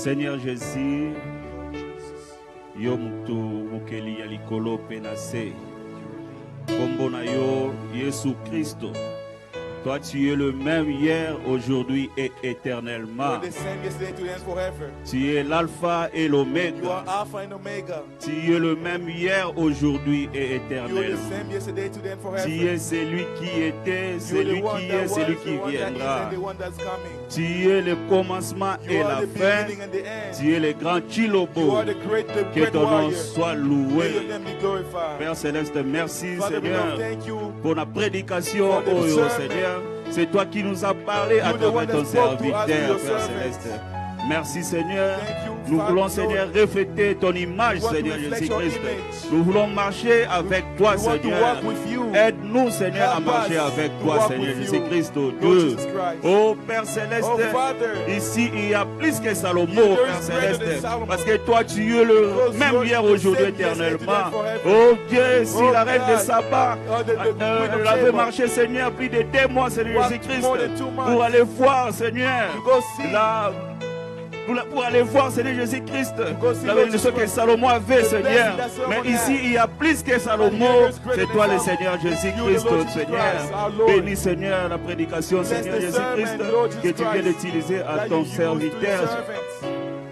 Seigneur Jésus, yo mutu mukeli ya likolo penase. Kombo na yo Yesu Christo. Toi, tu es le même hier, aujourd'hui et éternellement. Tu es l'alpha et l'oméga. Tu es le même hier, aujourd'hui et éternellement. Tu es celui qui était, celui qui est, celui qui viendra. Tu es le commencement et la fin. Tu es le grand Chilobo. Que ton nom soit loué. Père Céleste, merci Seigneur pour la prédication, oh Seigneur. C'est toi qui nous as parlé à travers ton serviteur, Père Céleste. Merci Seigneur. Nous voulons Seigneur refléter ton image, Seigneur Jésus-Christ. Nous voulons marcher avec toi, Seigneur. Aide-nous, Seigneur, à marcher avec toi, Seigneur Jésus-Christ, oh Dieu. Oh Père Céleste, ici il y a plus que Salomon, Père Céleste. Parce que toi tu es le même hier, aujourd'hui, éternellement. Oh Dieu, si la reine de Saba elle avait marché, Seigneur, plus de 2 mois, Seigneur Jésus-Christ, pour aller voir, Seigneur, pour aller voir Seigneur Jésus-Christ, la bénédiction que Salomon avait, Seigneur. Mais ici, il y a plus que Salomon. C'est toi le Seigneur Jésus-Christ, Seigneur. Bénis, Seigneur, la prédication, Seigneur Jésus-Christ, que tu viens d'utiliser à ton serviteur.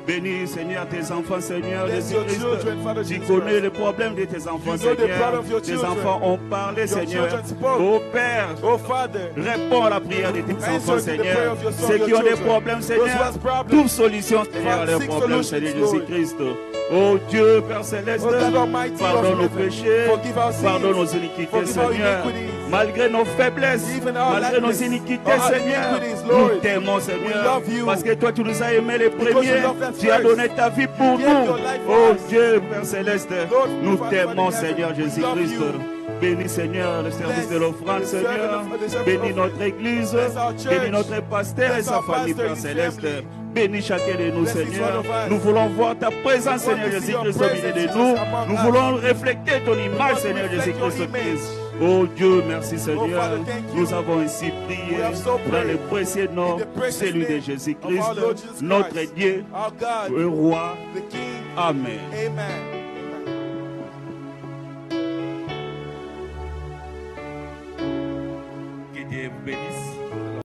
Bénis, Seigneur, tes enfants, Seigneur Jésus-Christ. Tu connais les problèmes de tes enfants, Seigneur. Tes enfants ont parlé, Seigneur. Oh Père, réponds à la prière de tes enfants, Seigneur. Ceux qui ont des problèmes, Seigneur, trouve solution, Seigneur, à leurs problèmes, Seigneur Jésus-Christ. Oh Dieu, Père Céleste, pardonne nos péchés, pardonne nos iniquités, Seigneur. Malgré nos faiblesses, malgré nos iniquités, Seigneur, nous t'aimons, Seigneur. Parce que toi, tu nous as aimés les premiers. Tu as donné ta vie pour nous. Oh Dieu, Père Céleste, nous t'aimons, Seigneur Jésus-Christ. Bénis, Seigneur, le service de l'offrande, Seigneur. Bénis notre église. Bénis notre pasteur et sa famille, Père Céleste. Bénis chacun de nous, Seigneur. Nous voulons voir ta présence, Seigneur Jésus-Christ, au milieu de nous. Nous voulons refléter ton image, Seigneur Jésus-Christ. Oh Dieu, merci, Seigneur. Nous avons ici prié dans le précieux nom, celui de Jésus-Christ, notre Dieu, le roi. Amen. Que Dieu vous bénisse.